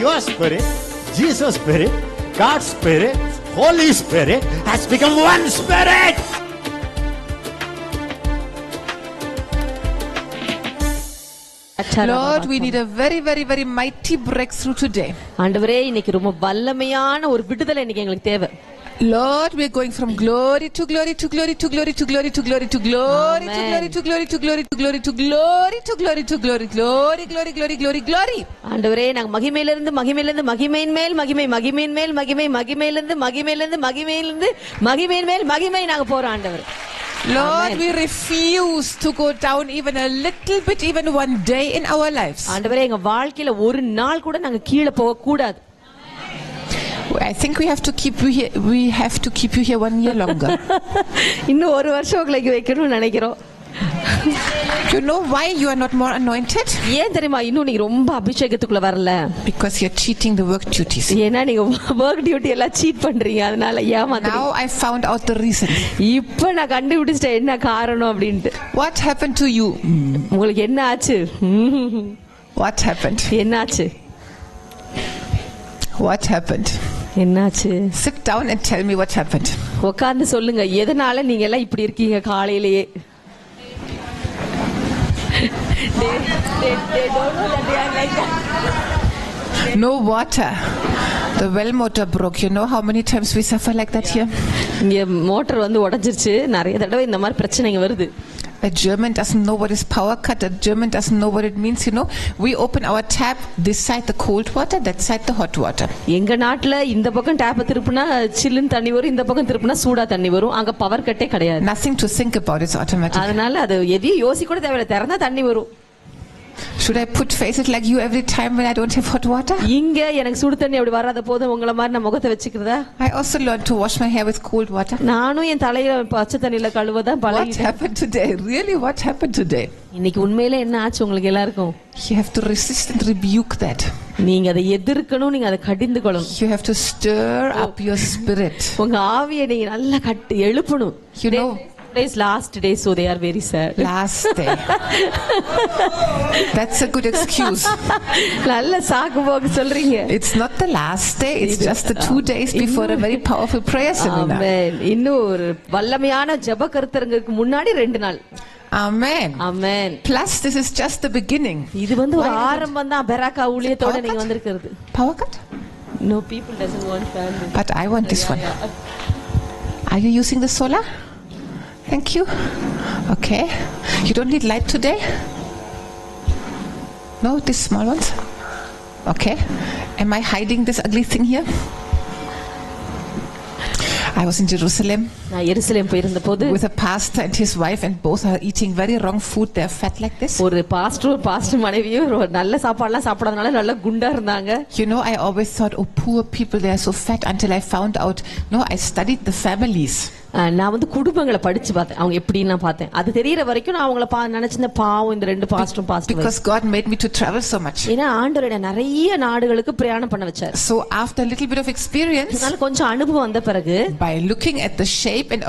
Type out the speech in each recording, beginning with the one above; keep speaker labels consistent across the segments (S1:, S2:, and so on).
S1: your spirit, Jesus' spirit, God's spirit, Holy Spirit has become one spirit.
S2: Lord, we need a very, very, very mighty breakthrough today.
S3: ஆண்டவரே இன்னைக்கு ரொம்ப வல்லமையான ஒரு விடுதலை இன்னைக்கு எங்களுக்கு தேவை.
S2: Lord, we are going from glory to glory to glory to glory to glory to glory to glory to glory to glory to glory to glory to glory to glory to glory glory glory glory glory glory.
S3: ஆண்டவரே நாங்க மகிமையிலிருந்து மகிமையிலிருந்து மகிமையின் மேல் மகிமை, மகிமையின் மேல் மகிமை, மகிமையிலிருந்து மகிமையிலிருந்து மகிமையிலிருந்து மகிமையின் மேல் மகிமை நாங்க போறோம் ஆண்டவரே.
S2: Lord, we refuse to go down even a little bit, even one day in our lives.
S3: ஆண்டவரே எங்க வாழ்க்கையில ஒரு நாள் கூட நாங்க கீழே போக கூடாது.
S2: I think we have to keep you here. We have to keep you here 1 year longer.
S3: இன்னும் ஒரு வருஷம் உங்களுக்கு வைக்கணும்னு நினைக்கிறோம்.
S2: You know why you are not more anointed?
S3: ஏன் தெரியுமா இன்னும் நீங்க ரொம்ப அபிஷேகத்துக்குள்ள வரல?
S2: Because you are cheating the work duties.
S3: ஏன்னா நீங்க work duty எல்லாம் சீட் பண்றீங்க, அதனால ஏமாத்துறீங்க.
S2: Now I found out the reason.
S3: இப்போ நான் கண்டுபிடிச்சிட்டேன் என்ன காரணம் அப்படினு.
S2: What happened to you?
S3: உங்களுக்கு என்ன ஆச்சு?
S2: What happened?
S3: என்ன ஆச்சு?
S2: What happened?
S3: என்னாச்சு?
S2: Sit down and tell me what happened.
S3: உட்கார்ந்து சொல்லுங்க எதனால நீங்க எல்லாம் இப்படி இருக்கீங்க காலையிலேயே. They don't know that they are like that.
S2: No water. The well motor broke. You know how many times we suffer like that here?
S3: இங்க motor வந்து உடைஞ்சிருச்சு. நிறைய தடவை இந்த மாதிரி பிரச்சனைங்க வருது.
S2: A German doesn't know what is power cut. A German doesn't know what it means. You know, we open our tap, this side the cold water, that side the hot water.
S3: எங்க நாட்டுல இந்த பக்கம் டேப்பை திருப்புனா சில்லுன்னு தண்ணி வரும், இந்த பக்கம் திருப்புனா சூடா தண்ணி வரும். அங்க பவர் கட்டே கிடையாது.
S2: Nothing to think about, it's automatic.
S3: அதனால அது எதையும் யோசிக்க கூட தேவையில்லை, திறந்தா தண்ணி வரும்.
S2: Should I put faces like you every time when I don't have hot water?
S3: இங்க எனக்கு சுடு தண்ணி அப்படி வராத போது உங்கள மாதிரி நான் முகத்தை வெச்சிக்கிறதா?
S2: I also learned to wash my hair with cold water.
S3: நானும் என் தலையில பச்சை தண்ணில கழுவதான் பழகிட்டேன்.
S2: What happened today? Really, what happened today?
S3: இன்னைக்கு உண்மையிலே என்ன ஆச்சு உங்களுக்கு எல்லாருக்கும்?
S2: You have to resist and rebuke that.
S3: நீங்க அதை எதிர்க்கணும், நீங்க அதை கடிந்து கொள்ளணும்.
S2: You have to stir up your spirit.
S3: உங்க ஆவியை நீங்க நல்லா கட்டி எழுப்பணும்.
S2: You know,
S3: today's last day, so they are very sad.
S2: Last day. That's a good excuse.
S3: நல்ல சாக்கு போக்கு சொல்றீங்க.
S2: It's not the last day, it's just the 2 days before a very powerful prayer seminar.
S3: Amen. இன்னும் ஒரு வல்லமையான ஜெப கருத்தரங்குக்கு முன்னாடி 2 நாள்.
S2: Amen.
S3: Amen.
S2: Plus this is just the beginning.
S3: இது வந்து ஒரு ஆரம்பம் தான். பெராக்கா ஊழியத்தோட நீங்க வந்திருக்கிறது.
S2: Power cut?
S3: No, people doesn't want family.
S2: But I want this one. Are you using the solar? Thank you. Okay. You don't need light today? No, these small ones? Okay. Am I hiding this ugly thing here? I was in Jerusalem
S3: நான் எருசலேம் போயிருந்த போது
S2: with a pastor and his wife, and both are eating very wrong food. They are fat like this.
S3: ஒரு pastor மனைவியும் நல்ல சாப்பாடுலாம் சாப்பிடாதனால நல்ல குண்டா இருந்தாங்க.
S2: You know, I always thought, oh, poor people, they are so fat, until I found out, no, I studied the families.
S3: நான் வந்து குடும்பங்களை படிச்சு பார்த்தேன், அவங்க எப்படின்னு நான் பார்த்தேன். அது தெரியற வரைக்கும் நான் அவங்கள நினைச்சிருந்த பாவம் இந்த 2 பாஸ்டரும் pastor.
S2: Because God made me to travel so much.
S3: ஏன்னா ஆண்டவர் நிறைய நாடுகளுக்கு பிரயாணம் பண்ண வச்சார்.
S2: So after a little bit of experience,
S3: அதனால கொஞ்சம் அனுபவம் வந்த பிறகு,
S2: by looking at the shape and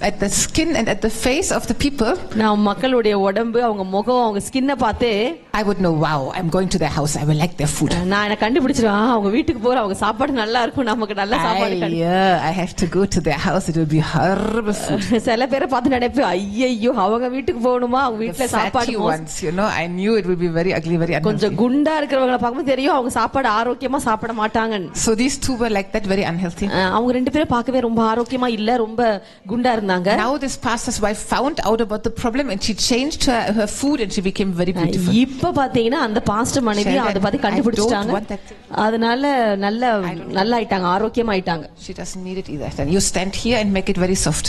S2: at the skin and at the face of the people,
S3: நான் மக்களுடைய உடம்பு, அவங்க முகம், அவங்க ஸ்கின்னை பார்த்து
S2: I would know, wow, I'm going to their house, I will like their food.
S3: நான் என்ன கண்டுபிடிச்சிருவேன், அவங்க வீட்டுக்கு போற, அவங்க சாப்பாடு நல்லா இருக்கும், நமக்கு நல்ல சாப்பாடு கிடைக்கும்.
S2: Yeah, I have to go to their house, it will be horrible food.
S3: சில பேரை பார்த்து நினைப்பேன், ஐயோ அவங்க வீட்டுக்கு போகணுமா, அவங்க வீட்ல சாப்பாடு
S2: once, you know, I knew it would be very ugly, very unhealthy.
S3: கொஞ்சம் குண்டா இருக்கிறவங்கள பார்க்கும்போது தெரியும் அவங்க சாப்பாடு ஆரோக்கியமா சாப்பிட மாட்டாங்க.
S2: So these two were like that, very unhealthy.
S3: அவங்க 2 பேரும் பார்க்கவே ரொம்ப ஆரோக்கியமா இல்ல, ரொம்ப குண்டா இருந்தாங்க.
S2: Now this pastor's wife found out about the problem and she changed her food and she became very beautiful.
S3: இப்ப பாத்தீங்கன்னா அந்த பாஸ்டர் மனைவி அதை பத்தி கண்டுபிடிச்சிட்டாங்க. அதனால நல்ல ஆயிட்டாங்க, ஆரோக்கியமா ஆயிட்டாங்க.
S2: She doesn't need it either. Then you stand here and make it very soft.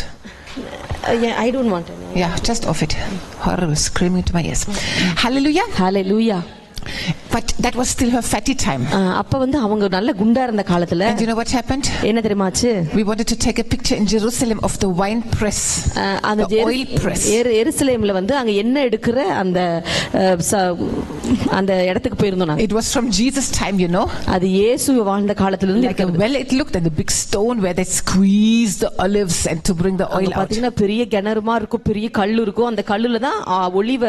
S3: Yeah, I don't want it.
S2: Yeah, just off it. Horrible, screaming to my ears. Hallelujah.
S3: Hallelujah.
S2: But that was still her fatty time.
S3: அப்ப வந்து அவங்க நல்ல குண்டா இருந்த காலத்துல,
S2: and you know what happened?
S3: என்ன தெரியுமாச்சு?
S2: We wanted to take a picture in Jerusalem of the wine press, the oil press.
S3: எருசலேம்ல வந்து அங்க எண்ணெய் எடுக்கிற அந்த இடத்துக்கு போயிருந்தோம் நாங்க.
S2: It was from Jesus time, you know.
S3: அது இயேசு வாழ்ந்த காலத்துல இருந்து
S2: like a well it looked, and the big stone where they squeeze the olives and to bring the oil out.
S3: பாத்தீங்கன்னா பெரிய கிணறுமா இருக்கும், பெரிய கல்லு இருக்கும், அந்த கல்லுல தான் ஒலிவ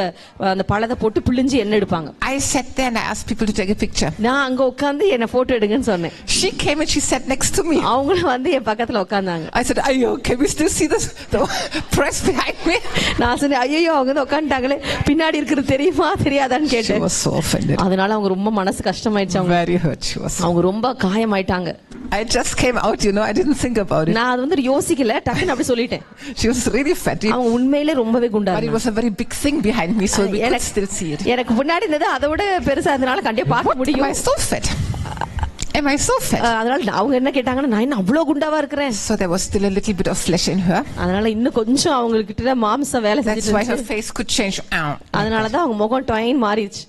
S3: அந்த பழத்தை போட்டு பிழிஞ்சு எண்ணெய் எடுப்பாங்க.
S2: I sat there and I asked ask people to take a picture.
S3: நான் அங்க உட்கார்ந்து என்ன போட்டோ எடுங்கன்னு சொன்னேன்.
S2: She came and she sat next to me.
S3: அவங்க வந்து என் பக்கத்துல உட்கார்ந்தாங்க.
S2: I said, "Ayo, can we still see the press behind me?"
S3: நான் சொன்னேன், ஐயோ அவங்க வந்து உட்கார்ந்துட்டாங்களே, பின்னாடி இருக்கிறது தெரியுமா தெரியாதான்னு
S2: She
S3: கேட்டேன்.
S2: was so offended.
S3: அதனால அவங்க ரொம்ப மனசு கஷ்டமாயிடுச்சு. அவங்க
S2: Very hurt she was.
S3: அவங்க ரொம்ப காயமாயிட்டாங்க.
S2: I just came out, I didn't think about it.
S3: நான் அது வந்து யோசிக்கல, டக்குன்னு அப்படி சொல்லிட்டேன்.
S2: She was really fat.
S3: அவங்க உண்மையிலே ரொம்பவே குண்டா
S2: But it
S3: இருந்தாங்க.
S2: was a very big thing behind me, so we could still see it.
S3: எனக்கு முன்னாடி இருந்தது அதை விட பெருசா இருந்தனால கண்டிப்பா பார்க்க
S2: Am
S3: முடியும்.
S2: I so fat? Am I so fat?
S3: அதனால அவங்க என்ன கேட்டாங்கன்னா, நான் என்ன அவ்வளவு குண்டாவா இருக்கிறேன்.
S2: So there was still a little bit of flesh in her.
S3: அதனால இன்னும் கொஞ்சம் அவங்ககிட்ட மாம்சம் வேலை
S2: That's
S3: செஞ்சுட்டு
S2: why her
S3: இருந்துச்சு.
S2: face could change.
S3: அதனால தான் அவங்க முகம் ட்வைன் மாறிடுச்சு.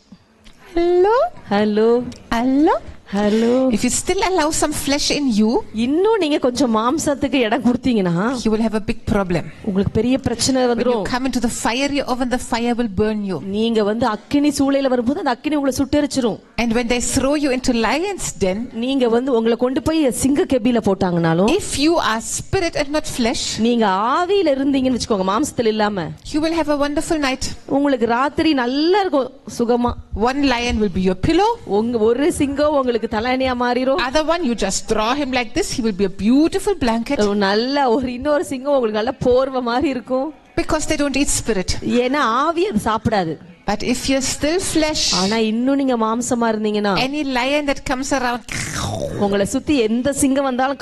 S2: Hello?
S3: Hello
S2: Hello?
S3: Hello.
S2: If you still allow some flesh in you,
S3: இன்னும் நீங்க கொஞ்சம் மாம்சத்துக்கு இடம் கொடுத்தீங்கன்னா
S2: you will have a big problem.
S3: உங்களுக்கு பெரிய பிரச்சனை
S2: When you
S3: வந்துரும்.
S2: come into the fiery oven, the fire will burn you.
S3: நீங்க வந்து அக்கினி சூளையில வரும்போது அந்த அக்கினி உங்களை சுட்டெரிச்சிரும்.
S2: And when they throw you into lion's den,
S3: நீங்க வந்து உங்களை கொண்டு போய் சிங்க கெபில போட்டாங்கனாலும்,
S2: if you are spirit and not flesh,
S3: நீங்க ஆவியில இருந்தீங்கன்னு வெச்சுக்கோங்க, மாம்சத்துல இல்லாம,
S2: you will have a wonderful night.
S3: உங்களுக்கு ராத்திரி நல்லா இருக்கும் சுகமா.
S2: One lion will be your pillow.
S3: ஒரு சிங்கம் உங்களுக்கு தலையணையா மாறிரும்.
S2: Other one, you just draw him like this, he will be a beautiful blanket.
S3: நல்ல இன்னொரு சிங்கம் உங்களுக்கு நல்ல போர்வை மாதிரி இருக்கும்.
S2: Because they don't eat spirit.
S3: ஏன்னா ஆவி அது சாப்பிடாது.
S2: But if you're still flesh,
S3: ஆனா இன்னும் நீங்க மாம்சமா இருந்தீங்கன்னா,
S2: any lion that comes around,
S3: உங்களை சுத்தி எந்த சிங்கம் வந்தாலும்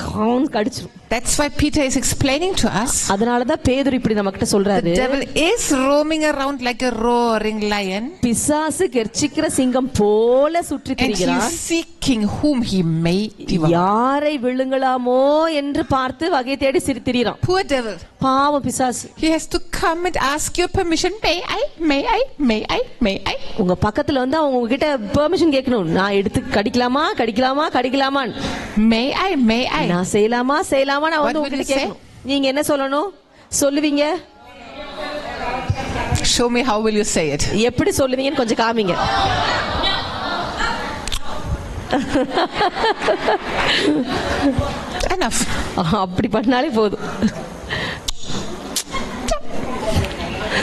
S3: கடிச்சிரும்.
S2: That's why Peter is explaining to us.
S3: அதனாலதான் பேதுரு இப்படி நமக்கிட்ட சொல்றாரு.
S2: The devil is roaming around like a roaring lion.
S3: பிசாசு கெர்ச்சிக்கிற சிங்கம் போல சுற்றி திரிகிறான்.
S2: And he is seeking whom he may devour.
S3: யாரை விழுங்கலாமோ என்று பார்த்து வகை தேடி திரிகிறான்.
S2: Poor devil.
S3: பாவம் பிசாசு.
S2: He has to come and ask your permission. May I?
S3: உங்க பக்கத்துல வந்து அவங்க உங்ககிட்ட பெர்மிஷன் கேட்கணும். நான் எடுத்து கடிக்கலாமா?
S2: May I?
S3: நான் செய்யலாமா? நான் வந்து உங்ககிட்ட கேட்கணும். நீங்க என்ன சொல்லணும்? சொல்லுவீங்க?
S2: Show me how will you say it.
S3: எப்படி சொல்லுவீங்கன்னு கொஞ்சம் காமிங்க.
S2: Enough.
S3: அப்படி பண்ணாலே போதும்.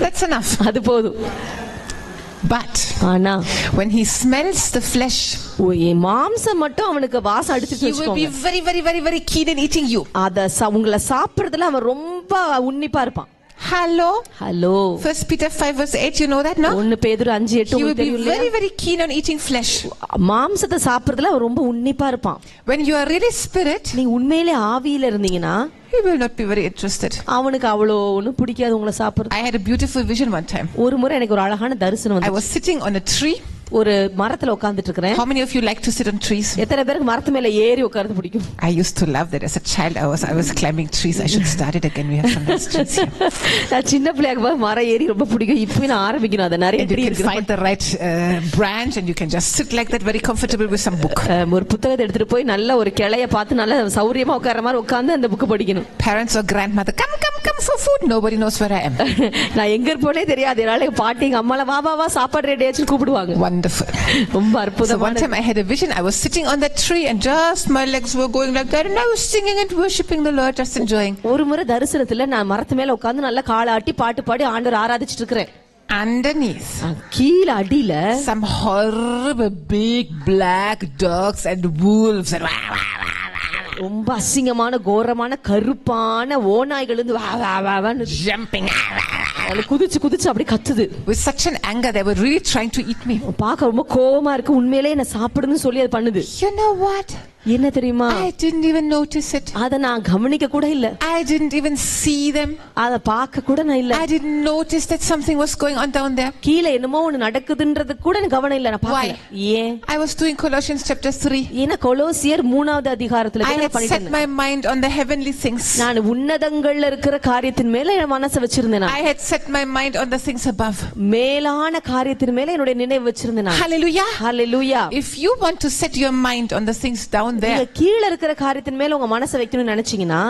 S2: That's enough.
S3: அது போதும்.
S2: But
S3: ஆனா
S2: when he smells the flesh,
S3: மாம்சம் மட்டும் அவனுக்கு வாசம் அடிச்சிட்டு
S2: he will be very keen in eating you.
S3: அத உங்களை சாப்பிடுறதுல அவன் ரொம்ப உன்னிப்பா இருப்பான்.
S2: Hello.
S3: 1
S2: Peter 5 verse 8, you know that, no?
S3: 1 பேதுரு 5:8
S2: He will be very keen on eating flesh.
S3: மாம்சத்தை சாப்பிடுறதுல அவன் ரொம்ப உன்னிப்பா இருப்பான்.
S2: When you are really spirit,
S3: நீ உண்மையிலே ஆவியில இருந்தீங்கன்னா,
S2: he will not be very interested.
S3: அவனுக்கு அவ்வளோ ஒன்னும் பிடிக்காது உங்களை சாப்பிடுறது.
S2: I had a beautiful vision one time.
S3: ஒரு முறை எனக்கு ஒரு அழகான தரிசனம்
S2: I
S3: வந்தது.
S2: was sitting on a tree.
S3: ஒரு மரத்துல உட்கார்ந்துட்டு இருக்கேன்.
S2: How many of you like to sit on trees?
S3: எத்தனை பேருக்கு மரத்து மேல ஏறி உட்கார்ந்து பிடிக்கும்?
S2: I used to love that as a child. I was climbing trees. I should start it again. We have some nice trees here.
S3: நான் சின்ன பிள்ளையாக மரம் ஏறி ரொம்ப பிடிக்கும். இப்போ நான் ஆரம்பிக்கணும். அத நிறைய ட்ரீ
S2: இருக்கு. Find the right branch and you can just sit like that very comfortable with some book.
S3: ஒரு புத்தகத்தை எடுத்துட்டு போய் நல்ல ஒரு கிளைய பார்த்து நல்ல சௌரியமா உட்கார்ற மாதிரி உட்கார்ந்து அந்த புக் படிக்கணும்.
S2: Parents or grandmother, come for food. Nobody knows where I am.
S3: நான் எங்க இருப்பேனே தெரியாது. என்னால பாட்டிங்க அம்மால வா சாப்பாடு ரெடி ஆச்சு கூப்பிடுவாங்க.
S2: Wonderful.
S3: ரொம்ப அற்புதமான.
S2: So one time I had a vision. I was sitting on that tree and just my legs were going like that and I was singing and worshiping the Lord, just enjoying.
S3: ஒரு முறை தரிசனத்துல நான் மரத்து மேல உட்கார்ந்து நல்ல காலாட்டி பாட்டு பாடி ஆண்டவரை ஆராதிச்சிட்டு இருக்கேன்.
S2: Underneath,
S3: கீழ அடியில
S2: some horrible big black dogs and wolves and
S3: ரொம்ப அசிங்கமான கோரமான கருப்பான ஓநாய்கள் வந்து
S2: jumping,
S3: குதிச்சு அப்படி கத்துது.
S2: with such an anger they were really trying to eat me.
S3: பார்க்க ரொம்ப கோவமா இருக்கு. உண்மையிலேயே என்ன சாப்பிடுன்னு சொல்லி அது பண்ணுது.
S2: You know what?
S3: என்ன தெரியுமா?
S2: I didn't even notice it.
S3: அத நான் கவனிக்க கூட இல்ல.
S2: I didn't even see them.
S3: அத பார்க்க கூட நான் இல்ல.
S2: I didn't notice that something was going on down there.
S3: கீழ என்னமோ ஒன்னு நடக்குதுன்றது கூட எனக்கு கவனம் இல்ல. நான் பார்க்கல. ஏன்?
S2: I was doing Colossians chapter 3.
S3: ஏன்னா கொலோசியர் 3வது அதிகாரத்துல
S2: I had set my mind on the heavenly things.
S3: நான் உன்னதங்கள்ல இருக்கிற காரியத்தின் மேல என் மனசை வச்சிருந்தேன்.
S2: I had set my mind on the things above.
S3: மேலான காரியத்தின் மேல என்னோட நினைவு வச்சிருந்தேன்.
S2: Hallelujah.
S3: Hallelujah.
S2: If you want to set your mind on the things down there,
S3: கீழ இருக்கிற காரியத்தின் மேல உங்க மனசை வைக்கணும்னு நினைச்சீங்கன்னா,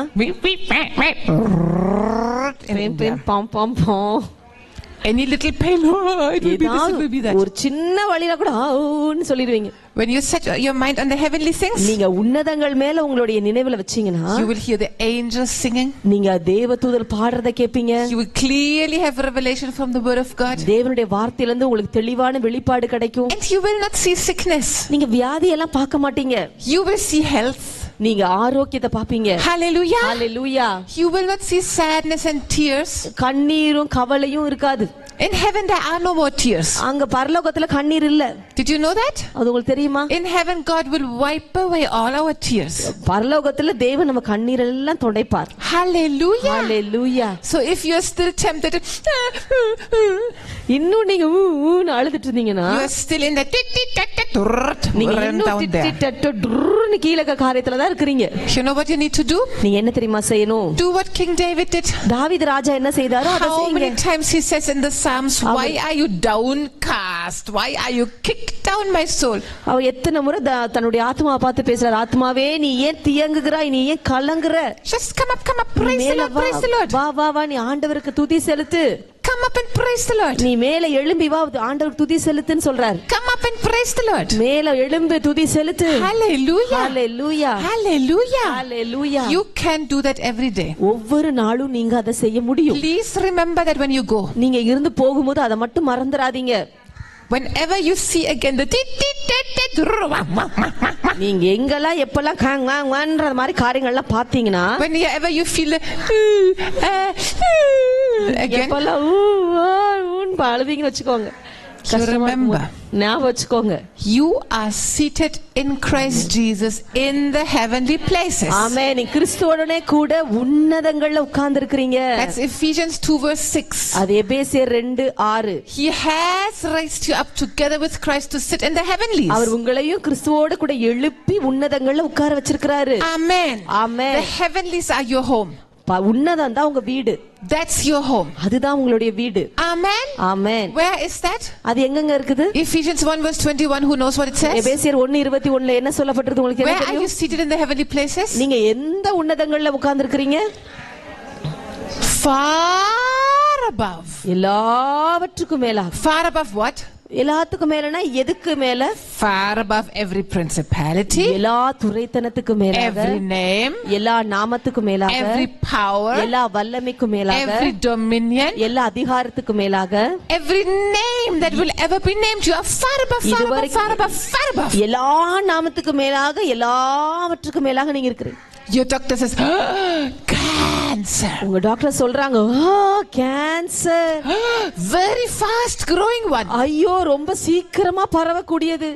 S2: Any little pain, oh, it will be this, it will be that.
S3: ஒரு சின்ன வலினா கூட ஆன்னு சொல்லிடுவீங்க.
S2: When you set your mind on the heavenly things,
S3: நீங்க உன்னதங்கள் மேல உங்களுடைய நினைவுல வச்சீங்கன்னா,
S2: you will hear the angels singing.
S3: நீங்க தேவதூதர் பாடுறத கேப்பீங்க.
S2: You will clearly have revelation from the word of God.
S3: தேவனுடைய வார்த்தையில இருந்து உங்களுக்கு தெளிவான வெளிப்பாடு கிடைக்கும்.
S2: And you will not see sickness.
S3: நீங்க வியாதி எல்லாம் பார்க்க மாட்டீங்க.
S2: You will see health.
S3: நீங்க ஆரோக்கியத்தை பாப்பீங்க.
S2: Hallelujah.
S3: Hallelujah.
S2: You will not see sadness and tears.
S3: கண்ணீரும் கவலையும் இருக்காது.
S2: In heaven there are no more tears.
S3: அங்க பரலோகத்துல கண்ணீர் இல்ல.
S2: Did you know that?
S3: அது உங்களுக்கு தெரியுமா?
S2: In heaven God will wipe away all our tears.
S3: பரலோகத்துல தேவன் நம்ம கண்ணீர் எல்லாம் துடைப்பார்.
S2: Hallelujah.
S3: Hallelujah.
S2: So if you are still tempted,
S3: இன்னும் நீங்க ஊன்னு அழுதுட்டு இருந்தீங்கன்னா,
S2: you are still in the
S3: நீங்க இன்னும் டிட்டட்டன்னு கீழ காரியத்துல தான் இருக்கீங்க.
S2: You know what you need to do?
S3: நீங்க என்ன தெரியுமா செய்யணும்?
S2: Do what King David did.
S3: தாவீது ராஜா என்ன செய்தாரோ அதை
S2: How
S3: செய்யுங்க.
S2: many times he says in the Psalms, why are you downcast? Why are you kicked down, my soul?
S3: அவர் எத்தனை முறை தன்னுடைய ஆத்மாவை பார்த்து பேசுறார். ஆத்மாவே நீ ஏன் தியங்குகிறாய், நீ ஏன் கலங்குற?
S2: Just come up, praise the Lord, praise the Lord.
S3: வா வா வா, நீ ஆண்டவருக்கு துதி செலுத்து.
S2: Come up and praise the Lord.
S3: நீ மேலே எழும்பி வா, ஆண்டவருக்கு துதி செலுத்துன்னு சொல்றார்.
S2: Come up and praise the Lord.
S3: மேலே எழும்பி துதி செலுத்து.
S2: Hallelujah.
S3: Hallelujah.
S2: Hallelujah.
S3: Hallelujah.
S2: You can do that every day.
S3: ஒவ்வொரு நாளும் நீங்க அதை செய்ய முடியும்.
S2: Please remember that when you go.
S3: நீங்க இருந்து போகும்போது அதை மட்டும் மறந்துடாதீங்க.
S2: Whenever you see again the
S3: நீங்க எங்கெல்லாம் எப்பெல்லாம் காங்கன்ற மாதிரி காரியங்கள்லாம் பாத்தீங்கன்னா,
S2: whenever you feel again,
S3: எப்பெல்லாம் ஊன்னு அழுவீங்கன்னு வச்சுக்கோங்க.
S2: remember,
S3: ஞாபகம் வச்சுக்கோங்க,
S2: you are seated in Christ Jesus in the heavenly places.
S3: ஆமென். நீ கிறிஸ்துவோடனே கூட உன்னதங்கள்ல உட்கார்ந்து இருக்கீங்க.
S2: That's Ephesians 2 verse 6.
S3: அது எபேசியர் 2:6.
S2: He has raised you up together with Christ to sit in the heavenlies.
S3: அவர் உங்களையும் கிறிஸ்துவோட கூட எழுப்பி உன்னதங்கள்ல உட்கார வச்சிருக்காரு.
S2: Amen.
S3: Amen.
S2: The heavenlies are your home.
S3: உன்னதம் தான் உங்க வீடு.
S2: That's your home.
S3: அதுதான் உங்களுடைய வீடு.
S2: Amen.
S3: Amen.
S2: Where is that?
S3: அது எங்கங்க இருக்குது?
S2: Ephesians 1 verse 21. Who knows what it says?
S3: எபேசியர் 1:21 என்ன சொல்லப்பட்டிருக்கு உங்களுக்கு
S2: தெரியுமா?
S3: தெரியும்?
S2: Where are you seated in the heavenly places?
S3: நீங்க எந்த உன்னதங்கள்ல உட்கார்ந்து இருக்கீங்க?
S2: Far above.
S3: எல்லாவற்றுக்கும் மேல.
S2: Far above what?
S3: எல்லாத்துக்கும் மேலனா எதுக்கு மேல?
S2: Far above every principality,
S3: எல்லா துரைத்தனத்துக்கு மேலாக,
S2: every name,
S3: எல்லா நாமத்துக்கு மேலாக,
S2: every power,
S3: எல்லா வல்லமைக்கு மேலாக,
S2: every dominion,
S3: எல்லா அதிகாரத்துக்கு மேலாக,
S2: every name that will ever be named. You are far above, far above, far above, far above.
S3: எல்லா நாமத்துக்கு மேலாக, எல்லாவற்றுக்கு மேலாக நீங்க இருக்கீங்க.
S2: Your doctor says, cancer.
S3: உங்க டாக்டர் சொல்றாங்க, cancer,
S2: very fast growing one.
S3: ஐயோ ரொம்ப சீக்கிரமா பரவக்கூடியது.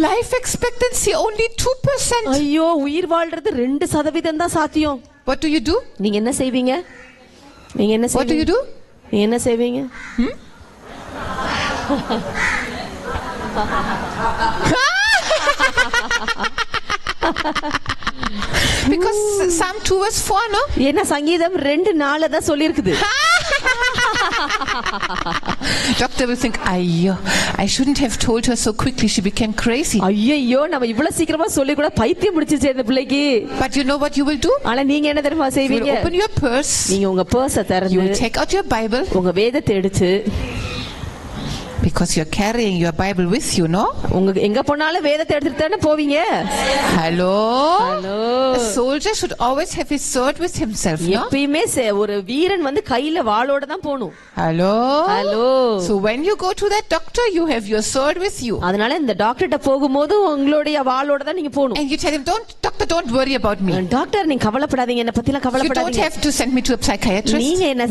S2: Life expectancy only 2%.
S3: ஐயோ உயிர் வாழ்றது 2% தான் சாத்தியம்.
S2: What do you do?
S3: நீங்க என்ன செய்வீங்க? நீங்க என்ன செய்வீங்க?
S2: What do you do?
S3: நீங்க என்ன செய்வீங்க?
S2: Because Psalm 2 verse 4, no?
S3: ஏன்னா சங்கீதம் 2:4 தான் சொல்லி இருக்குது.
S2: Doctor will think, ஐயோ, I shouldn't have told her so quickly, she became crazy.
S3: ஐயோ நம்ம இவ்வளவு சீக்கிரமா சொல்லி கூட பைத்தியம் பிடிச்சிச்சே இந்த பிள்ளைக்கு.
S2: But you know what you will do?
S3: ஆனா நீங்க என்ன தெரியுமா செய்வீங்க?
S2: You will open your purse.
S3: நீங்க உங்க பர்ஸை திறந்து,
S2: you will take out your Bible.
S3: உங்க வேதத்தை எடுத்து,
S2: because you're carrying your Bible with you, no?
S3: உங்க எங்க போனாலும் வேதத்தை எடுத்துட்டு தானே போவீங்க.
S2: Hello.
S3: Hello.
S2: A soldier should always have his sword with himself, no?
S3: எப்பவுமே ஒரு வீரன் வந்து கையில வாளோட தான் போணும்.
S2: Hello.
S3: Hello.
S2: So when you go to that doctor, you have your sword with you.
S3: அதனால இந்த டாக்டர்ட்ட போகும்போது உங்களுடைய வாளோட தான் நீங்க போணும்.
S2: And you tell him, doctor, don't worry about me.
S3: Doctor நீங்க கவலைப்படாதீங்க, என்ன பத்திலாம் கவலைப்படாதீங்க.
S2: You don't have to send me to a psychiatrist.
S3: நீங்க என்ன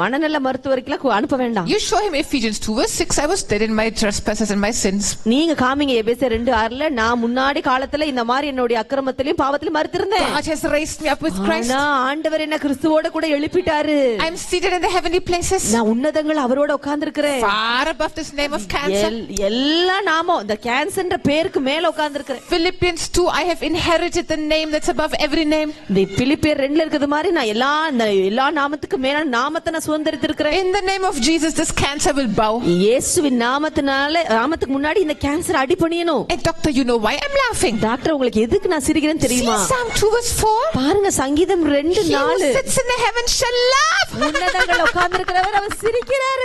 S3: மனநல மருத்துவருக்கு அனுப்ப வேண்டாம்.
S2: You show him Ephesians 2 verse 6. I was dead in my trespasses and my sins.
S3: நீங்க காமிங்க எபேசியர் 2:6 நான் முன்னாடி காலத்துல இந்த மாதிரி என்னோட அக்கிரமத்திலும் பாவத்திலும் மரித்திருந்தேன்.
S2: God has raised me up with Christ.
S3: ஆண்டவர் என்ன கிறிஸ்துவோட கூட எழுப்பிட்டாரு.
S2: I am seated in the heavenly places.
S3: நான் உன்னதங்கள் அவரோட உட்கார்ந்திருக்கிறேன்.
S2: Far above this name of cancer.
S3: எல்லா நாமம் இந்த கேன்சர்ன்ற பேருக்கு மேல உட்கார்ந்திருக்கிறேன்.
S2: Philippians 2, I have inherited the name that's above every name.
S3: இந்த பிலிப்பியர் 2ல இருக்குது மாதிரி நான் எல்லா நாமத்துக்கு மேல நாமத்தை நான் சுதந்தரித்திருக்கிறேன்.
S2: In the name of Jesus this cancer will bow.
S3: இயேசுவின் நாமத்துக்கு முன்னாடி இந்த கேன்சர் அடிபணியணும்.
S2: And doctor, you know why I'm laughing?
S3: Doctor உங்களுக்கு எதுக்கு நான் சிரிக்கிறேன்னு தெரியுமா?
S2: Psalm 2 verse 4.
S3: பாருங்க சங்கீதம் 2:4.
S2: He who sits in the heavens shall laugh.
S3: உன்னதங்கள் உட்கார்ந்திருக்கிறவர் அவர் சிரிக்கிறார்.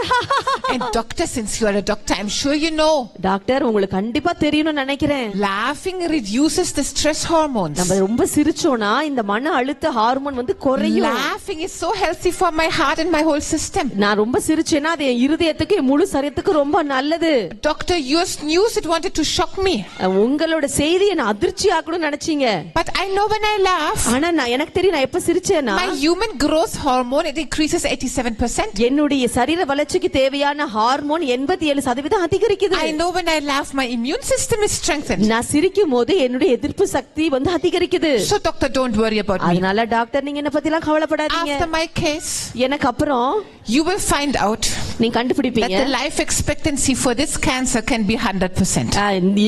S2: And doctor, since you are a doctor, I'm sure you know.
S3: Doctor உங்களுக்கு கண்டிப்பா தெரியும்னு நினைக்கிறேன்.
S2: Laughing reduces the stress hormones.
S3: நம்ம ரொம்ப சிரிச்சோனா இந்த மன அழுத்த ஹார்மோன் வந்து குறையும்.
S2: Laughing is so healthy for my heart and my whole system.
S3: நான் ரொம்ப சிரிச்சேனா அது என் இருதயத்துக்கு என் முழு சரீரத்துக்கு ரொம்ப நல்லது.
S2: Doctor, your news it wanted to shock me.
S3: உங்களோட செய்தி என்ன அதிர்ச்சி ஆக்கணும்னு நினைச்சீங்க.
S2: But I know when I laugh.
S3: ஆனா எனக்கு தெரியும் நான் எப்ப சிரிச்சேனா
S2: my human growth hormone it increases 87%.
S3: என்னுடைய சரீர வளர்ச்சிக்கு தேவையான ஹார்மோன் 87% அதிகரிக்குது.
S2: I know when I laugh my immune system is strengthened.
S3: நான் சிரிக்கும்போது என்னுடைய எதிர்ப்பு சக்தி வந்து அதிகரிக்குது.
S2: So doctor, don't worry about me.
S3: அதனால டாக்டர் நீங்க என்ன பத்திலாம் கவலைப்படாதீங்க.
S2: After my case,
S3: எனக்கு அப்புறம்
S2: you will find out
S3: நீங்க கண்டுபிடிப்பீங்க
S2: that the life expectancy for this cancer can be 100%.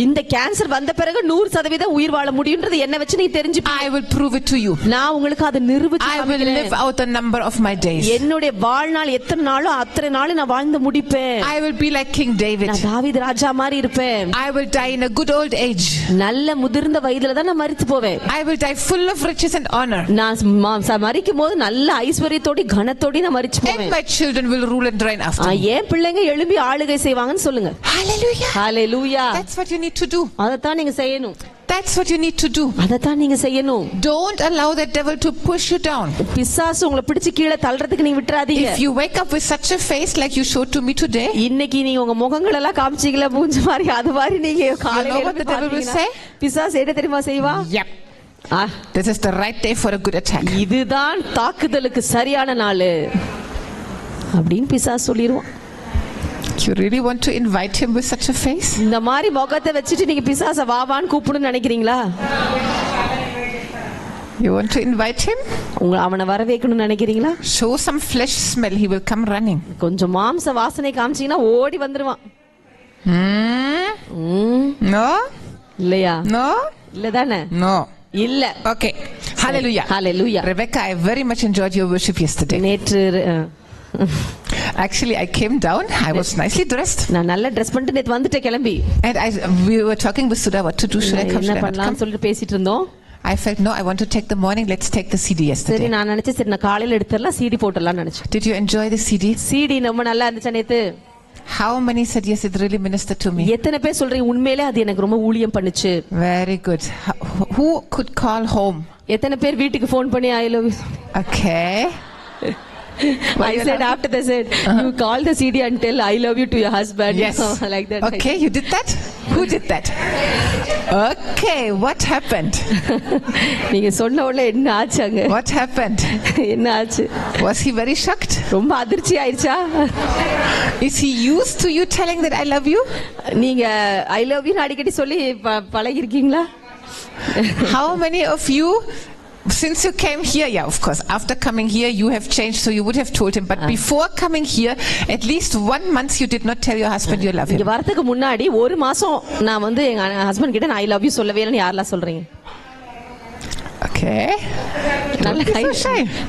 S3: இந்த கேன்சர் வந்த பிறகு 100% உயிர் வாழ முடியும்ன்றது என்ன வச்சு நீ தெரிஞ்சுப்பீங்க.
S2: I will prove it to you.
S3: நான் உங்களுக்கு அதை நிரூபிச்சு
S2: I will live out the number of my days.
S3: என்னுடைய வாழ்நாள் எத்தனை நாளோ அத்தனை நாள் நான் வாழ்ந்து முடிப்பேன்.
S2: I will be like King David.
S3: நான் தாவீது ராஜா மாதிரி இருப்பேன்.
S2: I will die in a good old age.
S3: நல்ல முதிர்ந்த வயதுல தான் நான் மரித்து போவேன்.
S2: I will die full of riches and honor.
S3: நான் மரிக்கும்போது நல்ல ஐஸ்வரியத்தோட கனத்தோட நான் மரிச்சு போவேன்.
S2: And my children will rule and reign after me.
S3: என் பிள்ளைங்க எழும்பி ஆளுகை செய்வாங்கன்னு சொல்லுங்க.
S2: Hallelujah.
S3: Hallelujah.
S2: That's what you need to do.
S3: அதத்தான் நீங்க செய்யணும்.
S2: That's what you need to do.
S3: அதத்தான் நீங்க செய்யணும்.
S2: Don't allow the devil to push you down.
S3: பிசாசு உங்களை பிடிச்சு கீழ தள்ளறதுக்கு நீங்க விட்டுறாதீங்க.
S2: If you wake up with such a face like you showed to me today,
S3: இன்னைக்கு நீங்க உங்க முகங்கள் எல்லாம் காமிச்சீங்களா மூஞ்சி மாதிரி அது மாதிரி நீங்க காலையில
S2: what the devil will say?
S3: பிசாசு என்ன தெரியுமா செய்வா?
S2: Yep. This is the right day for a good attack.
S3: இதுதான் தாக்குதலுக்கு சரியான நாள் அப்படின்னு பிசாசு சொல்லிடுவான்.
S2: You really want to invite him with such a face?
S3: இந்த மாதிரி முகத்தை வச்சிட்டு நீங்க பிசாசை வாவான்னு கூப்பிடணும்னு நினைக்கிறீங்களா?
S2: You want to invite him?
S3: அவனை வர வைக்கணும்னு நினைக்கிறீங்களா?
S2: Show some flesh smell, he will come running.
S3: கொஞ்சம் மாம்ச வாசனை காமிச்சீங்கன்னா ஓடி வந்துருவான்.
S2: No?
S3: இல்லையா?
S2: No?
S3: இல்லதானே?
S2: No.
S3: இல்ல.
S2: Okay. Hallelujah.
S3: Hallelujah.
S2: Rebecca, I very much enjoyed your worship yesterday.
S3: நேற்று
S2: Actually, I came down. I was nicely dressed.
S3: நான் நல்ல Dress பண்ணிட்டு நேத்து வந்துட்டே கிளம்பி.
S2: And we were talking with Sudha what to do. Should I come?
S3: என்ன பண்ணலாம்னு சொல்லிட்டு பேசிட்டு இருந்தோம்.
S2: I felt no, I want to take the morning. Let's take the CD yesterday.
S3: சரி நான் நினைச்சேன் சரி நான் காலையில எடுத்துறலாம் CD போட்டுறலாம்னு நினைச்சேன்.
S2: Did you enjoy the CD?
S3: CD ரொம்ப நல்லா இருந்துச்சு நேத்து.
S2: How many said yes, it really ministered to me?
S3: எத்தனை பேர் சொல்றீங்க உண்மையிலே அது எனக்கு ரொம்ப ஊழியம் பண்ணுச்சு?
S2: Very good. Who could call home?
S3: எத்தனை பேர் வீட்டுக்கு ஃபோன் பண்ணி I love you?
S2: Okay.
S3: I said after they said you call the CD and tell I love you to your husband.
S2: Yes.
S3: Like that.
S2: Okay, you did that? Who did that? Okay, what happened?
S3: நீங்க சொன்ன உடனே என்ன ஆச்சுங்க?
S2: What happened?
S3: என்ன ஆச்சு?
S2: Was he very shocked?
S3: ரொம்ப அதிர்ச்சி ஆயிடுச்சா?
S2: Is he used to you telling that I love you?
S3: நீங்க I love you அடிக்கடி சொல்லி பழகி இருக்கீங்களா?
S2: How many of you since you came here, yeah, of course, after coming here you have changed, so you would have told him, but before coming here at least 1 month you did not tell your husband you love him.
S3: இங்க வரதுக்கு முன்னாடி ஒரு மாசம் நான் வந்து எங்க husband கிட்ட I love you சொல்லவே இல்லன்னு யாரெல்லாம் சொல்றீங்க?
S2: Okay.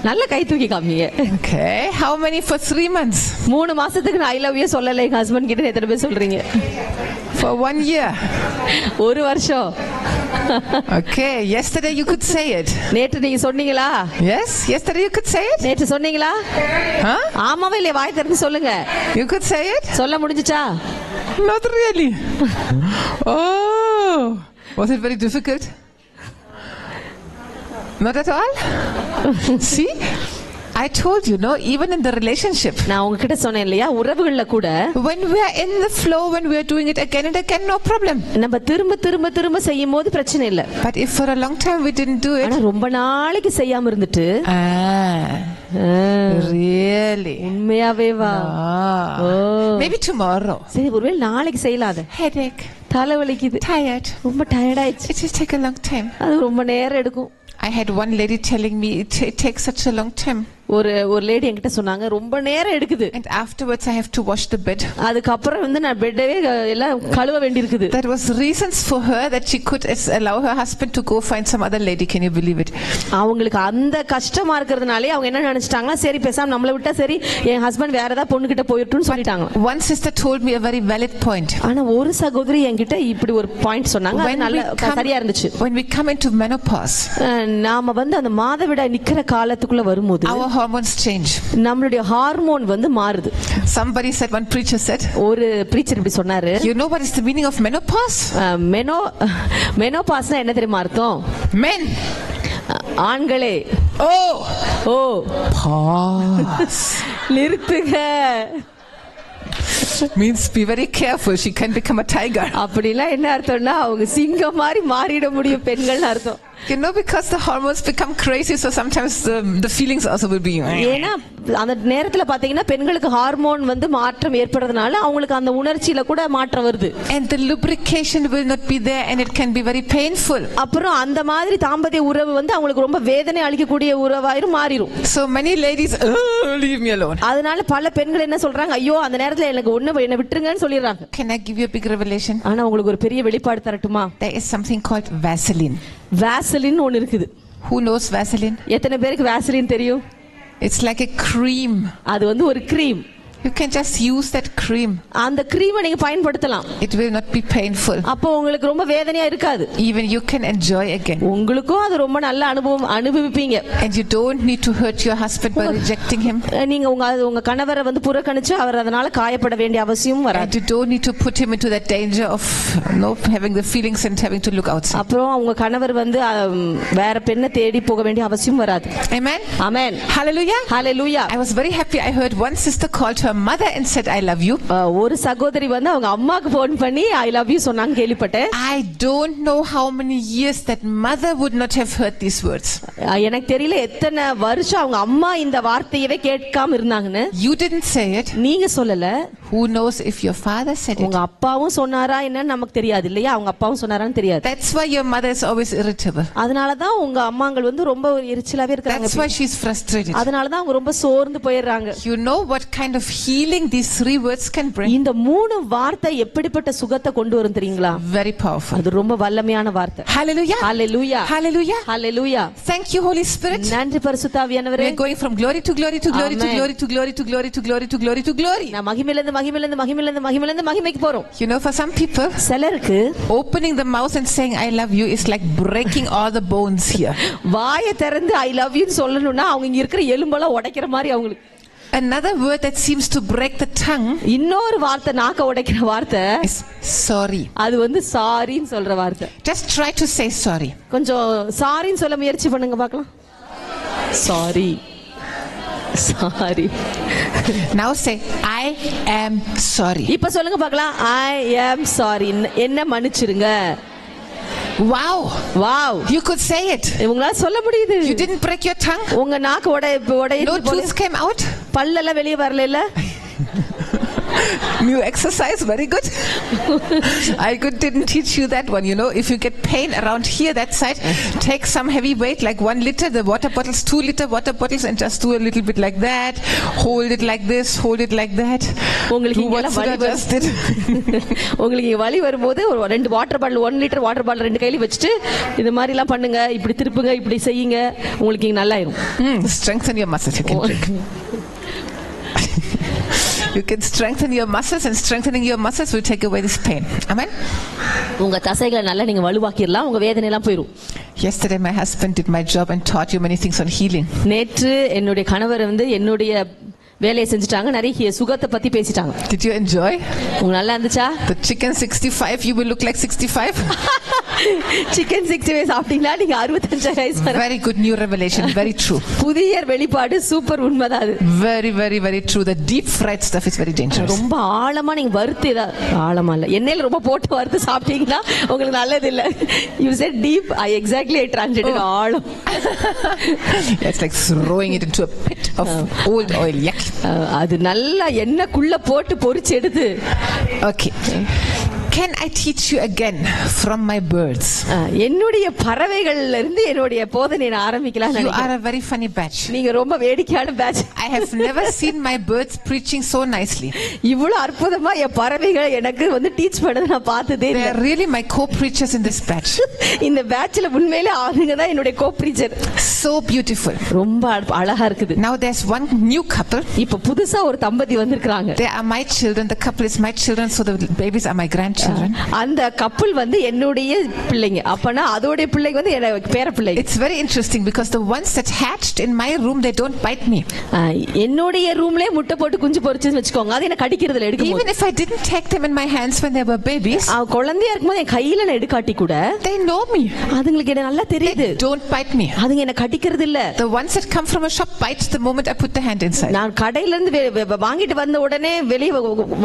S3: நல்ல கை தூக்கி காமிங்க.
S2: Okay. How many for 3 months?
S3: 3 மாசத்துக்கு நான் I love you சொல்லல எங்க ஹஸ்பண்ட் கிட்ட எத்தனை பேர் சொல்றீங்க?
S2: For 1 year.
S3: ஒரு வருஷம்.
S2: Okay, yesterday you could say it.
S3: நேற்று நீங்க சொன்னீங்களா?
S2: Yes, yesterday you could say it.
S3: நேற்று சொன்னீங்களா? ஆமாவே இல்ல வாய் திறந்து சொல்லுங்க.
S2: You could say it.
S3: சொல்ல முடிஞ்சுச்சா?
S2: Not really. Oh, was it very difficult? Not at all. See, I told you, no, even in the relationship.
S3: நான் உங்ககிட்ட சொன்னேன் இல்லையா உறவுகள்ல கூட
S2: when we are in the flow, when we are doing it again and again, no problem.
S3: நம்ம திரும்ப செய்யும்போது பிரச்சனை இல்ல.
S2: But if for a long time we didn't do it,
S3: ஆனா ரொம்ப நாளைக்கு செய்யாம இருந்துட்டு
S2: really
S3: உண்மையாவே வா
S2: maybe tomorrow,
S3: சரி ஒருவேளை நாளைக்கு செய்யலாத
S2: headache,
S3: தலை வலிக்குது,
S2: tired,
S3: ரொம்ப டயர்ட் ஆயிடுச்சு,
S2: it just take a long time.
S3: அது ரொம்ப நேரம் எடுக்கும்.
S2: I had one lady telling me it takes such a long time.
S3: ஒரு லேடி என்கிட்ட சொன்னாங்க ரொம்ப நேரம் எடுக்குது.
S2: And afterwards I have to wash the bed.
S3: அதுக்கு அப்புறம் வந்து நான் பெட்டவே எல்லாம் கழுவ வேண்டியிருக்குது.
S2: That was reasons for her that she could allow her husband to go find some other lady. Can you believe it?
S3: அவங்களுக்கு அந்த கஷ்டமா இருக்கிறதுனாலே அவங்க என்ன நினைச்சிட்டாங்கன்னா சரி பேசாம நம்மள விட்டா சரி என் ஹஸ்பண்ட் வேற ஏதாவது பொண்ணு கிட்ட போயிட்டுன்னு சொல்லிட்டாங்க.
S2: One sister told me a very valid point.
S3: ஆனா ஒரு சகோதரி என்கிட்ட இப்படி ஒரு பாயிண்ட் சொன்னாங்க. அது நல்ல சரியா இருந்துச்சு.
S2: When we come into menopause,
S3: நாம வந்து அந்த மாதவிடாய் நிக்கிற காலத்துக்குள்ள வரும்போது
S2: our hormones change.
S3: நம்மளுடைய ஹார்மோன் வந்து மாறுது.
S2: Somebody said, one preacher said,
S3: ஒரு பிரீச்சர் இப்படி சொன்னாரு,
S2: you know what is the meaning of menopause?
S3: மெனோபாஸ்னா என்ன தெரியுமா அர்த்தம்?
S2: Men,
S3: ஆண்களே. ஓ
S2: pause.
S3: நிறுத்துங்க.
S2: Means be very careful, she can become a tiger.
S3: அப்படிலாம் என்ன அர்த்தம்னா அவங்க சிங்கம் மாதிரி மாறிட முடியும் பெண்கள் அர்த்தம்.
S2: You know, because the hormones become crazy, so sometimes the feelings also will be.
S3: ஏன்னா அந்த நேரத்துல பாத்தீங்கன்னா பெண்களுக்கு ஹார்மோன் வந்து மாற்றம் ஏற்படுறதுனால அவங்களுக்கு அந்த உணர்ச்சியில கூட மாற்றம் வருது.
S2: And the lubrication will not be there and it can be very painful.
S3: அப்புறம் அந்த மாதிரி தாம்பத்திய உறவு வந்து அவங்களுக்கு ரொம்ப வேதனை அளிக்கக்கூடிய உறவாயிரும் மாறிடும்.
S2: So many ladies leave me alone.
S3: அதனால பல பெண்கள் என்ன சொல்றாங்க, ஐயோ அந்த நேரத்துல எனக்கு என்ன விட்டுருங்கன்னு சொல்லிடுறாங்க.
S2: Can I give you a big revelation?
S3: ஆனா உங்களுக்கு ஒரு பெரிய வெளிப்பாடு தரட்டுமா?
S2: There is something called Vaseline.
S3: வாசலின் ஒன்னு இருக்குது.
S2: Who knows Vaseline?
S3: எத்தனை பேருக்கு வாசலின் தெரியும்?
S2: It's like a cream.
S3: அது வந்து ஒரு cream.
S2: You can just use that cream.
S3: அந்த cream நீங்க பயன்படுத்தலாம்.
S2: It will not be painful.
S3: அப்போ உங்களுக்கு ரொம்ப வேதனையா இருக்காது.
S2: Even you can enjoy again.
S3: உங்களுக்கும் அது ரொம்ப நல்ல அனுபவிப்பீங்க.
S2: And you don't need to hurt your husband by rejecting him.
S3: நீங்க உங்க கணவரை வந்து புறக்கணிச்சு அவர் அதனால காயப்பட வேண்டிய அவசியம் வராது.
S2: And you don't need to put him into that danger of having the feelings and having to look outside.
S3: அப்புறம் உங்க கணவர் வந்து வேற பெண்ணை தேடி போக வேண்டிய அவசியம் வராது.
S2: Amen.
S3: Amen.
S2: Hallelujah.
S3: Hallelujah.
S2: I was very happy. I heard one sister called her mother and said I love you.
S3: ஒரு சகோதரி வந்து அவங்க அம்மாக்கு ஃபோன் பண்ணி I love you சொன்னாங்க கேள்விப்பட்டேன்.
S2: I don't know how many years that mother would not have heard these words.
S3: எனக்கு தெரியல எத்தனை வருஷம் அவங்க அம்மா இந்த வார்த்தையவே கேட்காம இருந்தாங்கன்னு.
S2: You didn't say it.
S3: நீங்க சொல்லல.
S2: Who knows if your father said it?
S3: உங்க அப்பாவும் சொன்னாரா என்னன்னு நமக்கு தெரியாது இல்லையா? அவங்க அப்பாவும் சொன்னாரான்னு தெரியாது.
S2: That's why your mother is always irritable.
S3: அதனால தான் உங்க அம்மாங்கள் வந்து ரொம்ப எரிச்சலாவே இருக்காங்க.
S2: That's why she's frustrated.
S3: அதனால தான் அவங்க ரொம்ப சோர்ந்து போயிடுறாங்க.
S2: You know what kind of healing these three words can bring?
S3: இந்த மூணு வார்த்தை எப்படிப்பட்ட சுகத்தை கொண்டு வரும் தெரியுங்களா?
S2: Very powerful.
S3: அது ரொம்ப வல்லமையான வார்த்தை.
S2: Hallelujah.
S3: Hallelujah.
S2: Hallelujah.
S3: Hallelujah.
S2: Thank you, Holy Spirit.
S3: நன்றி பரிசுத்த ஆவியானவரே.
S2: We are going from glory to glory to glory to glory to glory to glory to glory to glory to glory.
S3: நான் மகிமையிலிருந்து மகிமைக்கு போறோம்.
S2: You know, for some people,
S3: சிலருக்கு
S2: opening the mouth and saying I love you is like breaking all the bones here.
S3: வாயை திறந்து I love you சொல்லணும்னா அவங்க இங்க இருக்கிற எலும்பெல்லாம் உடைக்கிற மாதிரி அவங்களுக்கு.
S2: Another word that seems to break the tongue,
S3: இன்னொரு வார்த்தை நாக்க உடைக்கிற வார்த்தை
S2: is sorry.
S3: அது வந்து சாரின்னு சொல்ற வார்த்தை.
S2: Just try to say sorry.
S3: கொஞ்சம் சாரின்னு சொல்ல முயற்சி பண்ணுங்க பார்க்கலாம். Sorry.
S2: Now say I am sorry.
S3: இப்ப சொல்லுங்க பார்க்கலாம். I am sorry. என்ன மன்னிச்சிருங்க.
S2: Wow. You could say it.
S3: உங்களால சொல்ல முடியுது.
S2: You didn't break your tongue.
S3: உங்க நாக்கு உடையல.
S2: No tooth came out.
S3: பல்லெல்லாம் வெளிய வரல.
S2: New exercise, very good. I didn't teach you that one. You know, if you get pain around here, that side, take some heavy weight, like 1 liter, the water bottles, 2 liter water bottles, and just do a little bit like that. Hold it like this, hold it like that.
S3: உங்களுக்கு இங்க வலி வரும்போது ஒரு 2 water bottle 1 litre water bottle 2 கையில வச்சுட்டு இது மாதிரி எல்லாம் பண்ணுங்க. இப்படி திருப்புங்க, இப்படி செய்யுங்க. உங்களுக்கு இங்க நல்லா ஆயிடும்.
S2: Strengthen your muscles. You can drink. You can strengthen your muscles, and strengthening your muscles will take away this pain. Amen.
S3: உங்க தசைகளை நல்லா நீங்க வலுவாக்கிரலாம். உங்க வேதனை எல்லாம் போயிடும்.
S2: Yesterday my husband did my job and taught you many things on healing.
S3: நேற்று என்னுடைய கணவர் வந்து என்னுடைய வேலையை செஞ்சுட்டாங்க. நிறைய சுகத்தை பத்தி பேசிட்டாங்க.
S2: Did you enjoy?
S3: உங்களுக்கு நல்லா இருந்துச்சா?
S2: The chicken 65, you will look like 65.
S3: Chicken 65 சாப்பிட்டீங்களா? நீங்க 65 வயசு வரை.
S2: Very good new revelation, very true.
S3: புதிய வெளிப்பாடு சூப்பர் உண்மைதான் அது.
S2: Very very very true. The deep fried stuff is very dangerous.
S3: ரொம்ப ஆழமா நீங்க வறுத்து ஆழமா இல்ல எண்ணெயில ரொம்ப போட்டு வறுத்து சாப்பிட்டீங்கன்னா உங்களுக்கு நல்லது இல்ல. You said deep, I exactly translated ஆழம்.
S2: It's like throwing it into a pit of old oil. Yuck.
S3: அது நல்லா எண்ணெய்க்குள்ள போட்டு பொரிச்சு எடுத்து.
S2: Okay. can I teach you again from my birds?
S3: என்னுடைய பறவைகள்ல இருந்து என்னுடைய போதனை நான் ஆரம்பிக்கலாம்.
S2: You are a very funny batch.
S3: நீங்க ரொம்ப வேடிக்கையான batch.
S2: I have never seen my birds preaching so nicely.
S3: இவ்வளவு அற்புதமா என் பறவைகள் எனக்கு வந்து டீச் பண்ணது நான் பார்த்ததே இல்ல.
S2: They are really my co-preachers in this batch.
S3: இந்த பேட்ச்ல உண்மையிலே அவங்க தான் என்னுடைய co-preacher.
S2: So beautiful.
S3: ரொம்ப அழகா இருக்குது.
S2: Now there's one new couple.
S3: இப்ப புதுசா ஒரு தம்பதி வந்திருக்காங்க.
S2: They are my children. The couple is my children, so the babies are my grandchildren.
S3: அந்த கப்பல் வந்து என்னுடைய பிள்ளைங்க. அப்பனா அதோட பிள்ளைங்க வந்து என்னோட பேர பிள்ளைங்க.
S2: It's very interesting because the ones that hatched in my room, they don't bite me.
S3: என்னோட ரூம்லயே முட்டை போட்டு குஞ்சு பொரிச்சுன்னு வெச்சுக்கோங்க. அது என்ன கடிக்கிறதுல எடுக்கும்.
S2: Even if I didn't take them in my hands when they were babies,
S3: குழந்தையா இருக்கும்போது என் கையில நான் எடுக்காட்டி கூட
S2: they know me.
S3: அதுங்களுக்கு என்ன நல்லா தெரியுது.
S2: They don't bite me.
S3: அதுங்க என்ன கடிக்கிறது இல்ல.
S2: The ones that come from a shop bite the moment I put the hand inside.
S3: நான் கடையில இருந்து வாங்கிட்டு வந்த உடனே வெளிய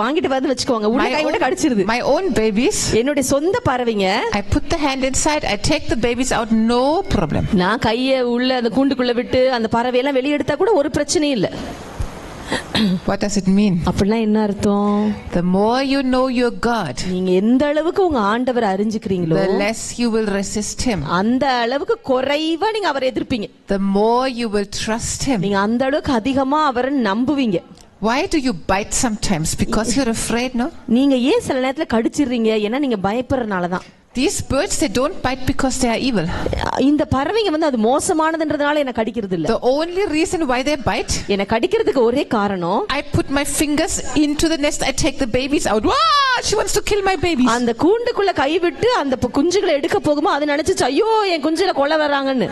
S3: வாங்கிட்டு வந்து வெச்சுக்கோங்க. உள்ள கை விட்டு கடிச்சிருது.
S2: My own babies,
S3: என்னோட சொந்த பறவைங்க,
S2: I put the hand inside, I take the babies out, no problem.
S3: நான் கையை உள்ள அந்த கூண்டுக்குள்ள விட்டு அந்த பறவை எல்லாம் வெளிய எடுத்தா கூட ஒரு பிரச்சனையும் இல்ல.
S2: What does it mean?
S3: அப்படினா என்ன அர்த்தம்?
S2: The more you know your God,
S3: நீங்க எந்த அளவுக்கு உங்க ஆண்டவரை அறிஞ்சிக்கிறீங்களோ,
S2: the less you will resist him.
S3: அந்த அளவுக்கு குறைவா நீங்க அவரை எதிர்ப்பீங்க.
S2: The more you will trust him.
S3: நீங்க அந்த அளவுக்கு அதிகமா அவரை நம்புவீங்க.
S2: Why do you bite sometimes? Because you're afraid, no?
S3: நீங்க ஏன் சில நேரத்துல கடிச்சிடுறீங்க? ஏன்னா நீங்க பயப்படுறனால தான்.
S2: These birds, they don't bite because they are evil.
S3: இந்த பறவைங்க வந்து அது மோசமானதுன்றதனால என்ன கடிக்கிறது இல்ல.
S2: The only reason why they bite,
S3: என்ன கடிக்கிறதுக்கு ஒரே காரணம்,
S2: I put my fingers into the nest, I take the babies out. Wow, she wants to kill my babies.
S3: அந்த கூண்டுக்குள்ள கை விட்டு அந்த குஞ்சுகளை எடுக்க போகும்போது அது நினைச்சு ஐயோ என் குஞ்சுல கொல்ல வராங்கன்னு.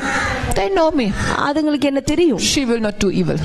S2: They know me.
S3: அதுங்களுக்கு என்ன தெரியும்?
S2: She will not do evil.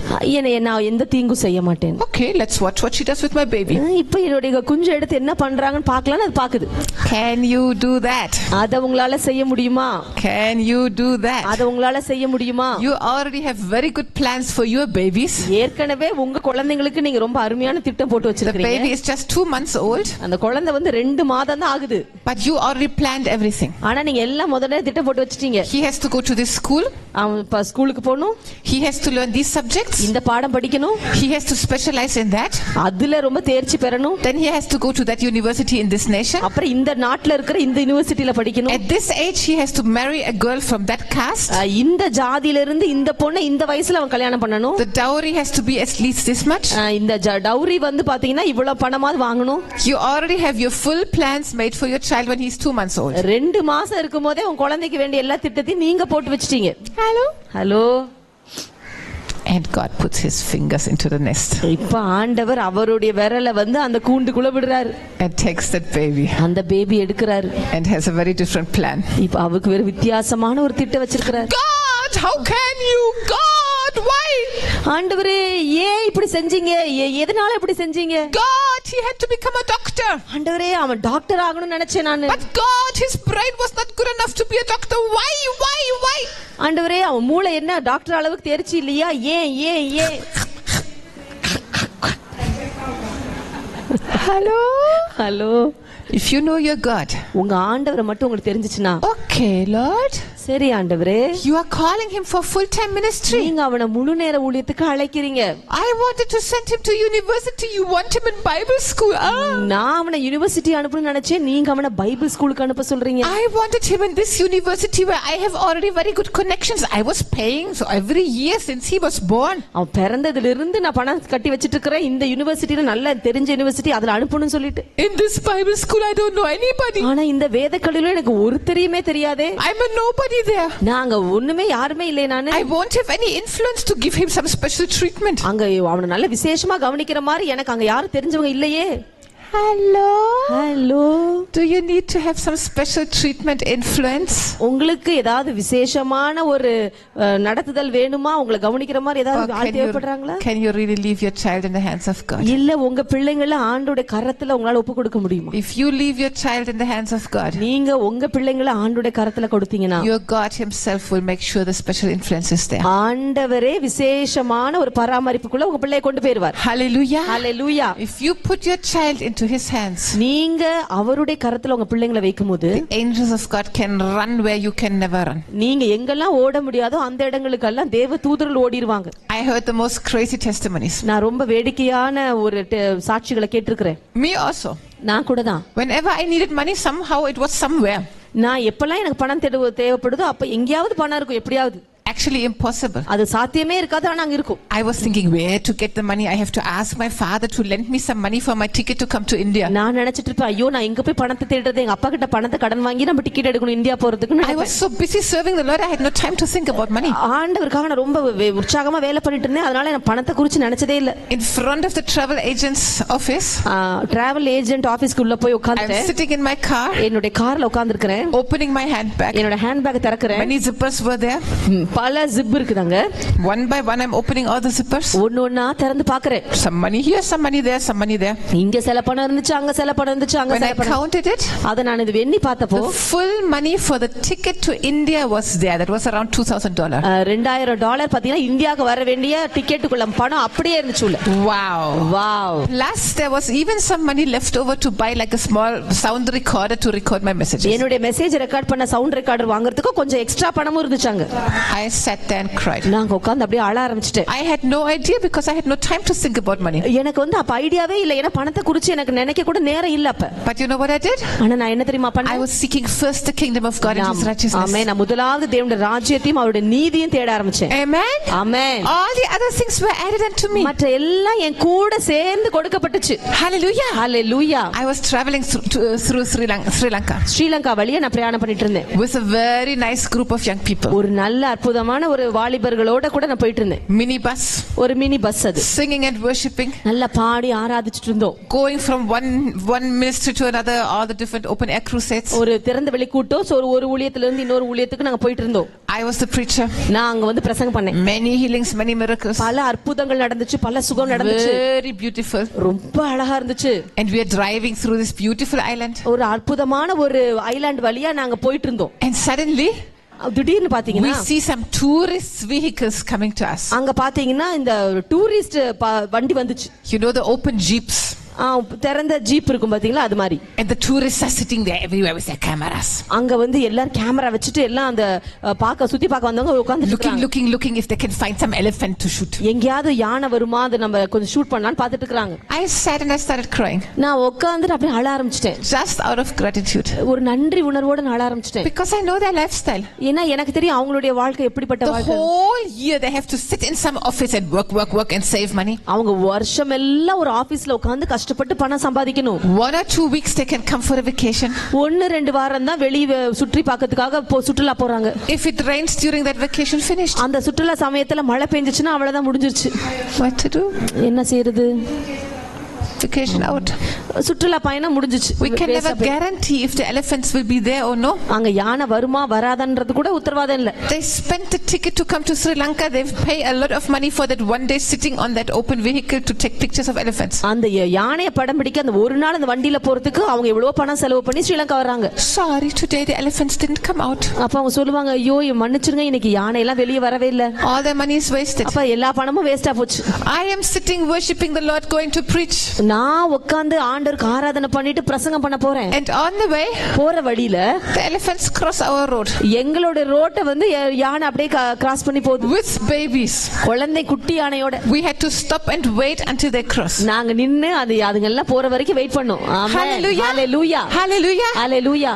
S3: நான் எந்த தீங்கும் செய்ய மாட்டேன்.
S2: Okay, let's watch what she does with my baby.
S3: இப்போ என்னோட குஞ்சு எடுத்து என்ன பண்றாங்கன்னு பார்க்கலாம்னு அது பாக்குது.
S2: Can you do that?
S3: அத உங்களால செய்ய முடியுமா?
S2: Can you do that?
S3: அத உங்களால செய்ய முடியுமா?
S2: You already have very good plans for your babies.
S3: ஏற்கனவே உங்க குழந்தைகளுக்கு நீங்க ரொம்ப அருமையான திட்டம் போட்டு வச்சிருக்கீங்க.
S2: The baby is just 2 months old.
S3: அந்த குழந்தை வந்து 2 மாதம் தான் ஆகுது.
S2: But you already planned everything.
S3: ஆனா நீங்க எல்லாம் முதல்லயே திட்டம் போட்டு வச்சிட்டீங்க.
S2: He has to go to this school.
S3: அவன் ஸ்கூலுக்கு போணும்.
S2: He has to learn these subjects.
S3: இந்த பாடம் படிக்கணும்.
S2: He has to specialize in that.
S3: அதுல ரொம்ப தேர்ச்சி பெறணும்.
S2: Then he has to go to that university in this nation.
S3: அப்புறம் இந்த நாட்டுல இருக்கிற இந்த யுனிவர்சிட்டில படிக்கணும்.
S2: At this age he has to marry a girl from that caste.
S3: இந்த ஜாதியில இருந்து இந்த பொண்ணை இந்த வயசுல அவன் கல்யாணம் பண்ணனும்.
S2: The dowry has to be at least this much.
S3: இந்த டவுரி வந்து பாத்தீங்கன்னா இவ்வளவு பணமாவது வாங்கணும்.
S2: You already have your full plans made for your child when he's 2 months old.
S3: 2 மாசம் இருக்கும்போதே உங்க குழந்தைக்கு வேண்டிய எல்லா திட்டத்தையும் நீங்க போட்டு வச்சிட்டீங்க. Hello.
S2: And God puts his fingers into the nest.
S3: இப்ப ஆண்டவர் அவருடைய விரலை வந்து அந்த கூண்டுக்குள்ள விடுறாரு.
S2: And takes that baby.
S3: அந்த baby எடுக்கறாரு.
S2: And has a very different plan.
S3: இப்ப அவருக்கு வேற வித்தியாசமான ஒரு திட்டம் வச்சிருக்காரு.
S2: God, how can you? God, why?
S3: ஆண்டவரே ஏன் இப்படி செஞ்சீங்க? எதனால இப்படி செஞ்சீங்க?
S2: God, he had to become a doctor.
S3: ஆண்டவரே அவன் டாக்டர் ஆகணும்னு நினைச்சேன் நான்.
S2: But God, his brain was not good enough to be a doctor. Why?
S3: ஆண்டவரே அவன் மூளை என்ன டாக்டர் அளவுக்கு தேர்ச்சி இல்லையா? ஏன்? Hello.
S2: If you know your God,
S3: உங்க ஆண்டவரை மட்டும் உங்களுக்கு தெரிஞ்சிச்சுனா,
S2: okay Lord,
S3: சரி ஆண்டவரே,
S2: you are calling him for full time ministry.
S3: நீங்க அவனை முழு நேர ஊழியத்துக்கு அழைக்கிறீங்க.
S2: I wanted to send him to university, you want him in Bible school.
S3: நான் அவனை யுனிவர்சிட்டி அனுப்பணும்னு நினைச்சேன், நீங்க அவனை பைபிள் ஸ்கூலுக்கு அனுப்ப சொல்றீங்க.
S2: I wanted him in this university where I have already very good connections. I was paying so every year since he was born.
S3: அவன் பிறந்ததில இருந்து நான் பணம் கட்டி வச்சிட்டு இருக்கேன். இந்த யுனிவர்சிட்டில நல்ல தெரிஞ்ச யுனிவர்சிட்டி, அதுல அனுப்பணும்னு சொல்லிட்டு.
S2: In this Bible school I don't know anybody.
S3: ஆனா இந்த வேதக்கல்வியில எனக்கு ஒருத்தரையுமே தெரியாதே.
S2: I'm a nobody there.
S3: நாங்க ஒண்ணுமே யாருமே இல்லை நானு.
S2: I won't have any influence to give him some special treatment.
S3: அங்க அவனை நல்ல விசேஷமா கவனிக்கிற மாதிரி எனக்கு அங்க யாரும் தெரிஞ்சவங்க இல்லையே.
S2: Hello. Do you need to have some special treatment, influence?
S3: உங்களுக்கு ஏதாவது விசேஷமான ஒரு நடத்துதல் வேணுமா? உங்களை கவனிக்கிற மாதிரி ஏதாவது ஆள் தேவைப்படுறாங்களா?
S2: Can you really leave your child in the hands of God?
S3: இல்ல உங்க பிள்ளைகளை ஆண்டவருடைய கரத்துல உங்களால ஒப்பு கொடுக்க முடியுமா?
S2: If you leave your child in the hands of God,
S3: நீங்க உங்க பிள்ளைகளை ஆண்டவருடைய கரத்துல கொடுத்தீங்கன்னா,
S2: your God himself will make sure the special influence is there.
S3: ஆண்டவரே விசேஷமான ஒரு பராமரிப்புக்குள்ள உங்க பிள்ளையை கொண்டு போய்டுவார்.
S2: Hallelujah.
S3: Hallelujah.
S2: If you put your child into his hands,
S3: நீங்க அவருடைய கரத்துல உங்க பிள்ளைகளை வைக்கும்போது,
S2: the angels of God can run where you can never run.
S3: நீங்க எங்கெல்லாம் ஓட முடியாதோ அந்த இடங்களுக்கு எல்லாம் தேவ தூதர்கள் ஓடிடுவாங்க.
S2: I heard the most crazy testimonies.
S3: நான் ரொம்ப வேடிக்கையான ஒரு சாட்சிகளை கேட்டிருக்கிறேன்.
S2: Me also.
S3: நான் கூட தான்.
S2: Whenever I needed money, somehow it was somewhere.
S3: நான் எப்பெல்லாம் எனக்கு பணம் தேவைப்படுதோ அப்ப எங்கேயாவது பணம் இருக்கும் எப்படியாவது.
S2: Actually impossible.
S3: அது சாத்தியமே இருக்காது, ஆனா அங்க இருக்கும்.
S2: I was thinking where to get the money. I have to ask my father to lend me some money for my ticket to come to India.
S3: நான் நினைச்சிட்டு இருப்பேன், ஐயோ நான் எங்க போய் பணத்தை தேடுறது, எங்க அப்பா கிட்ட பணத்தை கடன் வாங்கி நம்ம டிக்கெட் எடுக்கணும் இந்தியா போறதுக்கு.
S2: I was so busy serving the Lord, I had no time to think about money.
S3: ஆண்டவருக்காக நான் ரொம்ப உற்சாகமா வேலை பண்ணிட்டு இருந்தேன், அதனால நான் பணத்தை குறித்து நினைச்சதே இல்ல.
S2: In front of the travel agent's office,
S3: travel agent office-க்கு உள்ள போய் உட்கார்ந்தேன்.
S2: I'm sitting in my car,
S3: என்னோட கார்ல உட்கார்ந்திருக்கேன்.
S2: opening my handbag,
S3: என்னோட handbag திறக்கறேன்.
S2: Many zippers were there.
S3: பல zip இருக்கு.
S2: One by one I'm opening all the zippers.
S3: ஒண்ணொண்ணா திறந்து பார்க்கறேன்.
S2: Some money here, some money there, some money there.
S3: இங்க சில பணம் இருந்துச்சு, அங்க சில பணம் இருந்துச்சு, அங்க சில பணம்.
S2: When I counted it,
S3: அத நான் இது எண்ணி பார்த்தப்போ
S2: the full money for the ticket to India was there. That was around $2,000.
S3: $2,000 பாத்தீங்கன்னா இந்தியாக்கு வர வேண்டிய டிக்கெட்டுக்குள்ள பணம் அப்படியே இருந்துச்சு உள்ள. Wow.
S2: Plus there was even some money left over to buy like a small sound recorder to record my messages.
S3: என்னோட message record பண்ண sound recorder வாங்குறதுக்கு கொஞ்சம் எக்ஸ்ட்ரா பணமும் இருந்துச்சு அங்க.
S2: I sat there and cried.
S3: நான் உட்கார்ந்து அப்படியே அழ ஆரம்பிச்சிட்டேன்.
S2: I had no idea because I had no time to think about money.
S3: எனக்கு வந்து அப்ப ஐடியாவே இல்ல, ஏன்னா பணத்தை குறித்து எனக்கு நினைக்க கூட நேரம் இல்ல அப்ப.
S2: But you know what I did?
S3: ஆனா நான் என்ன தெரியுமா பண்ணேன்?
S2: I was seeking first the kingdom of God and his righteousness.
S3: ஆமென். நான் முதலாவது தேவனுடைய ராஜ்யத்தையும் அவருடைய நீதியையும் தேட ஆரம்பிச்சேன்.
S2: Amen.
S3: Amen.
S2: All the other things were added unto me.
S3: மற்ற எல்லாம் என் கூட சேர்ந்து கொடுக்கப்பட்டுச்சு.
S2: Hallelujah.
S3: Hallelujah.
S2: I was traveling through Sri Lanka.
S3: Sri Lanka வழியா நான் பிரயாணம் பண்ணிட்டு இருந்தேன்.
S2: With a very nice group of young people.
S3: ஒரு நல்ல அற்புதமான ஒரு வாலிபர்களோட கூட நான் போயிட்டு இருந்தேன்.
S2: Mini bus.
S3: ஒரு மினி பஸ் அது.
S2: Singing and worshiping.
S3: நல்ல பாடி ஆராதிச்சிட்டு இருந்தோம்.
S2: Going from one ministry to another, all the different open air crusades.
S3: ஒரு திறந்த வெளி கூட்டம், ஒரு ஊழியத்துல இருந்து இன்னொரு ஊழியத்துக்கு நாங்க போயிட்டு இருந்தோம்.
S2: I was the preacher.
S3: நான் அங்க வந்து பிரசங்கம் பண்ணேன்.
S2: Many healings, many miracles.
S3: பல அற்புதங்கள் நடந்துச்சு, பல சுகம் நடந்துச்சு.
S2: Very beautiful.
S3: ரொம்ப அழகா இருந்துச்சு.
S2: And we are driving through this beautiful island.
S3: ஒரு அற்புதமான ஒரு ஐலாண்ட் வழியா நாங்க போயிட்டு இருந்தோம்.
S2: And suddenly
S3: திடீர்னு பாத்தீங்கன்னா
S2: we see some tourist vehicles coming to us.
S3: அங்க பாத்தீங்கன்னா இந்த டூரிஸ்ட் வண்டி வந்துச்சு.
S2: You know the open jeeps.
S3: திறந்த ஜீப் இருக்கும் பாத்தீங்களா, அது மாதிரி.
S2: And the tourists are sitting there everywhere with their cameras.
S3: அங்க வந்து எல்லாரும் கேமரா வச்சிட்டு எல்லாம் அந்த சுத்தி பார்க்க வந்தவங்க உட்கார்ந்து
S2: looking if they can find some elephant to shoot.
S3: எங்கயாவது யானை வருமா, அது நம்ம கொஞ்சம் ஷூட் பண்ணலாம்னு பார்த்துட்டு இருக்காங்க.
S2: I sat and I started crying.
S3: நான் உட்கார்ந்து அப்படியே அழ ஆரம்பிச்சிட்டேன்.
S2: Just out of gratitude.
S3: ஒரு நன்றி உணர்வோட நான் அழ ஆரம்பிச்சிட்டேன்.
S2: Because I know their lifestyle.
S3: ஏன்னா எனக்கு தெரியும் அவங்களுடைய வாழ்க்கை எப்படிப்பட்ட வாழ்க்கை.
S2: The whole year they have to sit in some office and work and save money.
S3: அவங்க வருஷம் எல்லாம் ஒரு ஆபீஸ்ல உட்கார்ந்து கஷ்டப்பட்டு பணம் சம்பாதிக்கணும்.
S2: 1 or 2 weeks they can come for a vacation.
S3: 1-2 வாரம் தான் வெளிய சுற்றி பார்க்கிறதுக்காக சுற்றுலா போறாங்க.
S2: If it rains during that vacation, finished.
S3: அந்த சுற்றுலா சமயத்துல மழை பெஞ்சிச்சுனா அவ்வளவுதான் முடிஞ்சிருச்சு.
S2: What to do?
S3: என்ன செய்யறது?
S2: Vacation out.
S3: சுற்றுலா பயணம் முடிஞ்சிச்சு.
S2: We can never guarantee if the elephants will be there or no.
S3: அங்க யானை வருமா வராதன்றது கூட உத்தரவாதம் இல்ல.
S2: They spent the ticket to come to Sri Lanka. They pay a lot of money for that one day sitting on that open vehicle to take pictures of elephants.
S3: அந்த யானையை படம் பிடிக்க அந்த ஒரு நாள் அந்த வண்டியில போறதுக்கு அவங்க எவ்வளவு பணம் செலவு பண்ணி ஸ்ரீலங்கா வராங்க.
S2: Sorry, today the elephants didn't come out.
S3: அப்ப அவங்க சொல்லுவாங்க, ஐயோ மன்னிச்சிருங்க, இன்னைக்கு யானை எல்லாம் வெளிய வரவே இல்ல.
S2: All their money is wasted.
S3: அப்ப எல்லா பணமும் வேஸ்டா போச்சு.
S2: I am sitting worshiping the Lord, going to preach.
S3: நான் உட்கார்ந்து ஆண்டவருக்கு ஆராதனை பண்ணிட்டு பிரசங்கம் பண்ண போறேன்.
S2: And on the way,
S3: போற வழியில
S2: the elephants cross our road.
S3: எங்களோட ரோட்ட வந்து யானை அப்படியே கிராஸ் பண்ணி போகுது.
S2: With babies.
S3: குழந்தை குட்டி யானையோட.
S2: We had to stop and wait until they cross.
S3: நாங்க நின்னு அதுங்க எல்லாம் போற வரைக்கும் வெயிட் பண்ணோம். ஆமென்.
S2: Hallelujah.
S3: Hallelujah.
S2: Hallelujah.
S3: Hallelujah.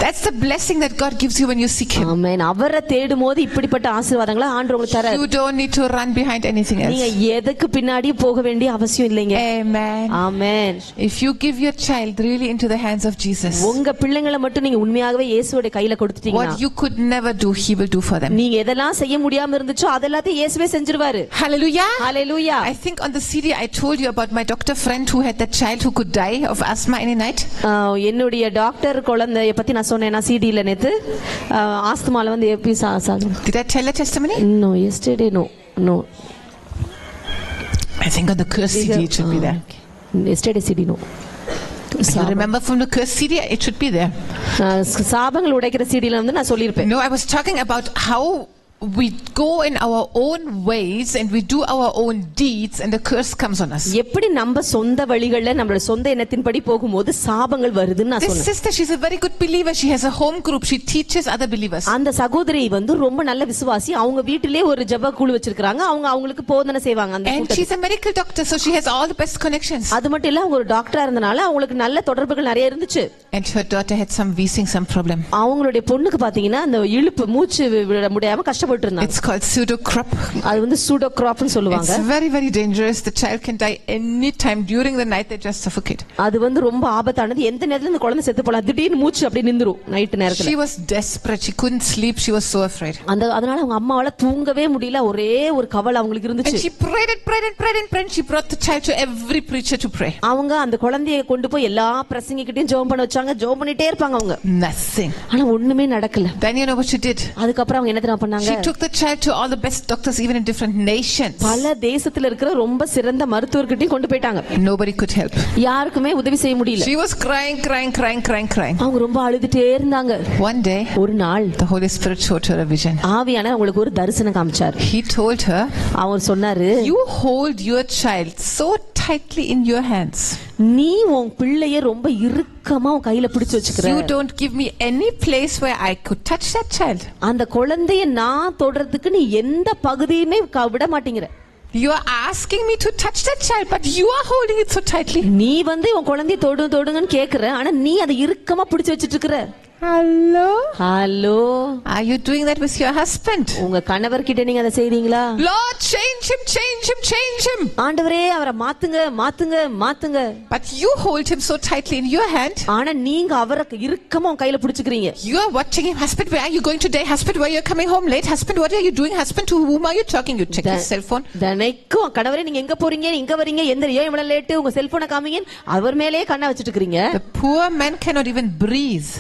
S2: That's the blessing that God gives you when you seek him.
S3: ஆமென். அவரை தேடும்போது இப்படிப்பட்ட ஆசீர்வாதங்களை ஆண்டவர் உங்களுக்கு தரார்.
S2: You don't need to run behind anything else.
S3: நீங்க எதுக்கு பின்னாடி போக வேண்டிய அவசியம் இல்லைங்க.
S2: Amen.
S3: Amen.
S2: If you give your child really into the hands of Jesus,
S3: உங்க பிள்ளைகளை மட்டும் நீங்க உண்மையாகவே இயேசுவோட கையில கொடுத்துட்டீங்கன்னா,
S2: what you could never do, he will do for them.
S3: நீங்க எதெல்லாம் செய்ய முடியாம இருந்துச்சோ அதெல்லாம் இயேசுவே செஞ்சிருவாரு.
S2: Hallelujah.
S3: Hallelujah.
S2: I think on the CD I told you about my doctor friend who had that child who could die of asthma any night.
S3: என்னுடைய doctor குழந்தைய பத்தி நான் சொன்னேனா சிடில நேத்து ஆஸ்துமால வந்து எப்படி சாகும்.
S2: Did I tell a testimony?
S3: No, yesterday no.
S2: I think on the curse CD it should be there.
S3: Yesterday CD no.
S2: You remember from the curse CD, it should be there.
S3: சாபங்கள் உடைக்கிற சிடில வந்து நான் சொல்லிருப்பேன்.
S2: No, I was talking about how we go in our own ways and we do our own deeds and the curse comes on us.
S3: எப்படி நம்ம சொந்த வழிகள்ல நம்மளோட சொந்த எண்ணத்தின்படி போகும்போது சாபங்கள் வருதுன்னு நான்
S2: This
S3: சொன்னேன்.
S2: sister, she's a very good believer. She has a home group. She teaches other believers.
S3: அந்த சகோதரி வந்து ரொம்ப நல்ல விசுவாசி. அவங்க வீட்டிலே ஒரு ஜெப குழு வச்சிருக்காங்க. அவங்களுக்கு போதனை செய்வாங்க அந்த
S2: And she's a medical doctor, so she has all the best connections.
S3: அது மட்டும் இல்ல அவங்க ஒரு டாக்டரா இருந்தனால அவங்களுக்கு நல்ல தொடர்புகள் நிறைய இருந்துச்சு.
S2: And her daughter had some wheezing, some problem.
S3: அவங்களுடைய பொண்ணுக்கு பாத்தீங்கன்னா அந்த இழுப்பு மூச்சு விட முடியாம கஷ்டப்பட்டு இருந்தாங்க.
S2: It's called pseudocrop.
S3: அது வந்து pseudocropனு சொல்லுவாங்க.
S2: It's very, very dangerous. The child can die any time during the night. They just suffocate.
S3: அது வந்து ரொம்ப ஆபத்தானது. எந்த நேரத்துல இந்த குழந்தை செத்து போலாம். திடீர்னு மூச்சு அப்படி நின்னுரும் நைட் நேரத்துல.
S2: She was desperate. She couldn't sleep. She was so afraid.
S3: அதனால அவங்க அம்மாவால தூங்கவே முடியல. ஒரே ஒரு கவலை அவங்களுக்கு இருந்துச்சு.
S2: And she prayed and prayed and prayed and prayed. She brought the child to every preacher to pray.
S3: அவங்க அந்த குழந்தையை கொண்டு போய் எல்லா பிரசங்கிக்கிட்டையும் ஜெபம் பண்ண வச்சாங்க. ஜெபம் பண்ணிட்டே இருப்பாங்க அவங்க.
S2: Nothing.
S3: ஆனா ஒண்ணுமே நடக்கல.
S2: Then you know what she did?
S3: அதுக்கப்புறம் அவங்க என்ன தெரியுமா பண்ணாங்க?
S2: She took the child to all the best doctors even in different nations.
S3: பல தேசத்துல இருக்கிற ரொம்ப சிறந்த மருத்துவர்கிட்டயும் கொண்டு போயிட்டாங்க.
S2: Nobody could help.
S3: யாருக்குமே உதவி செய்ய முடியல.
S2: She was crying.
S3: அவங்க ரொம்ப அழுதுட்டே இருந்தாங்க.
S2: One day,
S3: ஒரு நாள்
S2: the Holy Spirit showed her a vision.
S3: ஆவியானவர் அவங்களுக்கு ஒரு தரிசனம் காமிச்சார்.
S2: He told her,
S3: அவர் சொன்னாரு,
S2: you hold your child so tightly in your hands.
S3: நீ உன் பிள்ளையை ரொம்ப இறுக்கமா உன் கையில பிடிச்சு வச்சுக்கிற.
S2: You don't give me any place where I could touch that child.
S3: அந்த குழந்தையை நான் தொடறதுக்கு நீ எந்த பகுதியுமே விட மாட்டேங்கிற.
S2: You are asking me to touch that child, but you are holding it so tightly.
S3: நீ வந்து உன் குழந்தையை தொடுங்கன்னு கேக்குற, ஆனா நீ அதை இறுக்கமா பிடிச்சு வச்சிட்டு இருக்கிற. Hello.
S2: Are you doing that with your husband?
S3: உங்க கணவர் கிட்ட நீங்க அதை செய்றீங்களா?
S2: Lord, change him.
S3: ஆண்டவரே அவரை மாத்துங்க.
S2: But you hold him so tightly in your hand.
S3: ஆனா நீங்க அவரை இறுக்கமா உங்க கையில பிடிச்சுக்கிறீங்க.
S2: You are watching him. Husband, where are you going today? Husband, why are you coming home late? Husband, what are you doing? Husband, to whom are you talking? You check his cell phone.
S3: தினைக்கும் கணவரே நீங்க எங்க போறீங்க, எங்க வரீங்க, எந்த ஏன் இவ்வளவு late, உங்க செல்போனை காமிங்க, அவர் மேலேயே கண்ணை வச்சிட்டு இருக்கீங்க.
S2: The poor man cannot even breathe.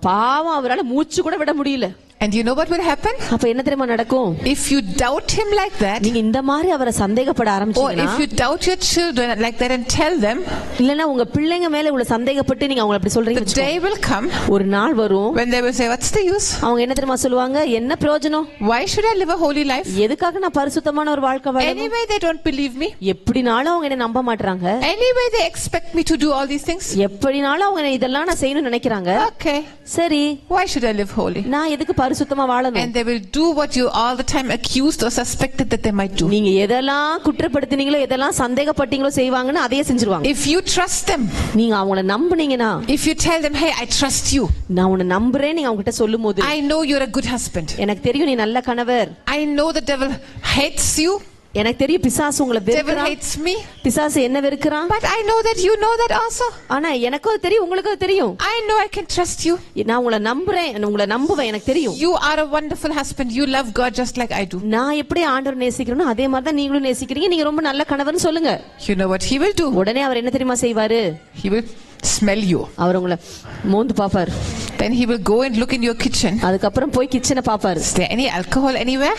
S3: பாவம் அவரால மூச்சு கூட விட முடியல.
S2: And you know what will happen?
S3: அப்ப என்ன தெரியுமா நடக்கும்?
S2: If you doubt him like that,
S3: நீங்க இந்த மாதிரி அவரை சந்தேகப்பட ஆரம்பிச்சீங்கன்னா,
S2: or if you doubt your children like that and tell them,
S3: இல்லனா உங்க பிள்ளைங்க மேல இவ்வளவு சந்தேகப்பட்டு நீங்க அவங்கள அப்படி சொல்றீங்க,
S2: the day will come,
S3: ஒரு நாள் வரும்,
S2: when they will say, what's the use?
S3: அவங்க என்ன தெரியுமா சொல்லுவாங்க? என்ன பிரயோஜனம்?
S2: Why should I live a holy life?
S3: எதுக்காக நான் பரிசுத்தமான ஒரு வாழ்க்கை வாழணும்?
S2: Anyway they don't believe me.
S3: எப்படினாலும் அவங்க என்ன நம்ப மாட்டறாங்க.
S2: Anyway they expect me to do all these things.
S3: எப்படினாலும் அவங்க இதெல்லாம் நான் செய்யணும்னு நினைக்கிறாங்க.
S2: Okay.
S3: சரி.
S2: Why should I live holy?
S3: நான் எதுக்கு பரிசுத்தமா வாழணும்?
S2: And they will do what you all the time accused or suspected that they might do.
S3: நீங்க எதெல்லாம் குற்றப்படுத்துனீங்களோ எதெல்லாம் சந்தேகப்பட்டீங்களோ செய்வாங்கன்னு அதையே செஞ்சுருவாங்க.
S2: If you trust them,
S3: நீங்க அவங்கள நம்புனீங்கனா,
S2: if you tell them, hey, I trust you,
S3: நான் உன்னை நம்புறேன் நீங்க அவங்க கிட்ட சொல்லும்போது,
S2: I know you're a good husband,
S3: எனக்கு தெரியும் நீ நல்ல கணவர்,
S2: I know the devil hates you,
S3: எனக்கு தெரியும் பிசாசு உங்களை வெறுக்கிறான்,
S2: devil hates me,
S3: பிசாசு என்ன வெறுக்கிறான்,
S2: but I know that you know that also,
S3: ஆனா எனக்கும் அது தெரியும் உங்களுக்கும் அது தெரியும்,
S2: I know I can trust you,
S3: நான் உங்களை நம்புறேன், உங்களை நம்புவேன், எனக்கு தெரியும்,
S2: you are a wonderful husband, you love God just like I do,
S3: நான் எப்படி ஆண்டவரை நேசிக்கிறேனோ அதே மாதிரி தான் நீங்களும் நேசிக்கிறீங்க, நீங்க ரொம்ப நல்ல கணவர்னு சொல்லுங்க.
S2: You know what he will do?
S3: உடனே அவர் என்ன தெரியுமா செய்வாரு?
S2: He will smell you,
S3: அவர் உங்களை மோந்து பாப்பார்.
S2: then he will go and look in your kitchen,
S3: அதுக்கப்புறம் போய் கிச்சனை பாப்பாரு.
S2: is there any alcohol anywhere?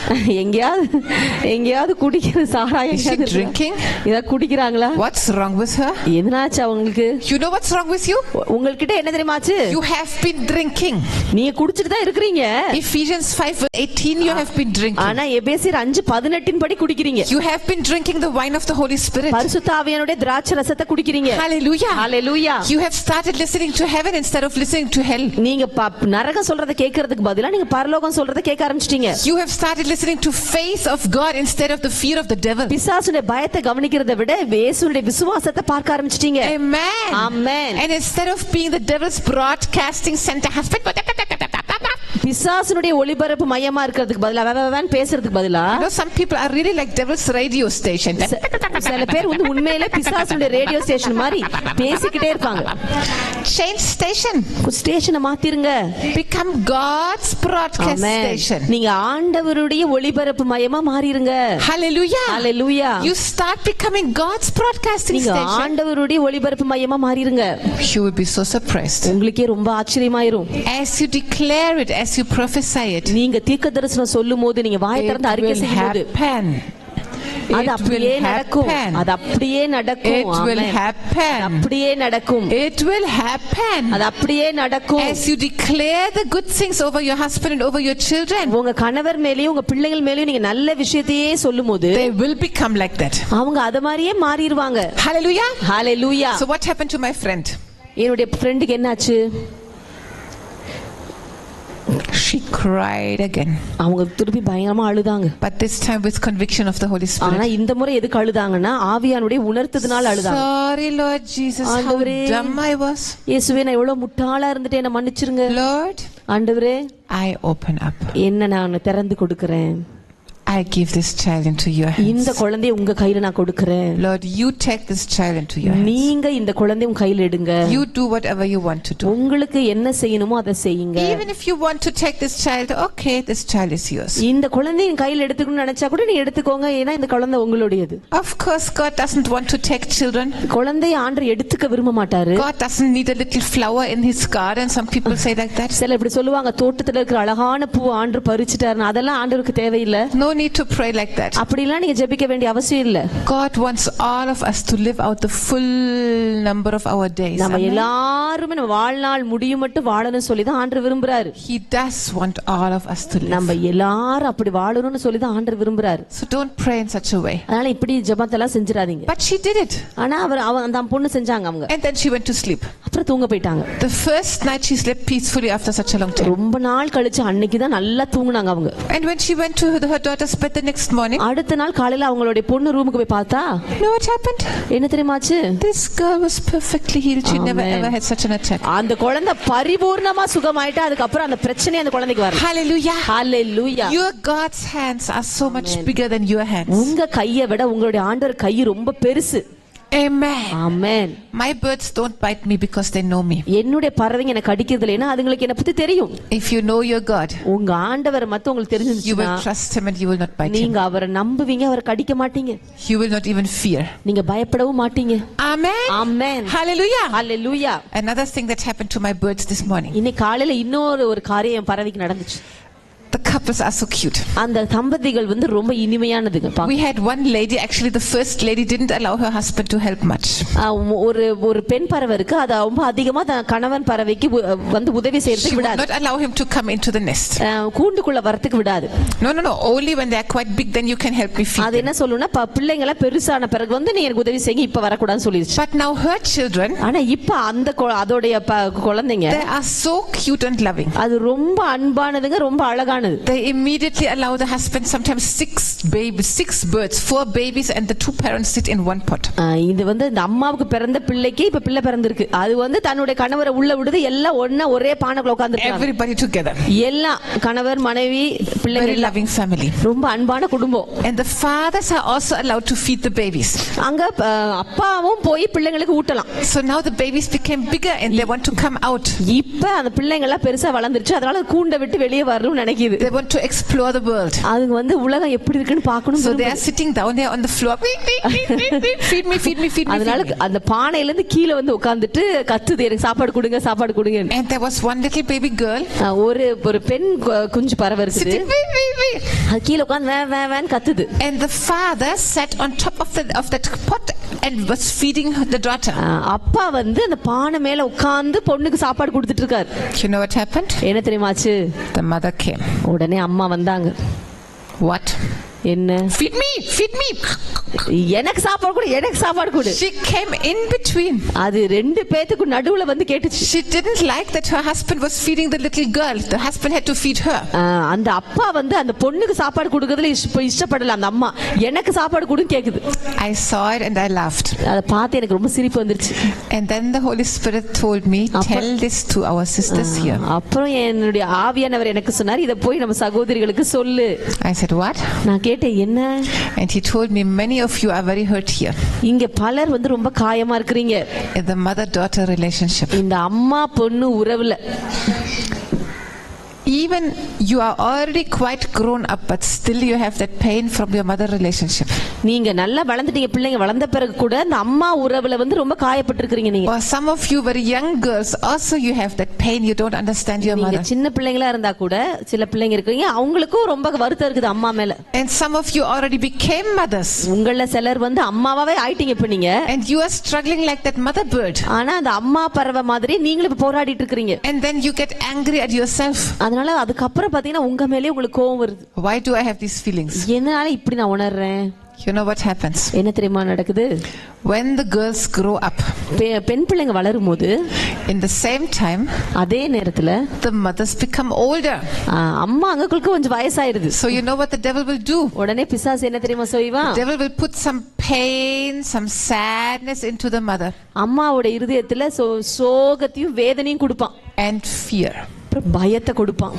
S3: எங்கயாவது குடிக்கிற சாராயம்
S2: is she drinking?
S3: இத குடிக்கறாங்களா?
S2: What's wrong with her?
S3: எதனாச்சு அவங்களுக்கு?
S2: You know what's wrong with you?
S3: உங்ககிட்ட என்ன தெரியுமாச்சு?
S2: You have been drinking.
S3: நீங்க குடிச்சிட்டு தான் இருக்கீங்க.
S2: Ephesians 5:18 you have been drinking.
S3: ஆனா எபேசியர் 5:18 படி குடிக்கிறீங்க.
S2: You have been drinking the wine of the Holy Spirit.
S3: பரிசுத்த ஆவியானுடைய திராட்சை ரசத்தை குடிக்கிறீங்க.
S2: Hallelujah.
S3: Hallelujah.
S2: You have started listening to heaven instead of listening to hell.
S3: நீங்க நரகம் சொல்றத கேக்குறதுக்கு பதிலா நீங்க பரலோகம் சொல்றத கேட்க ஆரம்பிச்சிட்டீங்க.
S2: You have started listening to faith of God instead of the fear of the devil.
S3: பிசாசுடைய பயத்தை கவனிக்கிறதை விட இயேசுவுடைய விசுவாசத்தை பார்க்க ஆரம்பிச்சிட்டீங்க.
S2: Amen.
S3: Amen.
S2: And instead of being the devil's broadcasting center husband,
S3: பிசாசுடைய ஒளிபரப்பு மையமா இருக்கிறதுக்கு பதிலா பேசுறதுக்கு பதிலா,
S2: you know some people are really like devil's radio station.
S3: சில பேர் வந்து உண்மையிலே பிசாசுடைய ரேடியோ ஸ்டேஷன் மாதிரி பேசிக்கிட்டே இருப்பாங்க.
S2: Change station.
S3: ஸ்டேஷனை மாத்திருங்க.
S2: Become God's broadcast station.
S3: நீங்க ஆண்டவருடைய ஒளிபரப்பு மையமா மாறிருங்க.
S2: Hallelujah.
S3: Hallelujah.
S2: You start becoming God's broadcasting
S3: station. நீங்க ஆண்டவருடைய ஒளிபரப்பு மையமா மாறிருங்க.
S2: You will be so surprised.
S3: உங்களுக்கே ரொம்ப ஆச்சரியமாயிரும்.
S2: As you declare it, as you prophesy it,
S3: நீங்க தீர்க்கதரிசனம் சொல்லும்போது, நீங்க வாயை திறந்து அறிக்கை செய்யும்போது, அது
S2: It
S3: அப்படியே
S2: will
S3: நடக்கும்.
S2: happen.
S3: அது அப்படியே நடக்கும்.
S2: It will
S3: amen.
S2: happen.
S3: அப்படியே நடக்கும்.
S2: It will happen.
S3: அது அப்படியே நடக்கும்.
S2: As you declare the good things over your husband and over your children,
S3: உங்க கணவர் மேலயும் உங்க பிள்ளைகள் மேலயும் நீங்க நல்ல விஷயத்தையே சொல்லும்போது
S2: they will become like that.
S3: அவங்க அத மாதிரியே மாறிடுவாங்க.
S2: Hallelujah.
S3: Hallelujah.
S2: So what happened to my friend?
S3: என்னுடைய ஃப்ரெண்டுக்கு என்னாச்சு?
S2: She cried again.
S3: அவங்க திருப்பி பயங்கரமா அழுதாங்க.
S2: But this time with conviction of the Holy
S3: ஆனா
S2: Spirit.
S3: இந்த முறை எதுக்கு அழுதாங்கன்னா ஆவியானுடைய உணர்த்ததுனால அழுதாங்க.
S2: Sorry Lord Jesus, how dumb I was.
S3: இயேசுவே நான் எவ்வளவு முட்டாளா இருந்துட்டேன், என்ன மன்னிச்சிருங்க.
S2: Lord,
S3: ஆண்டவரே
S2: I open up.
S3: என்ன நான் திறந்து கொடுக்கிறேன்.
S2: I give this child into your hands.
S3: இந்த குழந்தையை உங்க கையில நான் கொடுக்கிறேன்.
S2: Lord, you take this child into your hands.
S3: நீங்க இந்த குழந்தையை உங்க கையில எடுங்க.
S2: You do whatever you want to do.
S3: உங்களுக்கு என்ன செய்யணுமோ அதை செய்யுங்க.
S2: Even if you want to take this child, okay, this child is yours.
S3: இந்த குழந்தையை கையில எடுத்துக்கணும்னு நினைச்சா கூட நீங்க எடுத்துக்கோங்க, ஏன்னா இந்த குழந்தை உங்களுடையது.
S2: Of course, God doesn't want to take children.
S3: குழந்தையை ஆண்டவர் எடுத்துக்க விரும்ப மாட்டாரு.
S2: God doesn't need a little flower in his garden. Some people say like that.
S3: சில இப்படி சொல்லுவாங்க, தோட்டத்துல இருக்கிற அழகான பூ ஆண்டவர் பறிச்சிட்டாருன்னு. அதெல்லாம் ஆண்டவருக்கு தேவையில்லை.
S2: No need to pray like that.
S3: அப்படிலாம் நீங்க ஜெபிக்க வேண்டிய அவசியம் இல்ல.
S2: God wants all of us to live out the full number of our days.
S3: நம்ம எல்லாரும் நம்ம வாழ்நாள் முடியும் மட்டும் வாழணும்னு சொல்லி தான் ஆண்டவர் விரும்புறாரு.
S2: He does want all of us to live.
S3: நம்ம எல்லாரும் அப்படி வாழணும்னு சொல்லி தான் ஆண்டவர் விரும்புறாரு.
S2: So don't pray in such a way.
S3: அதனால இப்படி ஜெபத்தெல்லாம் செஞ்சிராதீங்க.
S2: But she did it.
S3: ஆனா அந்த பொண்ணு செஞ்சாங்க அவங்க.
S2: And then she went to sleep.
S3: அப்புறம் தூங்க போயிட்டாங்க.
S2: The first night she slept peacefully after such a long time.
S3: ரொம்ப நாள் கழிச்சு அன்னைக்கு தான் நல்லா தூங்குனாங்க அவங்க.
S2: And when she went to her daughter's bed the next morning,
S3: அடுத்த நாள் காலையில அவங்களுடைய பொண்ணு ரூமுக்கு போய் பார்த்தா,
S2: you know what happened?
S3: என்ன தெரியுமாச்சு?
S2: This girl was perfectly healed. She never ever had such an attack.
S3: அந்த குழந்தை பரிபூர்ணமா சுகமாயிட்டா. அதுக்கு அப்புறம் அந்த பிரச்சனை அந்த குழந்தைக்கு வரல.
S2: Hallelujah.
S3: Hallelujah.
S2: Your God's hands are so much bigger than your hands.
S3: உங்க கையை விட உங்களுடைய ஆண்டவர் கை ரொம்ப பெருசு.
S2: Amen.
S3: Amen.
S2: My birds don't bite me because they know me.
S3: என்னுடைய பறவைங்க எனக்கு கடிக்கிறது இல்லைன்னா அதுங்களுக்கு என்ன பத்தி தெரியும்.
S2: If you know your God,
S3: உங்க ஆண்டவர் மத்த உங்களுக்கு
S2: you will
S3: தெரிஞ்சிருச்சுனா
S2: trust him and you will not bite him.
S3: நீங்க அவரை நம்புவீங்க, அவரை கடிக்க மாட்டீங்க.
S2: You will not even fear.
S3: நீங்க பயப்படவும் மாட்டீங்க.
S2: Amen.
S3: Amen.
S2: Hallelujah.
S3: Hallelujah.
S2: Another thing that happened to my birds this morning.
S3: இன்னைக்கு காலையில இன்னொரு காரியம் என் பறவைக்கு நடந்துச்சு.
S2: The couples are so cute.
S3: அந்த தம்பதிகள் ரொம்ப இனிமையானதுங்க.
S2: We had one lady, actually the first lady didn't allow her husband to help much.
S3: ஒரு பெண் பறவை இருக்கு, அது ரொம்ப அதிகமா கணவன் பறவைக்கு உதவி செய்யறதுக்கு விடாது.
S2: She would not allow him to come into the nest.
S3: கூண்டுக்குள்ள வரதுக்கு விடாது.
S2: No, only when they are quite big then you can help me feed.
S3: அது என்ன சொல்லுனா, பிள்ளைங்கள பெருசான பிறகு நீ எனக்கு உதவி செய்யுங்க, இப்ப வர கூடாதுன்னு சொல்லிருச்சு.
S2: But now her children,
S3: ஆனா இப்ப அதோடைய குழந்தைங்க,
S2: they are so cute and loving.
S3: அது ரொம்ப அன்பானதுங்க, ரொம்ப அழகானது.
S2: They immediately allow the husband sometimes 6 birds, 4 babies, and the 2 parents sit in one pot.
S3: இது இந்த அம்மாவுக்கு பிறந்த பிள்ளைக்கு இப்ப பிள்ளை பிறந்திருக்கு. அது தன்னுடைய கணவரை உள்ள விடுது, எல்லாம் ஒண்ணா ஒரே பானைக்குள்ள உட்கார்ந்துட்டாங்க.
S2: Everybody together.
S3: எல்லாம் கணவர் மனைவி பிள்ளைங்க,
S2: very loving family.
S3: ரொம்ப அன்பான குடும்பம்.
S2: And the fathers are also allowed to feed the babies.
S3: அங்க அப்பாவும் போய் பிள்ளைங்களுக்கு ஊட்டலாம்.
S2: So now the babies became bigger and they want to come out.
S3: இப்ப அந்த பிள்ளைங்க எல்லாம் பெருசா வளர்ந்துருச்சு, அதனால கூண்டை விட்டு வெளியே வரணும்னு நினைக்குது.
S2: They want to explore the world.
S3: அது உலகம் எப்படி இருக்குன்னு பார்க்கணும்.
S2: So they are sitting down there on the floor. Feed me.
S3: அதனால அந்த பானையில இருந்து கீழ உட்கார்ந்துட்டு கத்துது, எனக்கு சாப்பாடு கொடுங்க, சாப்பாடு கொடுங்க.
S2: And there was one little baby girl.
S3: ஒரு பெண் குஞ்சு பறவை இருக்குது. அது கீழ உட்கார்ந்து வேன்னு கத்துது.
S2: And the father sat on top of that pot and was feeding the daughter.
S3: அப்பா அந்த பானை மேல உட்கார்ந்து பொண்ணுக்கு சாப்பாடு கொடுத்துட்டு இருக்காரு.
S2: You know what happened?
S3: என்ன தெரியுமாச்சு?
S2: The mother came.
S3: உடனே அம்மா வந்தாங்க.
S2: What?
S3: என்ன?
S2: Feed me.
S3: எனக்கு சாப்பாடு கொடு.
S2: She came in between.
S3: அது ரெண்டு பேத்துக்கு நடுவுல கேட்டுச்சு.
S2: She didn't like that her husband was feeding the little girl. The husband had to feed her.
S3: அந்த அப்பா அந்த பொண்ணுக்கு சாப்பாடு கொடுக்கிறதுல இஷ்டப்படல. அந்த அம்மா எனக்கு சாப்பாடு கொடுன்னு கேக்குது.
S2: I saw it and I laughed.
S3: அத பார்த்து எனக்கு ரொம்ப சிரிப்பு வந்துருச்சு.
S2: And then the Holy Spirit told me, tell this to our sisters here.
S3: அப்புறம் என்னுடைய ஆவியானவர் எனக்கு சொன்னார், இத போய் நம்ம சகோதரிகளுக்கு சொல்லு.
S2: I said, what?
S3: நான் கேட்டேன், என்ன?
S2: And he told me, many of you are very hurt here.
S3: இங்க பலர் ரொம்ப காயமா இருக்கீங்க.
S2: In the mother-daughter relationship.
S3: இந்த அம்மா பொண்ணு உறவுல.
S2: Even you are already quite grown up, but still you have that pain from your mother relationship.
S3: நீங்க நல்லா வளர்ந்துட்டீங்க, பிள்ளைங்க வளர்ந்த பிறகு கூட அந்த அம்மா உறவுல வந்து ரொம்ப காயப்பட்டிருக்கீங்க நீங்க.
S2: Or some of you very young girls also you have that pain, you don't understand your
S3: நீங்க
S2: mother.
S3: சின்ன பிள்ளைங்களா இருந்தா கூட சில பிள்ளைங்க இருக்கீங்க அவங்களுக்கும் ரொம்ப வருத்தம் இருக்குது அம்மா மேல.
S2: And some of you already became mothers.
S3: உங்கள சிலர் வந்து அம்மாவாவே ஆயிட்டீங்க இப்ப நீங்க.
S2: And you are struggling like that mother bird.
S3: ஆனா அந்த அம்மா பறவை மாதிரி நீங்களும் இப்ப போராடிட்டு இருக்கீங்க.
S2: And then you get angry at yourself.
S3: அதனால அதுக்கு அப்புறம் பாத்தீங்கன்னா உங்க மேலே உங்களுக்கு கோவம் வருது.
S2: Why do I have these feelings?
S3: என்னால இப்படி நான் உணர்றேன்.
S2: You know what happens?
S3: என்ன தெரியுமா நடக்குது?
S2: When the girls grow up,
S3: பெண் பிள்ளைங்க வளரும்போது
S2: in the same time
S3: அதே நேரத்துல
S2: the mothers become older.
S3: அம்மா அங்களுக்கு கொஞ்சம் வயசாயிருது.
S2: So you know what the devil will do?
S3: உடனே பிசாசு என்ன தெரியுமா செய்வான்?
S2: The devil will put some pain, some sadness into the mother.
S3: அம்மாவோட இருதயத்துல சோகத்தையும் வேதனையும் கொடுப்பான்.
S2: And fear.
S3: பயத்தை கொடுப்பான்.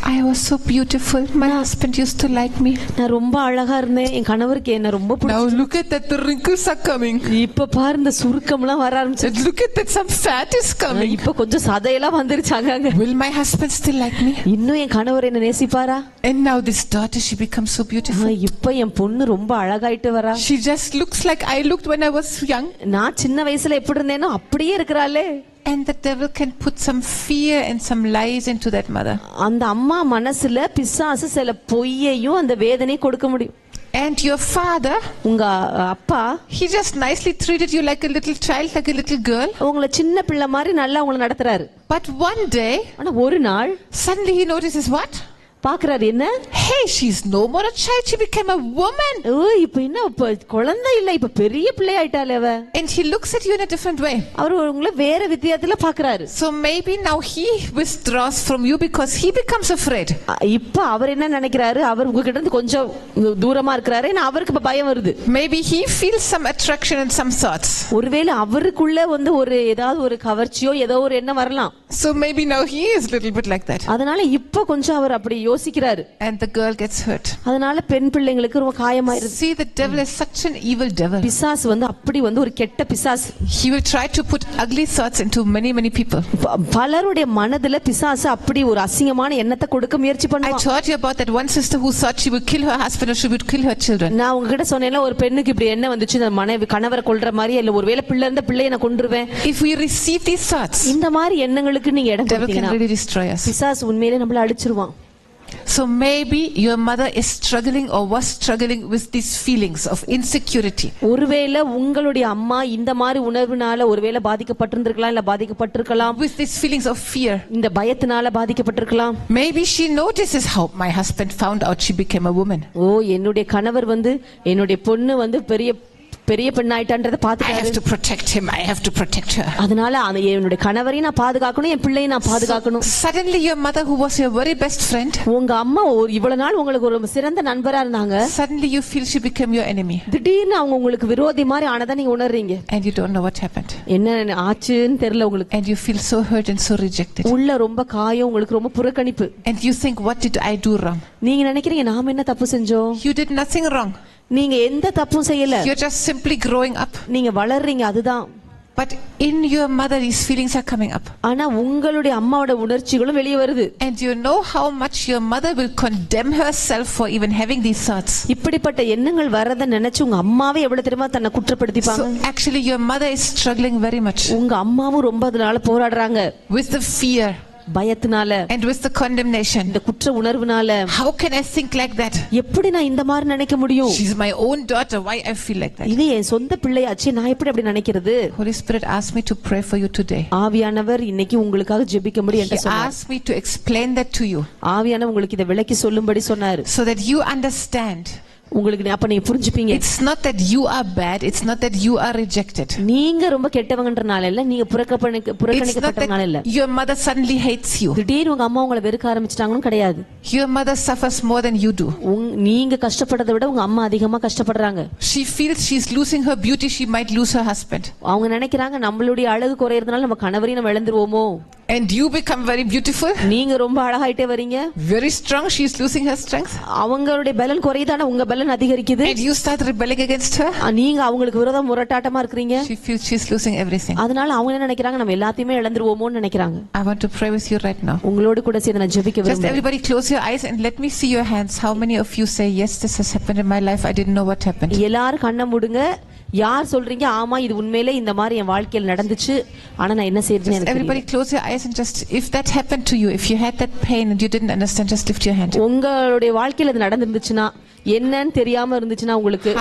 S2: I was so beautiful. My husband used to like me.
S3: நான் ரொம்ப அழகா இருந்தேன், என் கணவருக்கு என்ன ரொம்ப பிடிச்சது.
S2: Now look at that, the wrinkles are coming.
S3: இப்ப பாரு இந்த சுருக்கம்லாம் வர ஆரம்பிச்சிருச்சு.
S2: Look at that, some fat is coming.
S3: இப்ப கொஞ்சம் சதையெல்லாம் வந்துருச்சாங்க.
S2: Will my husband still like me?
S3: இன்னும் என் கணவர் என்ன நேசிப்பாரா?
S2: And now this daughter, she becomes so beautiful.
S3: இப்ப என் பொண்ணு ரொம்ப அழகாயிட்டு வரா.
S2: She just looks like I looked when I was young.
S3: நான் சின்ன வயசுல எப்படி இருந்தேனோ அப்படியே இருக்கறாளே.
S2: And the devil can put some fear and some lies into that mother.
S3: அந்த அம்மா மனசுல பிசாசு சில பொய்யையும் அந்த வேதனை கொடுக்க முடியும்.
S2: And your father,
S3: உங்க அப்பா,
S2: he just nicely treated you like a little child, like a little girl.
S3: உங்களை சின்ன பிள்ளை மாதிரி நல்லா உங்களை நடத்துறாரு.
S2: But one day,
S3: ஆனா ஒரு நாள்
S2: suddenly he notices what?
S3: பாக்குறாரு என்ன?
S2: Hey, she's no more a child, she became a woman.
S3: இப்ப என்ன குழந்தை இல்ல, இப்ப பெரிய பிள்ளை ஆயிட்டாளே அவ.
S2: And he looks at you in a different way.
S3: அவர் உங்களை வேற வித்தியாசத்துல பாக்குறாரு.
S2: So maybe now he withdraws from you because he becomes afraid.
S3: இப்ப அவர் என்ன நினைக்கிறாரு? அவர் உங்ககிட்ட இருந்து கொஞ்சம் தூரமா இருக்கிறாரு, ஏன்னா அவருக்கு இப்ப பயம் வருது.
S2: Maybe he feels some attraction and some thoughts.
S3: ஒருவேளை அவருக்குள்ள வந்து ஒரு ஏதாவது ஒரு கவர்ச்சியோ ஏதோ ஒரு எண்ணம் வரலாம்.
S2: So maybe now he is a little bit like that.
S3: அதனால இப்ப கொஞ்சம் அவர் அப்படி யோசிக்கிறாரு.
S2: And the girl gets hurt.
S3: அதனால பெண் பிள்ளைங்களுக்கு ரொம்ப காயமாயிருது.
S2: See, the devil is such an evil devil.
S3: பிசாசு வந்து அப்படி வந்து ஒரு கெட்ட பிசாசு.
S2: He will try to put ugly thoughts into many people.
S3: பலருடைய மனதுல பிசாசு அப்படி ஒரு அசிங்கமான எண்ணத்தை கொடுக்க முயற்சி பண்ணுவான்.
S2: I told you about that one sister who thought she would kill her husband or she would kill her children.
S3: நான் உங்ககிட்ட சொன்னேன்ல, ஒரு பெண்ணுக்கு இப்படி என்ன வந்துச்சு, அந்த மனைவி கணவரை கொல்ற மாதிரி, இல்ல ஒருவேளை பிள்ளை இருந்த பிள்ளையை நான் கொன்றுவேன்.
S2: If we receive these thoughts,
S3: இந்த மாதிரி எண்ணங்களுக்கு நீங்க இடம் கொடுத்தீங்கன்னா
S2: really destroy us.
S3: பிசாசு உண்மையிலே நம்மள அழிச்சிருவான்.
S2: So maybe your mother is struggling or was struggling with these feelings of insecurity.
S3: ஒருவேளை உங்களுடைய அம்மா இந்த மாதிரி உணர்வுனால ஒருவேளை பாதிக்கப்பட்டிருந்திருக்கலாம், இல்ல பாதிக்கப்பட்டிருக்கலாம்.
S2: With these feelings of fear.
S3: இந்த பயத்தினால பாதிக்கப்பட்டிருக்கலாம்.
S2: Maybe she notices how my husband found out she became a woman.
S3: என்னுடைய கணவர் வந்து என்னுடைய பொண்ணு வந்து பெரிய பெண்ணாயிட்டான்றத பாத்துட்டாரு.
S2: I have to protect him, I have to protect her.
S3: அதனால என்னுடைய கணவரையும் நான் பாதுகாக்கணும், என் பிள்ளையை நான் பாதுகாக்கணும்.
S2: Suddenly your mother, who was your very best friend,
S3: உங்க அம்மா இவ்வளவு நாள் உங்களுக்கு ஒரு சிறந்த நண்பரா இருந்தாங்க,
S2: suddenly you feel she became your enemy.
S3: திடீர்னு அவங்க உங்களுக்கு விரோதி மாதிரி ஆனதை நீங்க உணர்றீங்க.
S2: And you don't know what happened.
S3: என்ன ஆச்சுன்னு தெரியல உங்களுக்கு.
S2: And you feel so hurt and so rejected.
S3: உள்ள ரொம்ப காயம், உங்களுக்கு ரொம்ப புறக்கணிப்பு.
S2: And you think, what did I do wrong?
S3: நீங்க நினைக்கிறீங்க நாம என்ன தப்பு செஞ்சோம்?
S2: You did nothing wrong.
S3: நீங்க எந்த தப்பும் செய்யல.
S2: You're just simply growing up.
S3: நீங்க வளர்றீங்க, அதுதான்.
S2: But in your mother these feelings are coming up.
S3: ஆனா உங்களுடைய அம்மாவோட உணர்ச்சிகளும் வெளிய வருது.
S2: And you know how much your mother will condemn herself for even having these thoughts.
S3: இப்படிப்பட்ட எண்ணங்கள் வரத நினைச்சு உங்க அம்மாவே எவ்வளவு தெரியுமா தன்னை குற்றப்படுத்திப்பாங்க.
S2: So actually your mother is struggling very much.
S3: உங்க அம்மாவும் ரொம்ப அதனால போராடுறாங்க.
S2: With the fear.
S3: பயத்தினால.
S2: And with the condemnation.
S3: இந்த குற்ற உணர்வுனால.
S2: How can I think like that?
S3: எப்படி நான் இந்த மாதிரி நினைக்க முடியும்?
S2: She's my own daughter, why I feel like that?
S3: இது என் சொந்த பிள்ளையாச்சே, நான் எப்படி அப்படி நினைக்கிறது?
S2: Holy Spirit asked me to pray for you today.
S3: ஆவியானவர் இன்னைக்கு உங்களுக்காக ஜெபிக்கும்படி என்கிட்ட சொன்னார்.
S2: He asked me to explain that to you.
S3: ஆவியானவர் உங்களுக்கு இத விளக்கி சொல்லும்படி சொன்னார்.
S2: So that you understand.
S3: உங்களுக்கு அப்ப நீங்க புரிஞ்சுப்பீங்க.
S2: It's not that you are bad, it's not that you are rejected.
S3: நீங்க ரொம்ப கெட்டவங்கன்றனால இல்ல, நீங்க புறக்கணிக்கப்பட்டனால இல்ல.
S2: Your mother suddenly hates you.
S3: திடீர்னு உங்க அம்மா உங்களை வெறுக்க ஆரம்பிச்சிட்டாங்கன்னு கிடையாது.
S2: Your mother suffers more than you do.
S3: நீங்க கஷ்டப்படுறதை விட உங்க அம்மா அதிகமா கஷ்டப்படுறாங்க.
S2: She feels she's losing her beauty, she might lose her husband.
S3: அவங்க நினைக்கிறாங்க நம்மளுடைய அழகு குறையறதுனால நம்ம கணவரையும் நம்ம இழந்துருவோமோ.
S2: And you become very beautiful,
S3: நீங்க ரொம்ப அழகாயிட்டே வரீங்க.
S2: very strong. She is losing her strength.
S3: அவங்களுடைய பலன் குறையுதானா உங்க பலன் அதிகரிக்குது.
S2: And you start rebelling against her.
S3: நீங்க அவங்களுக்கு விரோதமா முரட்டாட்டமா இருக்கீங்க.
S2: She feels she is losing everything.
S3: அதனால அவங்க என்ன நினைக்கிறாங்க, நம்ம எல்லாத்தையுமே இழந்துருவோமோன்னு நினைக்கிறாங்க.
S2: I want to pray with you right now.
S3: உங்களோடு கூட சேர்ந்து நான் ஜெபிக்க
S2: Just
S3: விரும்புறேன்.
S2: everybody close your eyes and let me see your hands. How many of you say, yes, this has happened in my life. I didn't know what happened.
S3: எல்லாரும் கண்ணை மூடுங்க. யார் சொல்றீங்க ஆமா இது உண்மையிலே இந்த மாதிரி என் வாழ்க்கையில் நடந்துச்சு, ஆனா நான் என்ன செய்யறேன்னு எனக்கு தெரியல.
S2: Everybody close your eyes and just, if that happened to you, if you had that pain and you didn't understand, just lift your hand.
S3: உங்களுடைய வாழ்க்கையில அது நடந்துருந்துச்சுனா, என்னன்னு தெரியாம இருந்துச்சுனா, உங்களுக்கு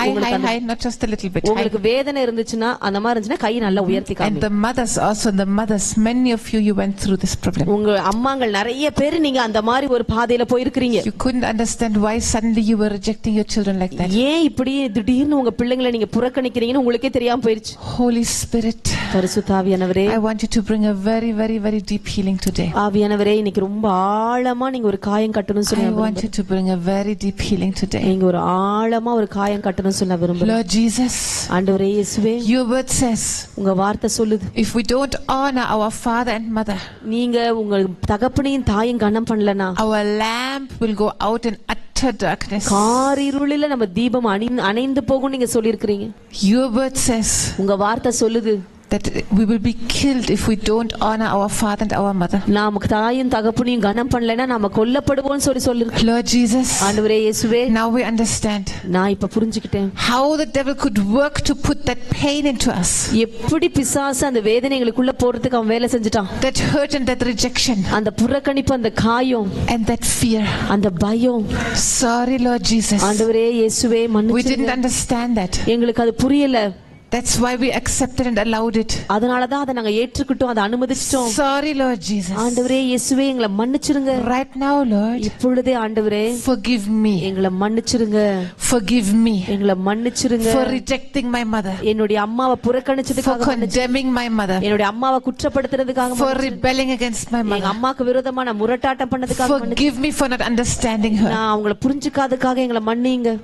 S2: not just a little bit.
S3: உங்களுக்கு வேதனை இருந்துச்சுனா, அந்த மாதிரி இருந்துச்சுனா கை நல்லா உயர்த்தி காமி.
S2: And the mothers also, the mothers, many of you went through this problem.
S3: உங்க அம்மாங்கள் நிறைய பேர் நீங்க அந்த மாதிரி ஒரு பாதையில போய் இருக்கீங்க.
S2: You couldn't understand why suddenly you were rejecting your children like that.
S3: ஏன் இப்படி திடீர்னு உங்க பிள்ளைகளை நீங்க புறக்கணிக்கிறீங்கன்னு உங்களுக்கே தெரியாம போயிருச்சு.
S2: Holy Spirit,
S3: பரிசுத்த ஆவியானவரே,
S2: I want you to bring a very, very, very deep healing today.
S3: ஆவியானவரே, இன்னைக்கு ரொம்ப ஆழமா நீங்க ஒரு காயம் கட்டணும்னு சொன்னீங்க.
S2: I want you to bring a very deep healing today.
S3: நீங்க ஒரு ஆழமா ஒரு காயம் கட்டணும்னு சொல்ல விரும்புறேன்.
S2: Lord Jesus,
S3: ஆண்டவரே இயேசுவே,
S2: your word says,
S3: உங்க வார்த்தை சொல்லுது,
S2: if we don't honor our father and mother,
S3: நீங்க உங்க தகப்பனையும் தாயும் கனம் பண்ணலனா,
S2: our lamp will go out in utter darkness.
S3: காரிருளில நம்ம தீபம் அணைந்து போகும் நீங்க சொல்லிருக்கீங்க.
S2: Your word says,
S3: உங்க வார்த்தை சொல்லுது,
S2: that we will be killed if we don't honor our father and our mother.
S3: நாம தாயும் தகப்பனையும் கனம் பண்ணலனா நாம கொல்லப்படுவோம்னு சொல்லிருக்கு.
S2: Lord Jesus,
S3: ஆண்டவரே இயேசுவே,
S2: now we understand
S3: நான் இப்ப புரிஞ்சுக்கிட்டேன்
S2: how the devil could work to put that pain into us,
S3: எப்படி பிசாசு அந்த வேதனைகளுக்குள்ள போறதுக்கு அவன் வேலை செஞ்சுட்டான்.
S2: that hurt and that rejection,
S3: அந்த புறக்கணிப்பு, அந்த காயம்,
S2: and that fear,
S3: அந்த பயம்.
S2: sorry Lord Jesus,
S3: ஆண்டவரே இயேசுவே,
S2: we
S3: மன்னிச்சிடுங்க.
S2: didn't understand that.
S3: எங்களுக்கு அது புரியல.
S2: That's why we accepted and allowed it.
S3: அதனால தான் அதை நாங்க ஏற்றுக்கிட்டோம், அதை அனுமதிச்சிட்டோம்.
S2: Sorry Lord Jesus.
S3: ஆண்டவரே இயேசுவே, எங்களை மன்னிச்சிடுங்க.
S2: Right now Lord,
S3: இப்பொழுதே ஆண்டவரே,
S2: forgive me.
S3: எங்களை மன்னிச்சிடுங்க.
S2: Forgive me.
S3: எங்களை மன்னிச்சிடுங்க.
S2: For rejecting my mother.
S3: என்னுடைய அம்மாவை புறக்கணிச்சதுக்காக,
S2: for condemning my mother.
S3: என்னுடைய அம்மாவை குற்றப்படுத்துறதுக்காக,
S2: for rebelling against my mother.
S3: எங்க அம்மாக்கு விரோதமா நான் முரட்டாட்டம் பண்ணதுக்காக,
S2: forgive me for not understanding her.
S3: நான் அவங்களை புரிஞ்சுக்காததுக்காக எங்களை மன்னிங்க.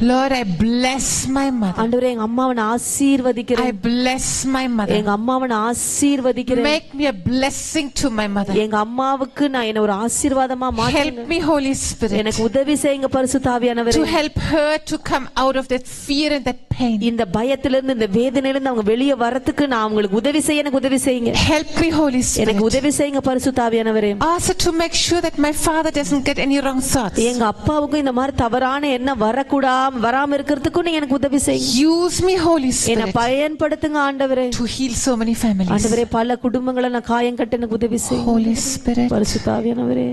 S2: Lord, I bless my mother.
S3: ஆண்டவரே, எங்க அம்மாவை நான் ஆசீர்வதிக்கிறேன்.
S2: I bless my mother.
S3: எங்க அம்மாவை நான் ஆசீர்வதிக்கிறேன்.
S2: Make me a blessing to my mother.
S3: எங்க அம்மாவுக்கு நான் என்ன ஒரு ஆசீர்வாதமா மாத்துங்க.
S2: Help me Holy Spirit.
S3: எனக்கு உதவி செய்யுங்க பரிசுத்த ஆவியானவரே.
S2: To help her to come out of that fear and that pain.
S3: இந்த பயத்திலிருந்து, இந்த வேதனையிலிருந்து அவங்க வெளியே வரதுக்கு நான் உங்களுக்கு உதவி செய்ய, எனக்கு உதவி செய்யுங்க.
S2: Help me Holy Spirit.
S3: எனக்கு உதவி செய்யுங்க பரிசுத்த ஆவியானவரே.
S2: Also to make sure that my father doesn't get any wrong thoughts.
S3: எங்க அப்பாவுக்கு இந்த மாதிரி தவறான எண்ணம் வராம இருக்கிறதுக்கு நீங்க எனக்கு உதவி செய்யுங்க.
S2: Use me Holy Spirit.
S3: என்ன பயன்படுத்துங்க ஆண்டவரே.
S2: To heal so many families.
S3: ஆண்டவரே, பல குடும்பங்களை நான் காயம் கட்ட எனக்கு உதவி செய்யுங்க.
S2: Holy Spirit.
S3: பரிசுத்த ஆவியானவரே,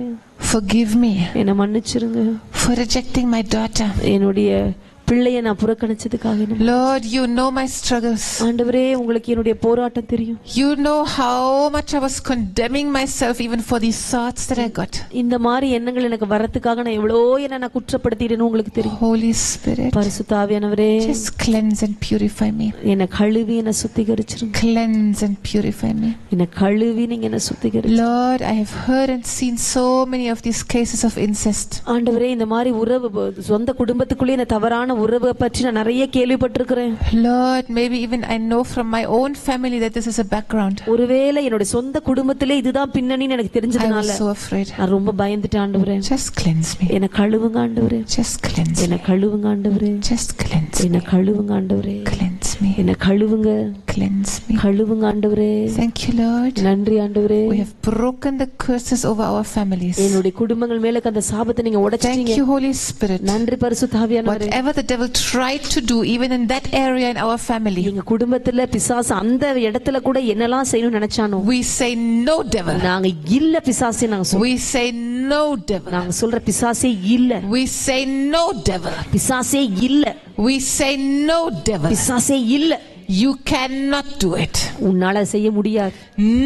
S2: forgive me.
S3: என்ன மன்னிச்சிருங்க.
S2: For rejecting my daughter.
S3: என்னுடைய பிள்ளையை நான் புறக்கணிச்சதுக்காக.
S2: Lord, you know my struggles.
S3: ஆண்டவரே, உங்களுக்கு என்னுடைய போராட்டம் தெரியும்.
S2: You know how much I was condemning myself even for these thoughts that I got.
S3: இந்த மாதிரி எண்ணங்கள் எனக்கு வரதுக்காக நான் எவ்வளோ என்ன நான் குற்றப்படுத்திட்டேன்னு உங்களுக்கு தெரியும்.
S2: Holy Spirit,
S3: பரிசுத்த ஆவியானவரே,
S2: just cleanse and purify me.
S3: என்னை கழுவி என்னை சுத்திகரிச்சிருங்க.
S2: Cleanse and purify me.
S3: என்னை கழுவி நீங்க என்னை சுத்திகரிச்சிருங்க.
S2: Lord, I have heard and seen so many of these cases of incest.
S3: ஆண்டவரே, இந்த மாதிரி உறவு, சொந்த குடும்பத்துக்குள்ளே இந்த தவறான உறவை பற்றி நான் நிறைய கேள்விப்பட்டிருக்கிறேன்.
S2: Lord, maybe even I know from my own family that this is a background.
S3: ஒருவேளை என்னோட சொந்த குடும்பத்திலே இதுதான் பின்னணின்னு எனக்கு தெரிஞ்சதுனால
S2: I was so afraid.
S3: நான் ரொம்ப பயந்துட்டேன் ஆண்டவரே.
S2: Just cleanse me.
S3: என்னை கழுவுங்க ஆண்டவரே.
S2: Just cleanse me.
S3: என்னை கழுவுங்க ஆண்டவரே.
S2: Just cleanse me.
S3: என்னை கழுவுங்க ஆண்டவரே.
S2: Cleanse me.
S3: என்னை கழுவுங்க.
S2: Cleanse me.
S3: கழுவுங்க ஆண்டவரே.
S2: Thank you Lord.
S3: நன்றி ஆண்டவரே.
S2: We have broken the curses over our families.
S3: என்னுடைய குடும்பங்கள் மேல அந்த சாபத்தை நீங்க உடைச்சீங்க.
S2: Thank you Holy Spirit.
S3: நன்றி பரிசுத்த ஆவியானவரே.
S2: Whatever the devil tried to do even in that area in our family,
S3: எங்க குடும்பத்துல பிசாசு அந்த இடத்துல கூட என்னெல்லாம் செய்யணும்னு நினைச்சானோ,
S2: we say no devil.
S3: நாங்க இல்ல பிசாசே நாங்க சொல்றோம்.
S2: We say no devil.
S3: நாங்க சொல்ற பிசாசே இல்ல.
S2: We say no devil.
S3: பிசாசே இல்ல.
S2: We say no devil.
S3: பிசாசே இல்ல.
S2: You cannot do it.
S3: உன்னால செய்ய முடியாது.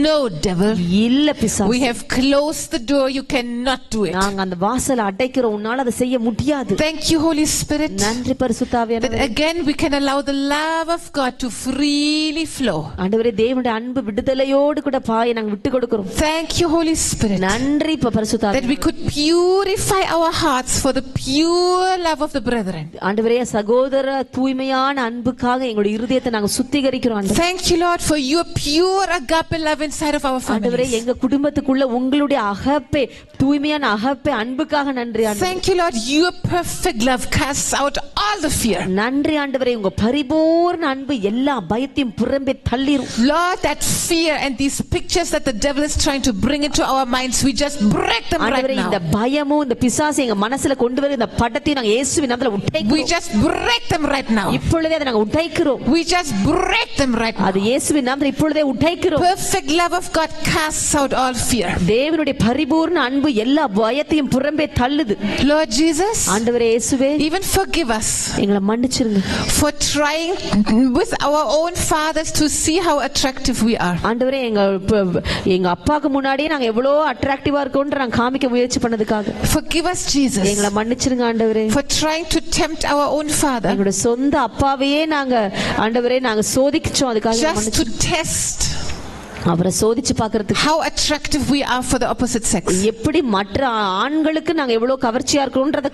S2: No devil.
S3: இல்ல பிசாசு.
S2: We have closed the door. You cannot do it.
S3: நாங்க அந்த வாசலை அடைக்கிறோம். உன்னால அதை செய்ய முடியாது.
S2: Thank you Holy Spirit.
S3: நன்றி பரிசுத்த ஆவியானவரே.
S2: That again we can allow the love of God to freely flow.
S3: ஆண்டவரே, தேவனுடைய அன்பு விடுதலையோடு கூட பாய நாங்க விட்டு கொடுக்கிறோம்.
S2: Thank you Holy Spirit.
S3: நன்றி பரிசுத்த ஆவியானவரே.
S2: That we could purify our hearts for the pure love of the brethren.
S3: ஆண்டவரே, சகோதர தூய்மையான அன்புக்காக எங்களுடைய இருதயத்தை நாங்க நாங்க சுத்திகரிக்கிறோம் ஆண்டவரே.
S2: Thank you, Lord, for your pure agape love inside of our
S3: ஆண்டவரே
S2: families.
S3: எங்க குடும்பத்துக்குள்ள உங்களுடைய அகப்பே தூய்மையான அகப்பே அன்புக்காக நன்றி ஆண்டவரே.
S2: Thank you, Lord, your perfect love casts out all the fear.
S3: நன்றி ஆண்டவரே, உங்க பரிபூர்ண அன்பு எல்லா பயத்தையும் புறம்பே தள்ளிரும்.
S2: Lord, that fear and these pictures that the devil is trying to bring into our minds, we just break them right now.
S3: இந்த பயமும் இந்த பிசாசு எங்க மனசுல கொண்டு வர இந்த படத்தை நாங்க இயேசுவின் நாமத்தில உடைக்கிறோம்.
S2: We just break them right now.
S3: இப்பொழுதே அதை நாங்க உடைக்கிறோம்.
S2: We just break them right now.
S3: அது இயேசுவின் நாமத்தில இப்பொழுதே உடைக்கிறோம்.
S2: Perfect love of God casts out all fear.
S3: தேவனுடைய பரிபூர்ண அன்பு எல்லா பயத்தையும் புறம்பே தள்ளுது.
S2: Lord Jesus,
S3: ஆண்டவரே இயேசுவே,
S2: even forgive us
S3: எங்களை மன்னிச்சிருங்க
S2: for trying with our own fathers to see how attractive we are.
S3: ஆண்டவரே எங்க அப்பாக்கு முன்னாடியே நாங்க எவ்வளவு அட்ராக்டிவா இருக்கோம்ன்ற நாங்க காமிக்க முயற்சி பண்ணதுக்காக
S2: Forgive us, Jesus,
S3: எங்களை மன்னிச்சிருங்க ஆண்டவரே.
S2: for trying to tempt our own father
S3: எங்களோட சொந்த அப்பாவையே நாங்க ஆண்டவரே நாங்க சோதிச்சோம். அதுக்காக
S2: just to test
S3: அவரை சோதிச்சு பார்க்கிறதுக்கு
S2: how attractive we are for the opposite sex.
S3: எப்படி மற்ற ஆண்களுக்கு நாங்க எவ்வளவு கவர்ச்சியா இருக்கோம்ன்றத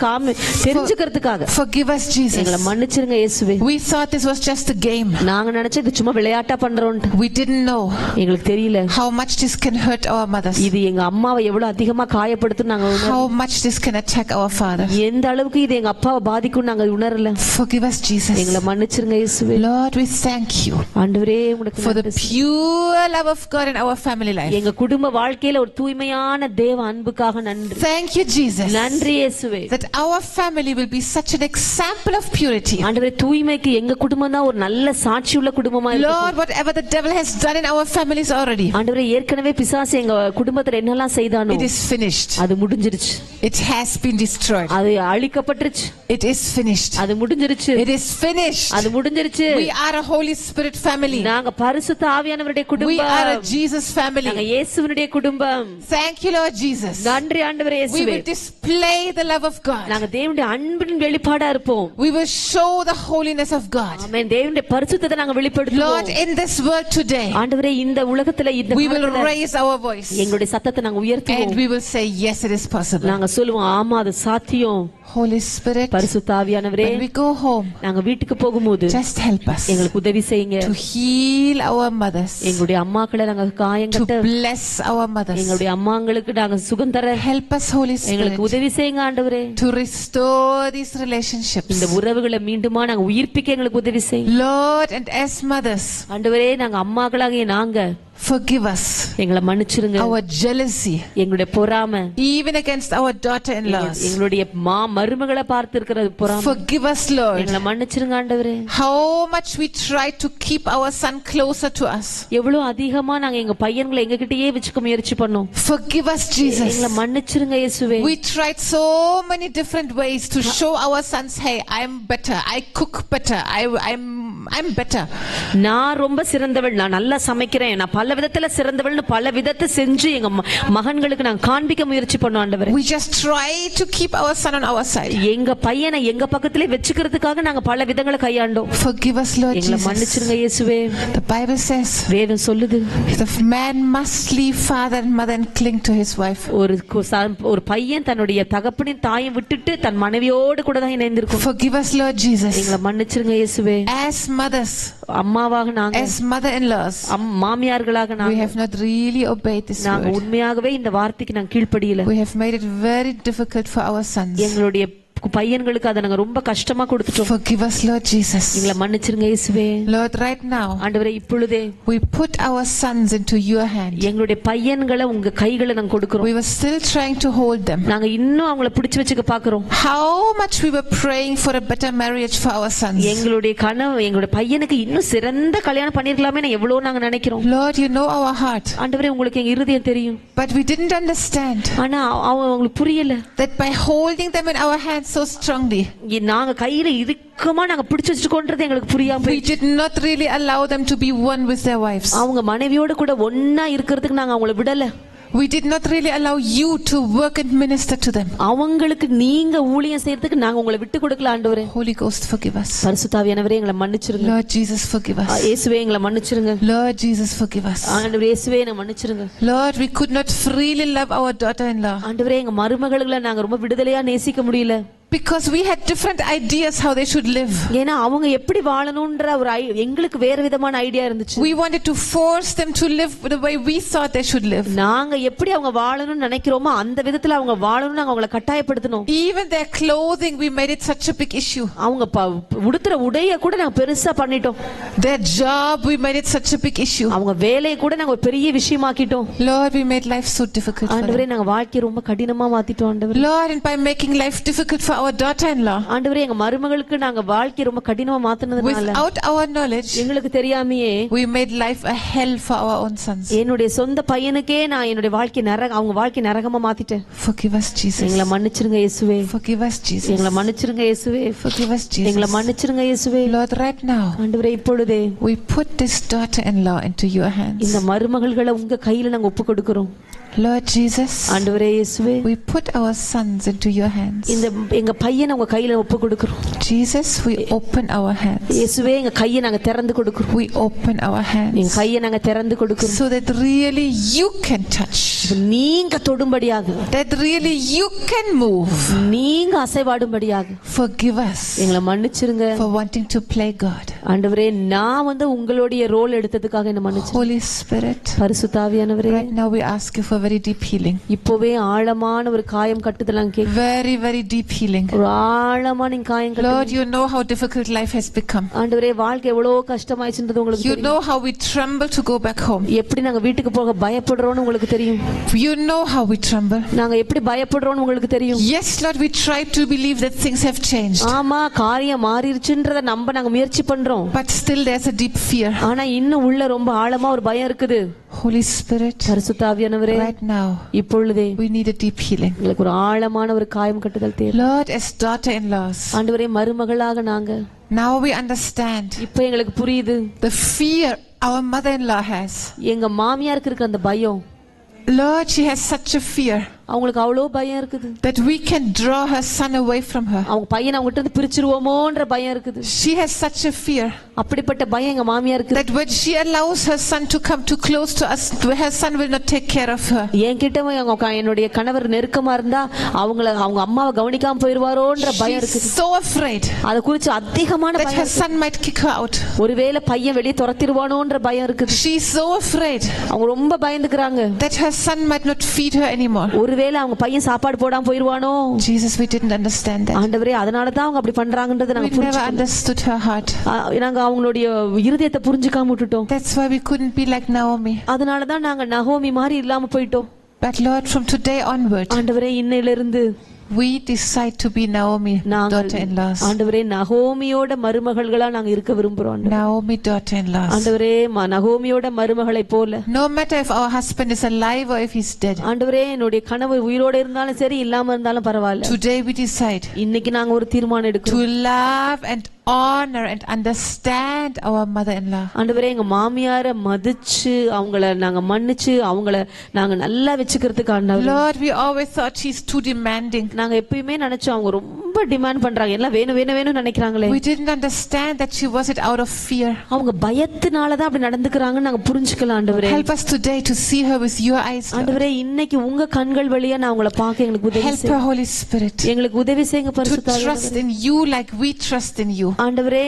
S3: தெரிஞ்சுக்கிறதுக்காக.
S2: Forgive us, Jesus.
S3: எங்களை மன்னிச்சிருங்க இயேசுவே.
S2: We thought this was just a game.
S3: நாங்க நினைச்சது சும்மா விளையாட்டா பண்றோம்.
S2: We didn't know
S3: எங்களுக்கு தெரியல
S2: how much this can hurt our mothers.
S3: இது எங்க அம்மாவை எவ்வளவு அதிகமா காயப்படுத்தும் நாங்க
S2: how much this can attack our father.
S3: எந்த அளவுக்கு இது எங்க அப்பாவை பாதிக்கும் நாங்க உணரல.
S2: Forgive us, Jesus.
S3: எங்களை மன்னிச்சிருங்க இயேசுவே.
S2: Lord, we thank you
S3: ஆண்டவரே உங்களுக்கு
S2: for the pure love of God in our family life.
S3: எங்க குடும்ப வாழ்க்கையில ஒரு தூய்மையான தேவ அன்புக்காக நன்றி.
S2: Thank you, Jesus.
S3: நன்றி இயேசுவே.
S2: that our family will be such an example of purity.
S3: ஆண்டவரே தூய்மைக்கு எங்க குடும்பம் தான் ஒரு நல்ல சாட்சி உள்ள குடும்பமா இருக்கும்.
S2: Lord, whatever the devil has done in our families already,
S3: ஆண்டவரே ஏற்கனவே பிசாசு எங்க குடும்பத்துல என்னெல்லாம் செய்தானோ
S2: it is finished.
S3: அது முடிஞ்சிருச்சு.
S2: It has been destroyed.
S3: அது அழிக்கப்பட்டுருச்சு.
S2: It is finished.
S3: அது முடிஞ்சிருச்சு.
S2: It is finished.
S3: அது முடிஞ்சிருச்சு.
S2: We are a Holy Spirit family.
S3: நாங்க பரிசுத்த ஆவியானவருடைய குடும்பம்.
S2: We are a Jesus family.
S3: நாங்க இயேசுவினுடைய குடும்பம்.
S2: Thank you, Lord Jesus.
S3: நன்றி ஆண்டவரே இயேசுவே.
S2: We will display the love of God.
S3: நாங்க தேவனுடைய அன்பின் வெளிப்பாடா இருப்போம்.
S2: We will show the holiness of God.
S3: ஆமென். தேவனுடைய பரிசுத்தத்தை நாங்க வெளிப்படுத்துவோம்.
S2: Lord, in this world today,
S3: ஆண்டவரே இந்த உலகத்துல இந்த
S2: we will raise our voice.
S3: எங்களுடைய சத்தத்தை நாங்க உயர்த்துவோம்.
S2: And we will say, yes, it is possible.
S3: நாங்க சொல்லுவோம், ஆமா அது சாத்தியம்.
S2: Holy Spirit,
S3: பரிசுத்த ஆவியானவரே,
S2: when we go home,
S3: நாங்க வீட்டுக்கு போகும்போது
S2: just help us
S3: எங்களுக்கு உதவி செய்யுங்க.
S2: to heal our mothers,
S3: எங்களுடைய அம்மாக்களை நாங்க
S2: to
S3: காயங்கட்ட
S2: bless our mothers.
S3: எங்களுடைய அம்மாங்களுக்கு நாங்க சுகம் தர
S2: Help us, Holy Spirit,
S3: எங்களுக்கு உதவி செய்யுங்க ஆண்டவரே.
S2: to restore these relationships.
S3: இந்த உறவுகளை மீண்டுமா நாங்க உயிர்ப்பிக்க எங்களுக்கு உதவி செய்யுங்க.
S2: Lord, and as mothers,
S3: ஆண்டவரே நாங்க அம்மாக்களாகிய நாங்க
S2: forgive us
S3: எங்களை மன்னிச்சிருங்க.
S2: our jealousy,
S3: எங்களுடைய பொறாமை,
S2: even against our daughter-in-laws.
S3: எங்களுடைய மருமகளை பார்த்து இருக்கிற பொறாமை,
S2: Forgive us, Lord,
S3: எங்களை மன்னிச்சிருங்க ஆண்டவரே.
S2: how much we try to keep our son closer to us.
S3: எவ்வளவு அதிகமா நாங்க எங்க பையன்களை எங்க கிட்டயே வச்சுக்க முயற்சி பண்ணோம்.
S2: Forgive us, Jesus.
S3: எங்களை மன்னிச்சிருங்க இயேசுவே.
S2: We tried so many different ways to show our sons, hey, I'm better, I cook better, I'm better.
S3: நான் ரொம்ப சிறந்தவள், நான் நல்லா சமைக்கிறேன், நான் பல விதத்துல சிறந்தவள்னு பல விதத்தை செஞ்சு எங்க மகன்களுக்கு நான் காண்பிக்க முயற்சி பண்ணோம் ஆண்டவரே.
S2: We just try to keep our son on our side.
S3: எங்க பையனை எங்க பக்கத்திலே வெச்சுக்கிறதுக்காக நாங்க பல விதங்களை கையாண்டோம்.
S2: Forgive us, Lord
S3: எங்களை
S2: Jesus.
S3: மன்னிச்சிருங்க இயேசுவே.
S2: The Bible says,
S3: வேதம் சொல்லுது,
S2: the man must leave father and mother and cling to his wife.
S3: ஒரு பையன் தன்னுடைய தகப்பனின் தாயை விட்டுட்டு தன் மனைவியோடு கூட தான் இணைந்திருக்கும்.
S2: Forgive us, Lord Jesus.
S3: எங்களை மன்னிச்சிருங்க இயேசுவே.
S2: As mothers,
S3: அம்மாவாக நாங்க,
S2: as mother-in-laws,
S3: மாமியார்களாக
S2: we
S3: நாங்க
S2: have not really obeyed this
S3: நாங்க
S2: word.
S3: உண்மையாகவே இந்த வார்த்தைக்கு நாங்க கீழ்ப்படியல.
S2: We have made it very difficult for our sons.
S3: எங்களுடைய பையன்களுக்கு அதை நாங்க ரொம்ப கஷ்டமா கொடுத்துட்டோம்.
S2: Forgive us, Lord Jesus.
S3: எங்களை மன்னிச்சிருங்க இயேசுவே.
S2: Lord, right now,
S3: ஆண்டவரே இப்பொழுதே
S2: we put our sons into your hand.
S3: எங்களுடைய பையன்களை உங்க கைகளை நாங்க கொடுக்கிறோம்.
S2: We were still trying to hold them.
S3: நாங்க இன்னும் அவங்கள பிடிச்சு வச்சுக்க பாக்குறோம்.
S2: How much we were praying for a better marriage for our sons.
S3: எங்களுடைய கனவு, எங்களுடைய பையனுக்கு இன்னும் சிறந்த கல்யாணம் பண்ணிருக்கலாமே எவ்வளவு நாங்க நினைக்கிறோம்.
S2: Lord, you know our heart.
S3: ஆண்டவரே உங்களுக்கு எங்க இருதயம் தெரியும்.
S2: But we didn't understand
S3: ஆனா அவங்களுக்கு புரியல.
S2: that by holding them in our hands so strongly,
S3: நாங்க கையில இறுக்கமா நாங்க பிடிச்சு வச்சுக்கோன்றது எங்களுக்கு புரியாம,
S2: we did not really allow them to be one with their wives.
S3: அவங்க மனைவியோட கூட ஒண்ணா இருக்கிறதுக்கு நாங்க அவங்கள விடல.
S2: We did not really allow you to work and minister to them.
S3: அவங்களுக்கு நீங்க ஊழியம் செய்யறதுக்கு நாங்க உங்களை விட்டு கொடுக்கல ஆண்டவரே.
S2: Holy Ghost, forgive us.
S3: பரிசுத்த ஆவியானவரே எங்களை மன்னிச்சிருங்க.
S2: Lord Jesus, forgive us.
S3: இயேசுவே எங்களை மன்னிச்சிருங்க.
S2: Lord Jesus, forgive us.
S3: ஆண்டவரே இயேசுவே எங்களை மன்னிச்சிருங்க.
S2: Lord, we could not freely love our daughter-in-law.
S3: ஆண்டவரே எங்க மருமகளை நாங்க ரொம்ப விடுதலையா நேசிக்க முடியல.
S2: Because we had different ideas how they should live.
S3: ஏன்னா அவங்க எப்படி வாழணும்ன்ற ஒரு எங்களுக்கு வேற விதமான ஐடியா இருந்துச்சு.
S2: We wanted to force them to live the way we thought they should live.
S3: நாங்க எப்படி அவங்க வாழணும்னு நினைக்கிறோமோ அந்த விதத்துல அவங்க வாழணும்னு நாங்க அவங்களை கட்டாயப்படுத்தணும்.
S2: Even their clothing, we made it such a big issue.
S3: அவங்க உடுத்துற உடைய கூட நாங்க பெருசா பண்ணிட்டோம்.
S2: Their job, we made it such a big issue.
S3: அவங்க வேலையை கூட நாங்க ஒரு பெரிய விஷயமாக்கிட்டோம்.
S2: Lord, we made life so difficult.
S3: ஆண்டவரே நாங்க வாழ்க்கையை ரொம்ப கடினமா மாத்திட்டோம் ஆண்டவரே.
S2: Lord, and by making life difficult for our daughter-in-law,
S3: ஆண்டவரே எங்க மருமகளுக்கு நாங்க வாழ்க்கையை ரொம்ப கடினமா மாத்துனதுனால,
S2: without our knowledge,
S3: எங்களுக்கு தெரியாமையே
S2: we made life a hell for our own sons.
S3: என்னுடைய சொந்த பையனுக்கே நான் என்னுடைய வாழ்க்கை அவங்க வாழ்க்கை நரகமா மாத்திட்டேன்.
S2: Forgive us, Jesus.
S3: எங்களை மன்னிச்சிருங்க இயேசுவே.
S2: Forgive us, Jesus.
S3: எங்களை மன்னிச்சிருங்க இயேசுவே.
S2: Forgive us, Jesus.
S3: எங்களை மன்னிச்சிருங்க இயேசுவே.
S2: Lord, right now,
S3: ஆண்டவரே இப்பொழுதே
S2: we put this daughter-in-law into your hands.
S3: இந்த மருமகள்களை உங்க கையில நாங்க ஒப்பு கொடுக்கிறோம்.
S2: Lord Jesus,
S3: ஆண்டவரே இயேசுவே,
S2: we put our sons into your hands.
S3: இந்த எங்க பையனை உங்க கையில ஒப்பு கொடுக்கிறோம்.
S2: Jesus, we open our hands.
S3: இயேசுவே எங்க கையை நாங்க திறந்து கொடுக்கிறோம்.
S2: We open our hands.
S3: எங்க கையை நாங்க திறந்து கொடுக்கிறோம்.
S2: So that really you can touch.
S3: நீங்க தொடும்படியாக.
S2: That really you can move.
S3: நீங்க அசைவாடும்படியாக.
S2: Forgive us.
S3: எங்களை மன்னிச்சிருங்க.
S2: For wanting to play God.
S3: ஆண்டவரே நான் உங்களுடைய ரோல் எடுத்ததுக்காக என்ன மன்னிச்சிருங்க.
S2: Holy Spirit,
S3: பரிசுத்த ஆவியானவரே,
S2: right now we ask you for very deep healing.
S3: இப்போவே ஆழமான ஒரு காயம் கட்டுதலாம் கேக்கு.
S2: Very very deep healing.
S3: ஒரு ஆழமான காயம் கட்டு.
S2: Lord, you know how difficult life has become.
S3: ஆண்டவரே வாழ்க்கை எவ்வளவு கஷ்டமாயிச்சுன்றது உங்களுக்கு தெரியும்.
S2: You know how we tremble to go back home.
S3: எப்படி நாங்க வீட்டுக்கு போக பயப்படுறோம்னு உங்களுக்கு தெரியும்.
S2: You know how we tremble.
S3: நாங்க எப்படி பயப்படுறோம்னு உங்களுக்கு தெரியும்.
S2: Yes Lord, we try to believe that things have changed.
S3: ஆமா காரியம் மாறிடுச்சுன்றத நம்ப நாங்க முயற்சி பண்றோம்.
S2: But still there's a deep fear.
S3: ஆனா இன்னும் உள்ள ரொம்ப ஆழமா ஒரு பயம் இருக்குது.
S2: Holy Spirit,
S3: பரிசுத்த ஆவியானவரே,
S2: right now
S3: இப்பொழுதே
S2: we need a deep healing.
S3: உங்களுக்கு ஒரு ஆழமான ஒரு காயம் கட்டுதல் தேவை.
S2: Lord, as daughter-in-laws,
S3: ஆண்டவரே மருமகளாக நாங்க
S2: now we understand
S3: இப்போ எங்களுக்கு புரியுது
S2: the fear our mother-in-law has.
S3: எங்க மாமியாருக்கு இருக்க அந்த பயம்.
S2: Lord, she has such a fear
S3: அவங்களுக்கு அவ்வளோ பயம் இருக்குது.
S2: that we can draw her son away from her.
S3: அவங்க பையனை அவங்ககிட்ட இருந்து பிரிச்சிருவோமோன்ற பயம் இருக்குது.
S2: She has such a fear
S3: அப்படிப்பட்ட பயம் எங்க மாமியாருக்கு.
S2: that when she allows her son to come too close to us, her son will not take care of her.
S3: என்கிட்ட என்னுடைய கணவர் நெருக்கமா இருந்தா அவங்க அம்மாவை கவனிக்காம போயிடுவாரோன்ற பயம் இருக்குது.
S2: So afraid
S3: அத குறித்து அதிகமான
S2: that her son might kick her out.
S3: ஒருவேளை பையன் வெளியே துரத்திடுவானோன்ற பயம் இருக்குது.
S2: She is so afraid
S3: அவங்க ரொம்ப பயந்துக்கறாங்க
S2: that her son might not feed her anymore.
S3: ஒருவேளை அவங்க பையன் சாப்பாடு போடாம போயிடுவானோ.
S2: Jesus, we didn't understand that.
S3: ஆண்டவரே அதனால தான் அவங்க அப்படி பண்றாங்கன்றதை நாங்க
S2: புரிஞ்சுக்கல. We never understood her heart.
S3: நாங்க அவங்களுடைய இருதயத்தை புரிஞ்சுக்காம விட்டுட்டோம்.
S2: That's why we couldn't be like Naomi.
S3: அதனால தான் நாங்க நகோமி மாதிரி இல்லாம போயிட்டோம்.
S2: But Lord, from today onward,
S3: ஆண்டவரே இன்னையிலிருந்து
S2: we decide to be Naomi daughter-in-laws.
S3: ஆண்டவரே நகோமியோட மருமகள்களா நாங்க இருக்க விரும்புறோம்.
S2: Naomi daughter-in-laws.
S3: ஆண்டவரே நகோமியோட மருமகளை போல.
S2: No matter if our husband is alive or if he's dead.
S3: ஆண்டவரே என்னுடைய கணவர் உயிரோட இருந்தாலும் சரி இல்லாம இருந்தாலும் பரவாயில்லை.
S2: Today we decide.
S3: இன்னைக்கு நாங்க ஒரு தீர்மானம் எடுக்கிறோம்.
S2: To love and honor and understand our mother-in-law.
S3: ஆண்டவரே எங்க மாமியாரை மதிச்சு அவங்கள நாங்க மன்னிச்சு அவங்கள நாங்க நல்லா வெச்சுக்கிறதுக்கு ஆண்டவரே.
S2: Lord, we always thought she's too demanding.
S3: நாங்க எப்பவுமே நினைச்சோம் அவங்க ரொம்ப டிமாண்ட் பண்றாங்க, எல்லாம் வேணும் வேணும் வேணும் நினைக்கிறாங்களே.
S2: We didn't understand that she was it out of fear.
S3: அவங்க பயத்தினால தான் அப்படி நடந்துக்கறாங்கன்னு நாங்க புரிஞ்சுக்கலாம் ஆண்டவரே.
S2: Help us today to see her with your eyes.
S3: ஆண்டவரே இன்னைக்கு உங்க கண்கள் வழியா நான் அவங்கள பார்க்க எங்களுக்கு உதவி
S2: செய்யுங்க. Help her, Holy Spirit.
S3: எங்களுக்கு உதவி செய்யுங்க பரிசுத்த ஆவியானவரே.
S2: To trust in you like we trust in you.
S3: ஆண்டவரே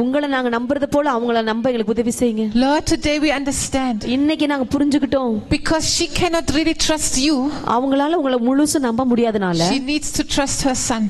S3: உங்களை நாங்க நம்புறது போல அவங்கள நம்ப எங்களுக்கு உதவி செய்யுங்க.
S2: Lord, today we understand.
S3: இன்னைக்கு நாங்க புரிஞ்சுக்கிட்டோம்.
S2: Because she cannot really trust you.
S3: அவங்களால உங்களை முழுசா நம்ப முடியாதனால
S2: she needs to trust her son.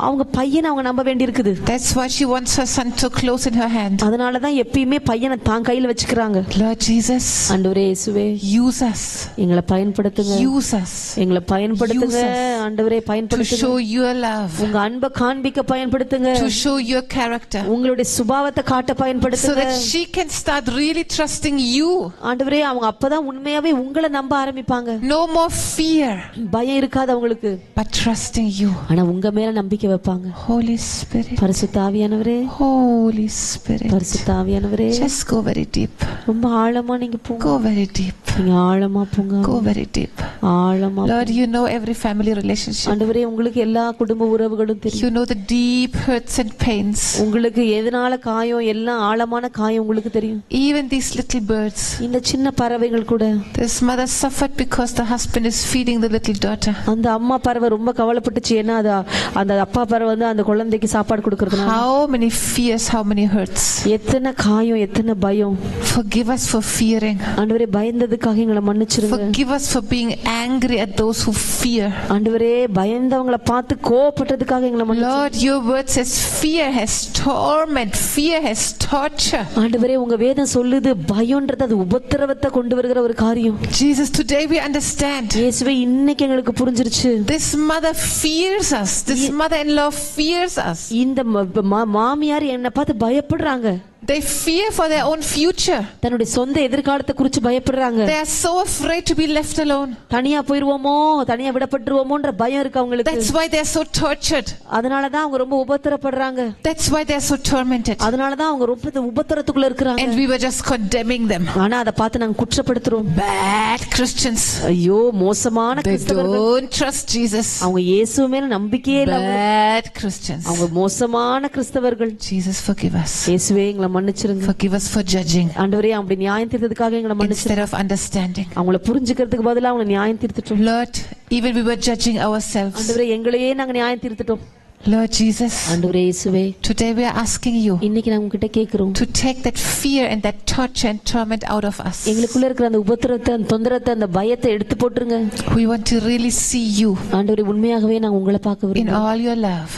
S3: அவங்க பையனை அவங்க நம்ப வேண்டியிருக்குது.
S2: That's why she wants her son so close in her hand.
S3: அதனால தான் எப்பவுமே பையனை தான் கையில வச்சுக்கறாங்க.
S2: Lord Jesus,
S3: ஆண்டவரே இயேசுவே,
S2: use us.
S3: எங்களை பயன்படுத்துங்க.
S2: use us.
S3: எங்களை பயன்படுத்துங்க ஆண்டவரே, பயன்படுத்துங்க.
S2: To show your love.
S3: உங்க அன்பை காண்பிக்க பயன்படுத்துங்க.
S2: To show your character.
S3: உங்களுடைய சுபாவத்தை காட்ட பயன்படுத்துங்க.
S2: So that she can start really trusting you.
S3: ஆண்டவரே அவங்க அப்பதான் உண்மையாவே உங்களை நம்ப ஆரம்பிப்பாங்க.
S2: No more fear.
S3: பயம் இருக்காது அவங்களுக்கு.
S2: But trusting you.
S3: ஆனா உங்க மேல நம்பிக்கை ஜெபிக்க வைப்பாங்க.
S2: Holy Spirit,
S3: பரிசுத்த ஆவியானவரே,
S2: Holy Spirit,
S3: பரிசுத்த ஆவியானவரே,
S2: just go very deep.
S3: ரொம்ப ஆழமா நீங்க போங்க.
S2: Go very deep.
S3: நீங்க ஆழமா போங்க.
S2: Go very deep.
S3: ஆழமா.
S2: Lord, you know every family relationship.
S3: ஆண்டவரே, உங்களுக்கு எல்லா குடும்ப உறவுகளும் தெரியும்.
S2: You know the deep hurts and pains.
S3: உங்களுக்கு எதனால காயம், எல்லாம் ஆழமான காயம் உங்களுக்கு தெரியும்.
S2: Even these little birds.
S3: இந்த சின்ன பறவைகள் கூட.
S2: This mother suffered because the husband is feeding the little daughter.
S3: அந்த அம்மா பறவை ரொம்ப கவலைப்பட்டுச்சு. ஏன்னா அந்த அப்பா பறவை வந்து அந்த குழந்தைக்கு சாப்பாடு கொடுக்கறதுனால.
S2: How many fears, how many hurts.
S3: எத்தனை காயம், எத்தனை பயம்.
S2: Forgive us for fearing.
S3: ஆண்டவரே, பயந்ததுக்காக எங்களை மன்னிச்சிருங்க.
S2: Forgive us for being angry at those who fear.
S3: ஆண்டவரே, பயந்தவங்கள பார்த்து கோபப்பட்டதுக்காக எங்களை மன்னிச்சிருங்க.
S2: Lord, your word says fear has torment, fear has torture.
S3: ஆண்டவரே, உங்க வேதம் சொல்லுது பயம்ன்றது அது உபத்திரவத்தை கொண்டு வருகிற ஒரு காரியம்.
S2: Jesus, today we understand.
S3: இயேசுவே, இன்னைக்கு எங்களுக்கு புரிஞ்சிருச்சு.
S2: This mother fears us. This mother-in-law fears us.
S3: இந்த மாமியார் என்னை பார்த்து பயப்படுறாங்க.
S2: They fear for their own future.
S3: தன்னுடைய சொந்த எதிர்காலத்தை குறித்து பயப்படுறாங்க.
S2: They are so afraid to be left alone.
S3: தனியா போயிடுவோமோ, தனியா விடப்பட்டுருவோமோன்ற பயம் இருக்கு அவங்களுக்கு.
S2: That's why they are so tortured.
S3: அதனால தான் அவங்க ரொம்ப உபத்திரப்படுறாங்க.
S2: That's why they are so tormented.
S3: அதனால தான் அவங்க ரொம்ப உபத்திரத்துக்குள்ள இருக்காங்க.
S2: And we were just condemning them.
S3: ஆனா அத பார்த்து நாங்க குற்றப்படுத்துறோம்.
S2: Bad Christians.
S3: ஐயோ, மோசமான கிறிஸ்தவர்கள்.
S2: They don't trust Jesus.
S3: அவங்க இயேசு மேல நம்பிக்கையே இல்ல.
S2: Bad Christians.
S3: அவங்க மோசமான கிறிஸ்தவர்கள்.
S2: Jesus, forgive us.
S3: இயேசுவே, எங்களை மன்னிச்சிருங்க.
S2: Forgive us for judging.
S3: ஆண்டவரே, அப்படி நியாயம் தீர்த்ததுக்காக எங்களை மன்னிச்சிருங்க.
S2: Instead of understanding.
S3: அவங்கள புரிஞ்சுக்கிறதுக்கு பதிலா அவங்க நியாயம் தீர்த்துட்டோம்.
S2: Lord, even we were judging ourselves.
S3: ஆண்டவரே, எங்களையே நாங்க நியாயம் தீர்த்துட்டோம்.
S2: Lord Jesus,
S3: ஆண்டவரே இயேசுவே,
S2: today we are asking you
S3: இன்னைக்கு நான் உங்ககிட்ட கேக்குறோம்,
S2: to take that fear and that torture and torment out of us.
S3: எங்களுக்குள்ள இருக்கிற அந்த உபத்திரத்தை, அந்த தொந்தரத்தை, அந்த பயத்தை எடுத்து போட்டுருங்க.
S2: We want to really see you.
S3: ஆண்டவரே, உண்மையாகவே நான் உங்களை பார்க்க
S2: in
S3: விரும்புறேன்.
S2: all your love,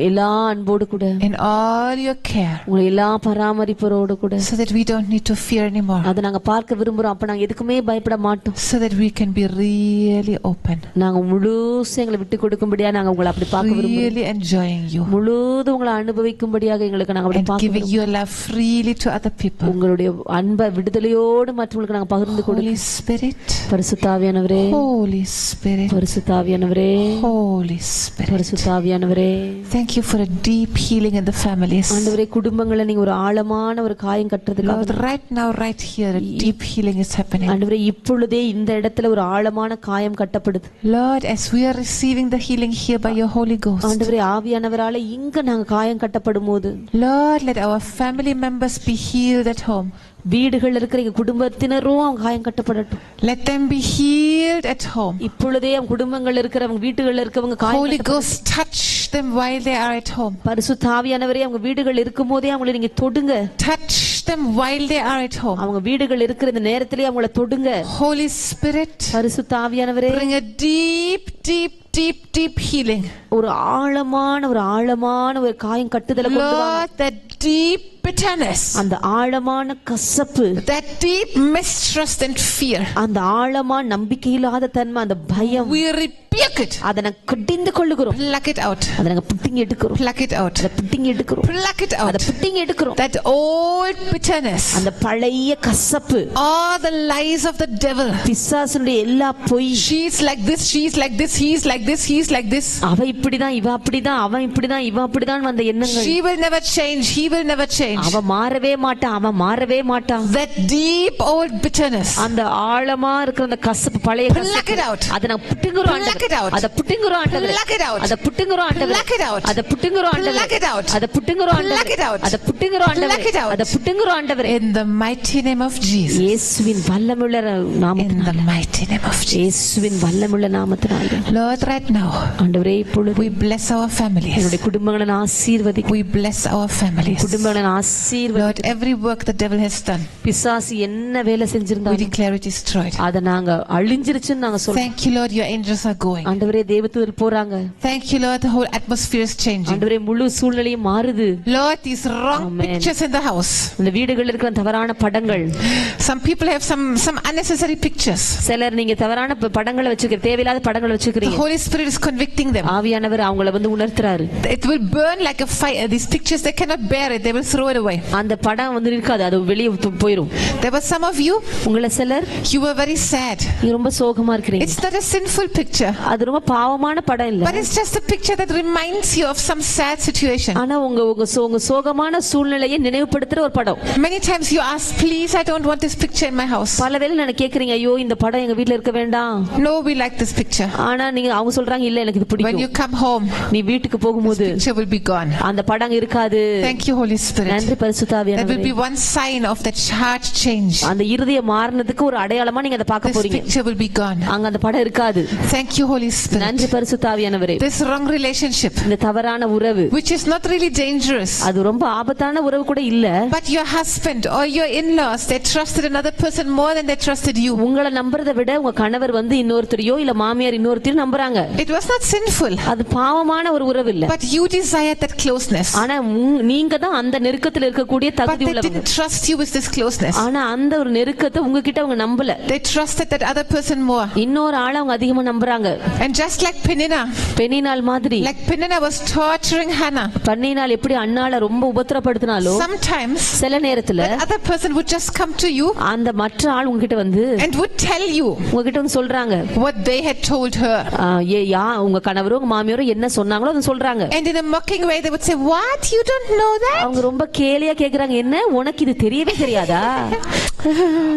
S3: எல்லா அன்போடு கூட,
S2: in all your care,
S3: உங்களை எல்லா பராமரிப்போடு கூட,
S2: so that we don't need to fear anymore.
S3: அதை நாங்க பார்க்க விரும்புறோம். அப்ப நாங்க எதுக்குமே பயப்பட மாட்டோம்.
S2: So that we can be really open.
S3: நாங்க முழுசா எங்களை விட்டு கொடுக்கும்படியா நாங்க உங்களை அப்படி பார்க்க விரும்புறோம்.
S2: Really enjoying you.
S3: முழுதும் உங்களை அனுபவிக்கும்படியாக எங்களுக்கு நாங்க அப்படி பார்க்க
S2: giving your love freely to other people.
S3: உங்களுடைய அன்பை விடுதலையோடு மற்றவங்களுக்கு நாங்க பகிர்ந்து கொடுக்கிறோம்.
S2: Holy Spirit,
S3: பரிசுத்த ஆவியானவரே,
S2: Holy Spirit,
S3: பரிசுத்த ஆவியானவரே,
S2: Holy Spirit,
S3: பரிசுத்த ஆவியானவரே,
S2: thank you for a deep healing in the families.
S3: ஆண்டவரே, குடும்பங்களை நீங்க ஒரு ஆழமான ஒரு காயம் கட்டுறதுக்காக,
S2: Lord, right now, right here, a deep healing is happening.
S3: ஆண்டவரே, இப்பொழுதே இந்த இடத்துல ஒரு ஆழமான காயம் கட்டப்படுது.
S2: Lord, as we are receiving the healing here by your Holy Ghost,
S3: ஆண்டவரே, ஆவியானவரால இங்க நாங்க காயம் கட்டப்படும் போது,
S2: Lord, let our family members be healed at home.
S3: வீடுகள் இருக்கிற எங்க குடும்பத்தினரும் அவங்க காயம் கட்டப்படட்டும்.
S2: Let them be healed at home.
S3: இப்பொழுதே அவங்க குடும்பங்கள் இருக்கிறவங்க, வீட்டுகள்ல இருக்கவங்க காயம்
S2: Holy Ghost, touch them while they are at home.
S3: பரிசுத்த ஆவியானவரே, அவங்க வீடுகள் இருக்கும்போதே அவங்களை நீங்க தொடுங்க.
S2: Touch them while they are at home.
S3: அவங்க வீடுகள் இருக்கிற இந்த நேரத்திலே அவங்களை தொடுங்க.
S2: Holy Spirit,
S3: பரிசுத்த ஆவியானவரே,
S2: bring a deep, deep, deep, deep healing.
S3: ஒரு ஆழமான ஒரு காயம் கட்டுதலை கொண்டு வாங்க.
S2: Lord, that deep bitterness,
S3: அந்த ஆழமான கசப்பு,
S2: that deep mistrust and fear,
S3: அந்த ஆழமான நம்பிக்கையில்லாத தன்மை, அந்த பயம்,
S2: we rebuke it.
S3: அதை நாங்க கடிந்து கொள்ளுகிறோம்.
S2: Pluck it out.
S3: அதை நாங்க புட்டிங்க எடுக்கிறோம்.
S2: Pluck it out.
S3: அதை புட்டிங்க எடுக்கிறோம்.
S2: Pluck it out.
S3: அதை புட்டிங்க எடுக்கிறோம்.
S2: That old bitterness,
S3: அந்த பழைய கசப்பு,
S2: all the lies of the devil.
S3: பிசாசுடைய எல்லா பொய்,
S2: She's like this, she's like this, he's like this, he's like this.
S3: அவ இப்படிதான், இவ அப்படிதான், அவன் இப்படிதான், இவ அப்படிதான் வந்த எண்ணங்கள்.
S2: She will never change, he will never change.
S3: அவ மாறவே மாட்டான், அவன் மாறவே மாட்டான்.
S2: That deep old bitterness,
S3: அந்த ஆழமா இருக்கிற அந்த கசப்பு, பழைய
S2: pluck
S3: கசப்பு,
S2: it out.
S3: அதை நான் புட்டுங்குறோம்.
S2: Pluck it out.
S3: அதை புட்டுங்குறோம் ஆண்டவரே.
S2: Pluck it out.
S3: அதை புட்டுங்குறோம் ஆண்டவரே.
S2: Pluck it out.
S3: அதை புட்டுங்குறோம் ஆண்டவரே.
S2: Pluck it out.
S3: அதை புட்டுங்குறோம் ஆண்டவரே.
S2: Pluck it out.
S3: அதை புட்டுங்குறோம் ஆண்டவரே.
S2: Pluck it out.
S3: அதை புட்டுங்குறோம் ஆண்டவரே.
S2: In the mighty name of Jesus.
S3: இயேசுவின் வல்லமையுள்ள
S2: In
S3: நாமத்தினால,
S2: the mighty name of Jesus.
S3: இயேசுவின் வல்லமையுள்ள நாமத்தினால,
S2: Lord, right now,
S3: ஆண்டவரே, இப்பொழுது
S2: we bless our families.
S3: என்னுடைய குடும்பங்களை நான் ஆசீர்வதிக்கிறேன்.
S2: We bless our families.
S3: குடும்பங்களை நான் ஆசீர்வதிக்கிறேன்.
S2: Lord, every work the devil has done,
S3: பிசாசு என்ன வேலை
S2: we
S3: செஞ்சிருந்தாலும்
S2: declare it destroyed.
S3: அதை நாங்க அழிஞ்சிருச்சுன்னு நாங்க சொல்றோம்.
S2: Thank you, Lord, your angels are going.
S3: ஆண்டவரே, தேவதூதர் போறாங்க.
S2: Thank you, Lord, the whole atmosphere is changing.
S3: ஆண்டவரே, முழு சூழ்நிலையும் மாறுது.
S2: Lord, these wrong
S3: Amen.
S2: pictures in the house.
S3: இந்த வீடுகளில் இருக்கிற தவறான படங்கள்,
S2: Some people have some unnecessary pictures.
S3: சிலர் நீங்க தவறான படங்களை வச்சுக்கிறீங்க, தேவையில்லாத படங்களை
S2: The
S3: வச்சுக்கிறீங்க.
S2: Holy Spirit is convicting them.
S3: ஆவியானவர் ஆவியானவர் அவங்கள வந்து உணர்த்துறாரு.
S2: It will burn like a fire. These pictures, they cannot bear it. They will throw it away.
S3: அந்த படம் வந்து இருக்காது, அது வெளியே போயிடும்.
S2: There were some of you,
S3: உங்கள சிலர்,
S2: you were very sad.
S3: நீங்க ரொம்ப சோகமா இருக்கீங்க.
S2: It's not a sinful picture.
S3: அது ரொம்ப பாவமான படம் இல்ல.
S2: But it's just a picture that reminds you of some sad situation.
S3: ஆனா உங்க சோகமான சூழ்நிலையை நினைவுபடுத்துற ஒரு படம்.
S2: Many times you ask, please, I don't want this picture in my house.
S3: பலவேளை நான் கேக்குறீங்க, ஐயோ இந்த படம் எங்க வீட்ல இருக்க வேண்டாம்.
S2: No, we like this picture.
S3: ஆனா நீங்க அவங்க சொல்றாங்க, இல்ல எனக்கு இது பிடிக்கும்.
S2: When you come home,
S3: நீ வீட்டுக்கு போகும்போது
S2: picture will be gone.
S3: அந்த படம் இருக்காது.
S2: Thank you, Holy Spirit.
S3: நன்றி பரிசுத்த ஆவியானவரே.
S2: That will be one sign of that heart change.
S3: அந்த இருதய மாறுனதுக்கு ஒரு அடையாளமா நீங்க அத பார்க்க போறீங்க.
S2: This picture will be gone.
S3: அங்க அந்த படம் இருக்காது.
S2: Thank you, Holy Spirit.
S3: நன்றி பரிசுத்த ஆவியானவரே.
S2: This wrong relationship,
S3: இந்த தவறான உறவு,
S2: which is not really dangerous,
S3: அது ரொம்ப ஆபத்தான உறவு கூட இல்ல.
S2: but your husband or your in-laws, they trusted another person more than they trusted you.
S3: உங்களை நம்பறதை விட உங்க கணவர் வந்து இன்னொருத்தரையோ இல்ல மாமியார் இன்னொருத்தரையோ நம்புறாங்க.
S2: It was not sinful.
S3: அது பாவமான ஒரு உறவு இல்ல.
S2: But you desired that closeness.
S3: ஆனா நீங்க தான் அந்த நெருக்கத்துல இருக்கக்கூடிய தகுதி உள்ளவங்க.
S2: But they didn't trust you with this closeness.
S3: ஆனா அந்த ஒரு நெருக்கத்தை உங்ககிட்ட அவங்க நம்பல.
S2: They trusted that other person more.
S3: இன்னொரு ஆளை அவங்க அதிகமா நம்புறாங்க.
S2: And just like Penina,
S3: பெனினாள் மாதிரி,
S2: like Penina was torturing Hannah,
S3: பெனினாள் எப்படி அன்னாளை ரொம்ப உபத்திரப்படுத்தினாலோ,
S2: sometimes
S3: சில நேரத்துல
S2: that other person would just come to you
S3: அந்த மற்ற ஆள் உங்ககிட்ட வந்து
S2: and would tell you
S3: உங்ககிட்ட வந்து சொல்றாங்க
S2: what they had told her.
S3: உங்க கணவரோ உங்க மாமியாரோ என்ன சொன்னாங்களோ அதை சொல்றாங்க.
S2: And in a mocking way they would say, what, you don't know that?
S3: அவங்க ரொம்ப கேலியா கேக்குறாங்க, என்ன உனக்கு இது தெரியவே தெரியாதா?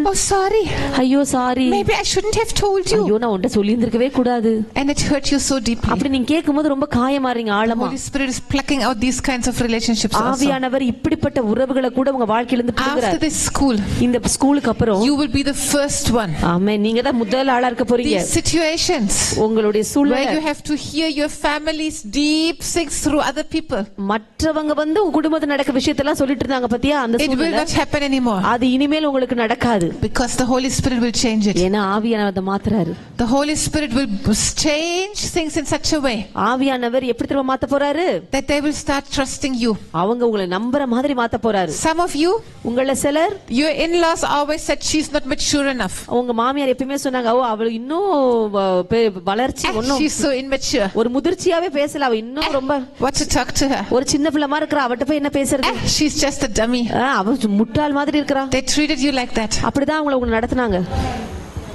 S2: Oh, sorry.
S3: ஐயோ sorry.
S2: Maybe I shouldn't have told you.
S3: ஐயோ நான் உன்கிட்ட சொல்லியிருந்திருக்கவே கூடாது.
S2: And it hurt you so deeply.
S3: அப்படி நீங்க கேட்கும்போது ரொம்ப காயமாறீங்க ஆழமா.
S2: Holy Spirit is plucking out these kinds of relationships also.
S3: ஆவியானவர் இப்படிப்பட்ட உறவுகளை கூட உங்க வாழ்க்கையில இருந்து பிடுங்குறார்.
S2: After this school,
S3: இந்த ஸ்கூலுக்கு அப்புறம்
S2: you will be the first one.
S3: ஆமென். நீங்க தான் முதல் ஆளா இருக்க போறீங்க.
S2: These situations,
S3: உங்களுடைய சூழ்நிலை,
S2: where you have to hear your family's deep things through other people,
S3: மற்றவங்க வந்து உங்க குடும்பத்துல நடக்க விஷயத்தெல்லாம் சொல்லிட்டு இருந்தாங்க பாத்தியா, அந்த
S2: it will not happen anymore.
S3: அது இனிமேல் உங்களுக்கு நடக்காது.
S2: Because the Holy Spirit will change it.
S3: ஏன்னா ஆவியானவர் அதை மாத்துறாரு.
S2: The Holy Spirit will change things in such a way
S3: ஆவியானவர் எப்படி திரும்ப மாத்த போறாரு,
S2: that they will start trusting you.
S3: அவங்க உங்களை நம்புற மாதிரி மாத்த போறாரு.
S2: Some of you,
S3: உங்கள சிலர்,
S2: your in-laws always said she's not mature enough.
S3: உங்க மாமியார் எப்பவுமே சொன்னாங்க, ஓ அவள் இன்னும் வளர்ச்சி ஒண்ணும்,
S2: she's so immature.
S3: ஒரு முதிர்ச்சியாவே பேசல, அவ இன்னும் ரொம்ப
S2: what to talk to her,
S3: ஒரு சின்ன பிள்ளை மாதிரி இருக்கறா, அவட்ட போய் என்ன பேசுறது,
S2: she's just a dummy.
S3: அவ முட்டாள் மாதிரி இருக்கறா.
S2: They treated you like that.
S3: அப்படிதான் உங்களை நடத்துனாங்க.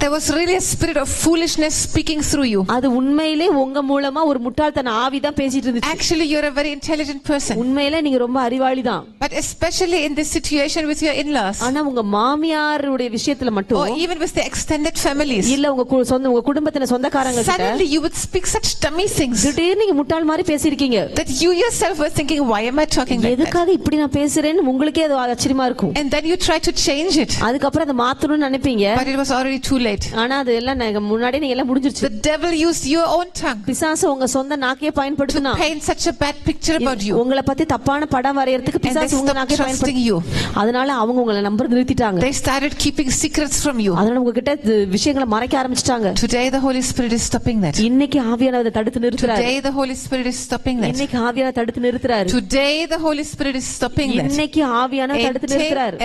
S2: There was really a spirit of foolishness speaking through you.
S3: அது உண்மையிலே உங்க மூலமா ஒரு முட்டாள்தன ஆவி தான் பேசிட்டு இருந்துச்சு.
S2: Actually you're a very intelligent person.
S3: உண்மையிலே நீங்க ரொம்ப அறிவாளி தான்.
S2: But especially in this situation with your in-laws,
S3: ஆனா உங்க மாமியாருடைய விஷயத்துல மட்டும்,
S2: or even with the extended families,
S3: இல்ல உங்க உங்க குடும்பத்தின சொந்தக்காரங்க கிட்ட
S2: suddenly you would speak such dummy things.
S3: திடீர்னு நீங்க முட்டாள் மாதிரி பேசிருக்கீங்க.
S2: That you yourself were thinking, why am I talking like that?
S3: எதுக்காக இப்படி நான் பேசுறேன்னு உங்களுக்கே அது ஆச்சரியமா இருக்கும்.
S2: And then you try to change it.
S3: அதுக்கு அப்புறம் அதை மாத்தணும்னு நினைப்பீங்க.
S2: But it was already too late.
S3: ஆனா அது எல்லாம் முன்னாடி நீங்க எல்லாம் முடிஞ்சிருச்சு.
S2: The devil used your own tongue.
S3: பிசாசு உங்க சொந்த நாக்கையே பயன்படுத்தினா,
S2: to paint such a bad picture about you.
S3: உங்களை பத்தி தப்பான படம் வரையறதுக்கு பிசாசு உங்க நாக்கையே பயன்படுத்தி, அதனால அவங்க உங்களை நம்பறது நிறுத்திட்டாங்க.
S2: They started keeping secrets from you.
S3: அதனால உங்ககிட்ட விஷயங்களை மறைக்க ஆரம்பிச்சிட்டாங்க.
S2: Today the Holy Spirit is stopping that.
S3: இன்னைக்கு ஆவியானவர் அதை தடுத்து நிறுத்துறாரு.
S2: Today the Holy Spirit is stopping that.
S3: இன்னைக்கு ஆவியானவர் தடுத்து நிறுத்துறாரு.
S2: Today the Holy Spirit is stopping that.
S3: இன்னைக்கு ஆவியானவர் தடுத்து நிறுத்துறாரு.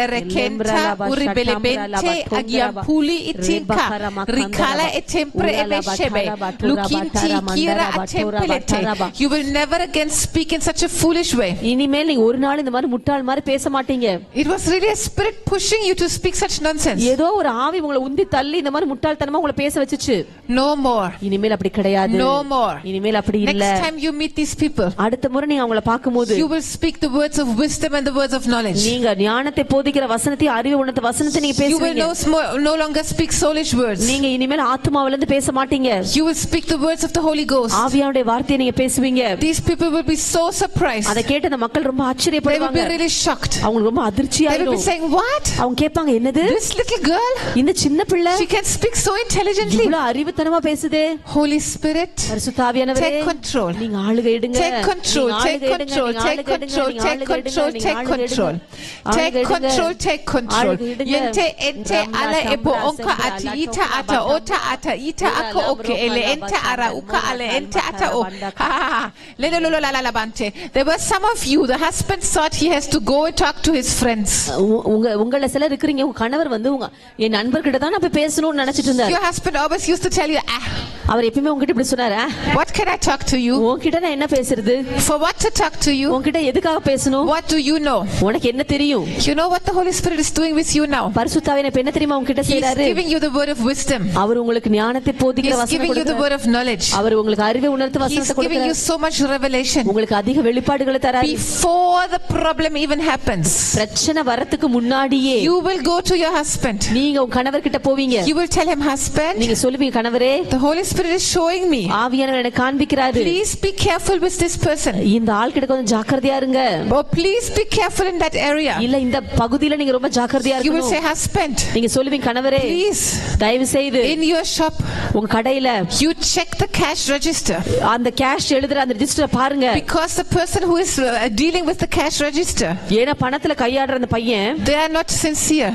S2: You will never again speak in such a foolish way.
S3: இனிமேல் நீங்க ஒரு நாள் இந்த மாதிரி முட்டாள் மாதிரி பேச மாட்டீங்க.
S2: It was really a spirit pushing you to speak such nonsense.
S3: ஏதோ ஒரு ஆவி உங்களை உந்தி தள்ளி இந்த மாதிரி முட்டாள்தனமா உங்களை பேச வச்சுச்சு.
S2: No more.
S3: இனிமேல் அப்படி கிடையாது.
S2: No more.
S3: இனிமேல் அப்படி இல்ல.
S2: Next time you meet these people,
S3: அடுத்த முறை நீங்க அவங்கள பாக்கும்போது,
S2: you will speak the words of wisdom and the words of knowledge.
S3: நீங்க ஞானத்தை போதிக்கிற வசனத்தை, அறிவு உணர்த்த வசனத்தை நீங்க பேசுவீங்க.
S2: You will no longer speak soulish words.
S3: நீங்க இனிமேல் ஆத்துமாவில இருந்து பேச மாட்டீங்க.
S2: You will speak the words of the Holy Ghost.
S3: ஆவியானுடைய வார்த்தையை நீங்க பேசுவீங்க.
S2: These people will be so surprised.
S3: அத கேட்ட அந்த மக்கள் ரொம்ப ஆச்சரியப்படுவாங்க.
S2: They will be really shocked.
S3: அவங்க ரொம்ப அதிர்ச்சி ஆயிடும்.
S2: They will be saying, what?
S3: அவங்க கேட்பாங்க, என்னது,
S2: this little girl,
S3: இந்த சின்ன பிள்ளை,
S2: she can speak so intelligently.
S3: இவ்வளவு அறிவுத்தனமா பேசுதே.
S2: Holy Spirit,
S3: பரிசுத்த ஆவியானவரே,
S2: take control.
S3: நீங்க ஆளுகை எடுங்க.
S2: Take control, take control, take control, take control, take control. Take control, take control. Ente ala ebo onka ati ita ata ota ata ita ako oke ele ente ara uka ale ente ata o. La bante. There were some of you, the husband thought he has to go and talk to his friends.
S3: உங்கள சிலர் இருக்கீங்க, உங்க கணவர் வந்து என் நண்பர்கிட்ட தான் நான் போய் பேசணும்னு நினைச்சிட்டு இருந்தார்.
S2: Your husband always used to tell you,
S3: அவர் எப்பவுமே உங்ககிட்ட இப்படி சொன்னாரா?
S2: What can I talk to you?
S3: உன்கிட்ட நான் என்ன பேசுறது?
S2: For what to talk to you?
S3: உன்கிட்ட எதுக்காக பேசணும்?
S2: What do you know?
S3: உனக்கு என்ன தெரியும்?
S2: You know what the Holy Spirit is doing with you now?
S3: பரிசுத்த ஆவியானவர் இப்ப என்ன தெரியுமா உன்கிட்ட
S2: He is
S3: செய்றாரு?
S2: giving you the word of wisdom.
S3: அவர் உங்களுக்கு ஞானத்தை போதிக்கிற
S2: He is
S3: வசனம்
S2: giving you the
S3: கொடுக்கிறார்.
S2: word of knowledge.
S3: அவர் உங்களுக்கு அறிவை உணர்த்து
S2: He is
S3: வசனத்தை
S2: giving you
S3: கொடுக்கிறார்.
S2: so much revelation.
S3: உங்களுக்கு அதிக வெளிப்பாடுகளை தராரு.
S2: Before the problem even happens,
S3: பிரச்சனை வரதுக்கு முன்னாடியே
S2: you will go to your husband.
S3: நீங்க உங்க கணவர் கிட்ட போவீங்க.
S2: You will tell him, husband,
S3: நீங்க சொல்லுவீங்க, கணவரே,
S2: the Holy Spirit is showing me.
S3: ஆவியானவர் எனக்கு காண்பிக்கிறாரு.
S2: Please be careful with this person.
S3: இந்த ஆள் கிட்ட கொஞ்சம் ஜாக்கிரதையா இருங்க.
S2: Oh, please be careful in that area.
S3: இல்ல இந்த பகுதியில நீங்க ரொம்ப ஜாக்கிரதையா
S2: You will
S3: இருக்கணும்.
S2: say, husband,
S3: நீங்க சொல்லுவீங்க, கணவரே,
S2: please,
S3: தயவு செய்து
S2: in your shop,
S3: உங்க கடையில
S2: you check the cash register.
S3: அந்த கேஷ் எழுதுற அந்த ரெஜிஸ்டரை பாருங்க.
S2: Because the person who is dealing with the cash register,
S3: ஏன்னா பணத்துல கையாடுற அந்த பையன்
S2: they are not sincere.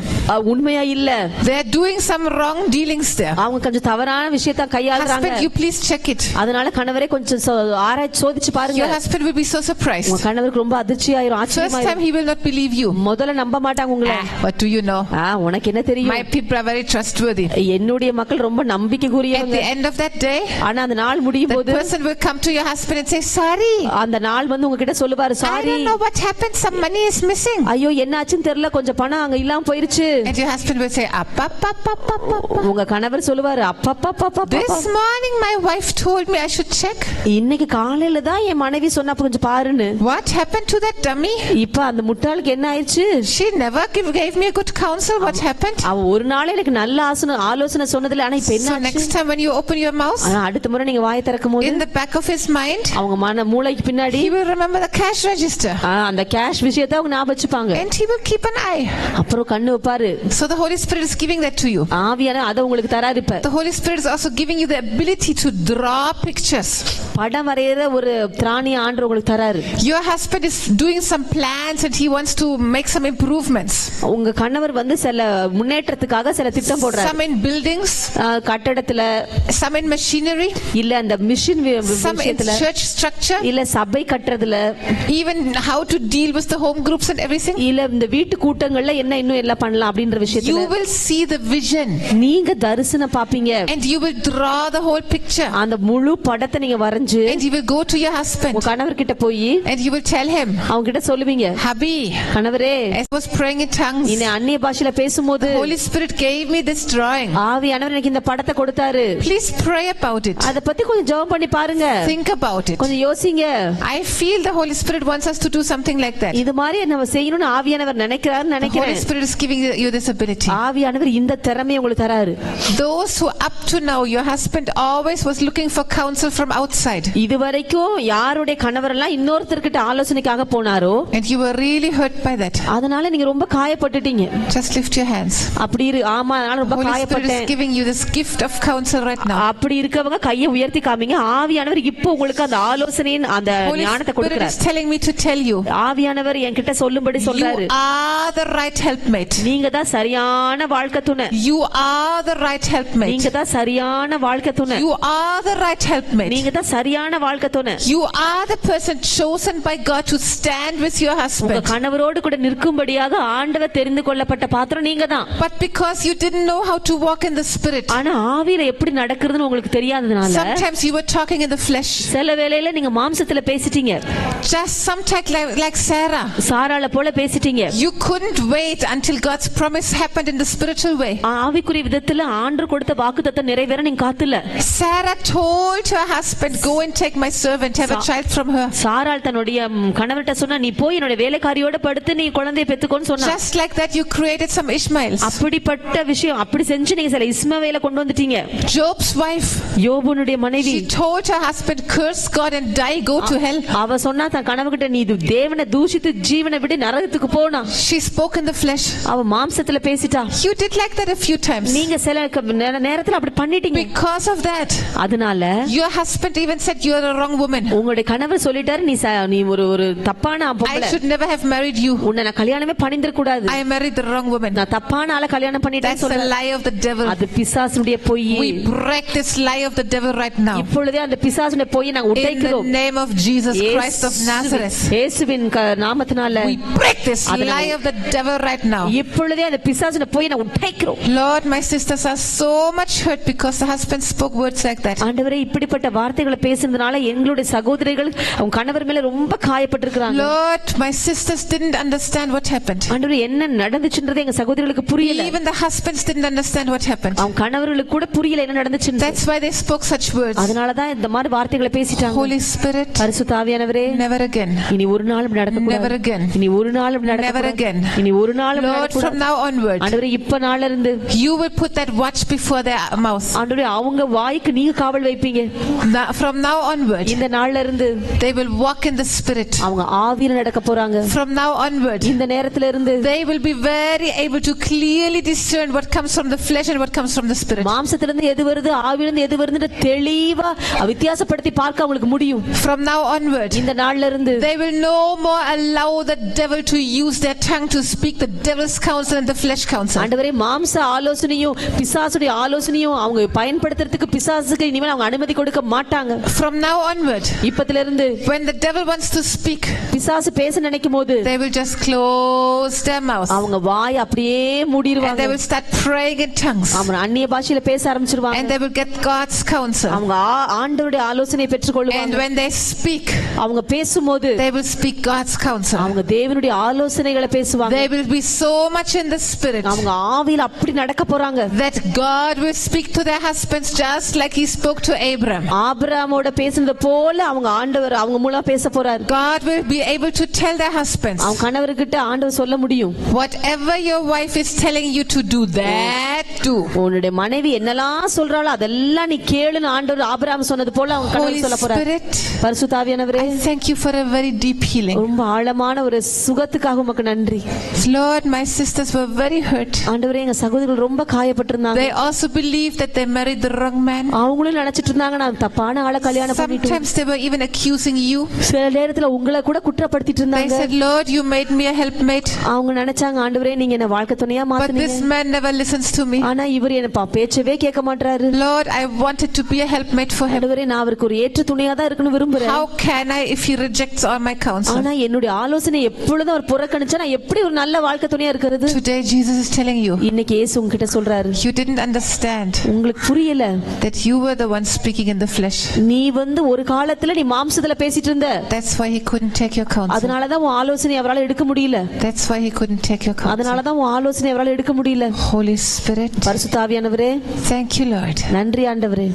S3: உண்மையா இல்ல.
S2: They are doing some wrong dealings there.
S3: அவங்க கொஞ்சம் தவறான விஷயத்தை கையாளுறாங்க.
S2: Husband, you please check it.
S3: அதனால கணவரே கொஞ்சம் ஆராய்ச்சி சோதிச்சு பாருங்க.
S2: Your husband will be so surprised.
S3: உங்க கணவருக்கு ரொம்ப அதிர்ச்சியாயிரும்,
S2: First time
S3: ஆச்சரியமாயிரும்.
S2: he will not believe you.
S3: முதல்ல நம்ப மாட்டாங்க உங்களை.
S2: What do you know?
S3: உனக்கு என்ன தெரியும்?
S2: My people are very trustworthy.
S3: என்னுடைய மக்கள் ரொம்ப
S2: At
S3: நம்பிக்கைக்குரியவங்க.
S2: the end of that day,
S3: ஆனா அந்த நாள் முடியும்
S2: the
S3: போது
S2: person will come to your husband and say, sorry,
S3: அந்த நாள் வந்து உங்ககிட்ட சொல்லுவாரு,
S2: I
S3: sorry,
S2: don't know what happened, some money is missing.
S3: ஐயோ என்னாச்சுன்னு தெரியல, கொஞ்சம் பணம் அங்க இல்லாம போயிருச்சு.
S2: And your husband will say,
S3: உங்க கணவர் சொல்லுவாரு, அப்பப்பா,
S2: this morning my wife told me I should check.
S3: இன்னைக்கு காலையில தான் என் மனைவி சொன்னா கொஞ்சம் பாருன்னு.
S2: What happened to that dummy?
S3: இப்ப அந்த முட்டாளுக்கு என்ன ஆயிடுச்சு?
S2: She never gave me a good counsel. What happened?
S3: அவ ஒரு நாள் எனக்கு நல்ல ஆலோசனை சொன்னதில்ல, ஆனா இப்ப என்ன
S2: So
S3: ஆச்சு?
S2: next time when you open your mouth,
S3: அடுத்த முறை நீங்க வாயை திறக்கும் போது
S2: in the back of his mind,
S3: அவங்க மூளைக்கு பின்னாடி
S2: he will remember the cash register.
S3: அந்த கேஷ் விஷயத்தை அவங்க ஞாபகம் வச்சுப்பாங்க.
S2: And he will keep an eye.
S3: அப்புறம் கண்ணு வைப்பாரு.
S2: So the Holy Spirit is giving that to you.
S3: ஆவியானவர் அத உங்களுக்கு தராரு. இப்ப
S2: The Holy Spirit is also giving you the ability to draw pictures.
S3: படம் வரையற ஒரு திராணி ஆண்டவர் உங்களுக்கு தராரு.
S2: Your husband is doing some plans and he wants to make some improvements.
S3: உங்க கணவர் வந்து சில முன்னேற்றத்துக்காக சில திட்டம் போடுறாரு.
S2: Some in buildings,
S3: கட்டடத்துல,
S2: some in machinery,
S3: இல்ல அந்த machine
S2: some in church structure,
S3: இல்ல சபை கட்டறதுல,
S2: even how to deal with the home groups and everything.
S3: இல்ல இந்த வீட்டு கூட்டங்கள்ல என்ன இன்னும் எல்லாம் பண்ணலாம் அப்படின்ற விஷயத்துல
S2: You will see the vision.
S3: நீங்க தரிசனம் பாப்பீங்க.
S2: And you will draw the whole picture.
S3: அந்த முழு படத்தை நீங்க வரைஞ்சு
S2: And you will go to your husband.
S3: உங்க கணவர் கிட்ட போய்
S2: And you will tell him,
S3: அவங்க கிட்ட சொல்லுவீங்க,
S2: Hubby,
S3: கணவரே,
S2: as I was praying in tongues,
S3: இன்ன அந்நிய பாஷையில பேசும்போது
S2: Holy Spirit gave me this drawing.
S3: ஆவியானவர் எனக்கு இந்த படத்தை கொடுத்தாரு.
S2: Please pray about it.
S3: அத பத்தி கொஞ்சம் ஜெபம் பண்ணி பாருங்க.
S2: Think about it.
S3: கொஞ்சம் யோசிங்க.
S2: I feel the Holy Spirit wants us to do something like that.
S3: இது மாதிரி நம்ம செய்யணும்னு ஆவியானவர் நினைக்கிறாருன்னு
S2: The Holy
S3: நினைக்கிறேன்.
S2: Spirit is giving you this ability.
S3: ஆவியானவர் இந்த திறமையை உங்களுக்கு தராரு.
S2: Those who up to now, your husband always was looking for counsel from outside.
S3: இதுவரைக்கும் யாருடைய கணவர் எல்லாம் இன்னொருத்தர்கிட்ட ஆலோசனைக்காக போனாரோ,
S2: And you were really hurt by that.
S3: அதனால நீங்க ரொம்ப காயப்பட்டுட்டீங்க.
S2: Just lift your hands.
S3: அப்படி ஆமா, அதனால ரொம்ப
S2: Holy Spirit is
S3: காயப்பட்டேன்.
S2: giving you this gift of counsel right now.
S3: அப்படி இருக்கவங்க கையை உயர்த்தி காமிங்க. ஆவியானவர் இப்போ உங்களுக்கு அந்த ஆலோசனையின் அந்த
S2: Holy
S3: ஞானத்தை
S2: Spirit
S3: கொடுக்கிறார்.
S2: is telling me to tell you,
S3: ஆவியானவர் என்கிட்ட சொல்லும்படி சொல்றாரு,
S2: you are the right helpmate.
S3: நீங்க தான் சரியான வாழ்க்கை துணை.
S2: You are the right helpmate.
S3: நீங்க தான் சரியான வாழ்க்கை துணை.
S2: You are the right helpmate.
S3: நீங்க தான் சரியான வாழ்க்கை துணை.
S2: You are the person chosen by God to stand with your
S3: உங்க
S2: husband.
S3: கணவரோடு கூட நிற்கும்படியாக ஆண்டவர் தெரிந்து கொள்ளப்பட்ட பாத்திரம் நீங்க தான்.
S2: But because you didn't know how to walk in the spirit,
S3: ஆனா ஆவியில எப்படி நடக்கிறதுன்னு உங்களுக்கு தெரியாததுனால
S2: sometimes you were talking in the flesh.
S3: சில வேளையில நீங்க மாம்சத்துல பேசிட்டீங்க.
S2: Just sometimes like Sarah.
S3: சாராள போல பேசிட்டீங்க.
S2: You couldn't wait until God's promise happened in the spiritual way.
S3: ஆவிக்குரிய விதத்துல ஆண்டவர் கொடுத்த வாக்குத்தத்தம் நிறைவேற நீங்க காத்துல.
S2: Sarah told her husband, go and take my servant, have a child from her.
S3: சாராள் தன்னுடைய கணவர்ட்ட சொன்னா, நீ போய் என்னோட வேலைக்காரியோட படுத்து நீ குழந்தையை பெத்துக்கோன்னு சொன்னா.
S2: Just like that you created some Ishmaels.
S3: அப்படிப்பட்ட விஷயம் அப்படி செஞ்சு நீங்க சில இஸ்மவேலை கொண்டு வந்துட்டீங்க.
S2: Job's wife,
S3: யோபுனுடைய மனைவி,
S2: she told her husband, curse God and die, go to hell.
S3: அவ சொன்னா தன் கணவன்கிட்ட, நீ தேவனை தூஷித்து ஜீவனை விட்டு நரகத்துக்கு போனா.
S2: She spoke in the flesh.
S3: அவ மாம்சத்துல பேசிட்டா.
S2: You did like that a few times.
S3: நீங்க சில நேரத்துல அப்படி பண்ணிட்டீங்க.
S2: Because of that,
S3: அதனால
S2: your husband even said you are a wrong woman.
S3: உங்களுடைய கணவர் சொல்லிட்டாரு நீ ஒரு தப்பான
S2: I
S3: பொம்பளை,
S2: should never have married you.
S3: உன்னை நான் கல்யாணமே பண்ணிந்திர கூடாது,
S2: I married the wrong woman.
S3: நான் தப்பான ஆளை கல்யாணம் பண்ணிட்டேன்னு
S2: That's the
S3: சொல்றாரு.
S2: lie of the devil.
S3: அது பிசாசுடைய பொய்.
S2: We break this lie of the devil right now.
S3: இப்பொழுதே அந்த பிசாசுடைய பொய்யை நாங்க
S2: In the
S3: உடைக்கிறோம்.
S2: name of Jesus Christ of Nazareth.
S3: இயேசுவின் நாமத்தினால
S2: We break this lie of the devil right now.
S3: இப்பொழுதே அந்த பிசாசுடைய பொய்யை நாங்க உடைக்கிறோம்.
S2: Lord, my sisters are so much hurt because the husband spoke words like that.
S3: ஆண்டவரே, இப்படிப்பட்ட வார்த்தைகளை பேசினதுனால எங்களுடைய சகோதரிகள் அவங்க கணவர் மேல ரொம்ப காயப்பட்டிருக்காங்க.
S2: Lord, my sisters didn't understand what happened.
S3: ஆண்டவரே, என்ன நடந்துச்சுன்றது எங்க சகோதரிகளுக்கு புரியல.
S2: Even the husbands didn't understand what happened.
S3: அவங்க கணவர்களுக்கு கூட புரியல என்ன நடந்துச்சுன்னு.
S2: That's why they spoke such words.
S3: அதனால தான் இந்த மாதிரி வார்த்தைகளை பேசிட்டாங்க.
S2: Holy Spirit,
S3: பரிசுத்த ஆவியானவரே,
S2: never again.
S3: இனி ஒரு நாளும் நடக்கக்கூடாது.
S2: Never again.
S3: இனி ஒரு நாளும்
S2: Never
S3: நடக்கக்கூடாது.
S2: again.
S3: இனி ஒரு நாளும்
S2: Lord,
S3: நடக்கக்கூடாது.
S2: from now onward,
S3: ஆண்டவரே, இப்ப நாள்ல இருந்து
S2: you will put that watch before their mouth.
S3: ஆண்டவரே, அவங்க வாய்க்கு நீங்க காவல் வைப்பீங்க.
S2: From now onward,
S3: இந்த நாள்ல இருந்து
S2: they will walk in the Spirit.
S3: அவங்க ஆவியில நடக்க போறாங்க.
S2: From now onward,
S3: இந்த நேரத்துல இருந்து
S2: they will be very able to clearly discern what comes from the flesh and what comes from the Spirit.
S3: மாம்சத்திலிருந்து எது வருது, ஆவியிலிருந்து எது வருதுன்னு தெளிவா வித்தியாசப்படுத்தி பார்க்க அவங்களுக்கு முடியும்.
S2: From now onward,
S3: இந்த நாள்ல இருந்து
S2: they will no more allow the devil to use their tongue to speak the devil's counsel and the flesh counsel.
S3: ஆண்டவரே, மாம்ச ஆலோசனையும் பிசாசுடைய ஆலோசனையும் அவங்க பயன்படுத்துறதுக்கு பிசாசுக்கு இனிமேல் அவங்க அனுமதி கொடுக்க மாட்டாங்க.
S2: From now onward,
S3: இப்பத்துல இருந்து
S2: when the devil wants to speak,
S3: பிசாசு பேச நினைக்கும் போது
S2: they will just close their mouth.
S3: அவங்க வாய் அப்படியே மூடிடுவாங்க.
S2: And they will start praying in tongues.
S3: அவங்க அந்நிய பாஷையில பேச ஆரம்பிச்சிடுவாங்க.
S2: And they will get God's counsel.
S3: அவங்க ஆண்டவருடைய ஆலோசனையை பெற்றுக்கொள்வாங்க.
S2: And when they speak,
S3: அவங்க பேசும்போது
S2: they will speak God's counsel.
S3: அவங்க தேவனுடைய ஆலோசனைகளை பேசுவாங்க.
S2: They will be so much in the Spirit
S3: அவங்க ஆவியில அப்படி நடக்க போறாங்க.
S2: that God will speak to their husbands just like he spoke to Abraham.
S3: ஆபிரகாமோட பேசுனது போல அவங்க ஆண்டவர் அவங்க மூலமா பேச போறாரு.
S2: God will be able to tell their husbands,
S3: அவங்க கணவர்கிட்ட ஆண்டவர் சொல்ல முடியும்,
S2: whatever your wife is telling you to do, that do.
S3: உன்னுடைய மனைவி என்னெல்லாம் சொல்றாளோ அதெல்லாம் நீ கேளுன்னு ஆண்டவர் ஆபிரகாம் சொன்னது போல அவங்க கணவர் சொல்ல போறாரு. பரிசுத்த ஆவியானவரே,
S2: thank you for a very deep healing.
S3: ரொம்ப ஆழமான ஒரு சுகத்துக்காக உமக்கு நன்றி.
S2: Lord, my sisters were very hurt.
S3: ஆண்டவரே, எங்க சகோதரிகள் ரொம்ப காயப்பட்டிருந்தாங்க.
S2: They also believed that they married the wrong man.
S3: அவங்களும் நினைச்சிட்டு இருந்தாங்க நான் தப்பான ஆளை கல்யாணம் பண்ணிட்டேன்.
S2: Sometimes they were even accusing you.
S3: சில நேரத்துல உங்களை கூட குற்றப்படுத்திட்டு இருந்தாங்க.
S2: They said, Lord, you made me a helpmate.
S3: அவங்க நினைச்சாங்க, ஆண்டவரே நீங்க என்ன வாழ்க்கை துணையா மாத்துனீங்க.
S2: But this man never listens to me.
S3: ஆனா இவர் என்ன பேச்சவே கேட்க மாட்டாரு.
S2: Lord, I wanted to be a helpmate for him.
S3: ஆண்டவரே, நான் அவருக்கு ஒரு ஏற்ற துணையா தான் இருக்கணும் விரும்புறேன்.
S2: How can I if he rejects all my counsel?
S3: ஆனா என்னுடைய ஆலோசனை எப்பொழுதும் அவர் புறக்கணிச்சா நான் எப்படி ஒரு நல்ல வாழ்க்கை துணையா இருக்கிறது?
S2: Today Jesus is telling you,
S3: இன்னைக்கு இயேசு உங்ககிட்ட சொல்றாரு,
S2: you didn't understand
S3: உங்களுக்கு புரியல
S2: that you were the one speaking in the flesh.
S3: நீ ஒரு காலத்துல நீ மாம்சத்துல பேசிட்டு இருந்த.
S2: That's why he couldn't take your counsel.
S3: அதனால தான் உன் ஆலோசனை அவரால எடுக்க முடியல.
S2: That's why he couldn't take your counsel.
S3: அதனால தான் உன் ஆலோசனை அவரால எடுக்க முடியல.
S2: Holy Spirit,
S3: பரிசுத்த ஆவியானவரே,
S2: thank you Lord.
S3: நன்றி ஆண்டவரே.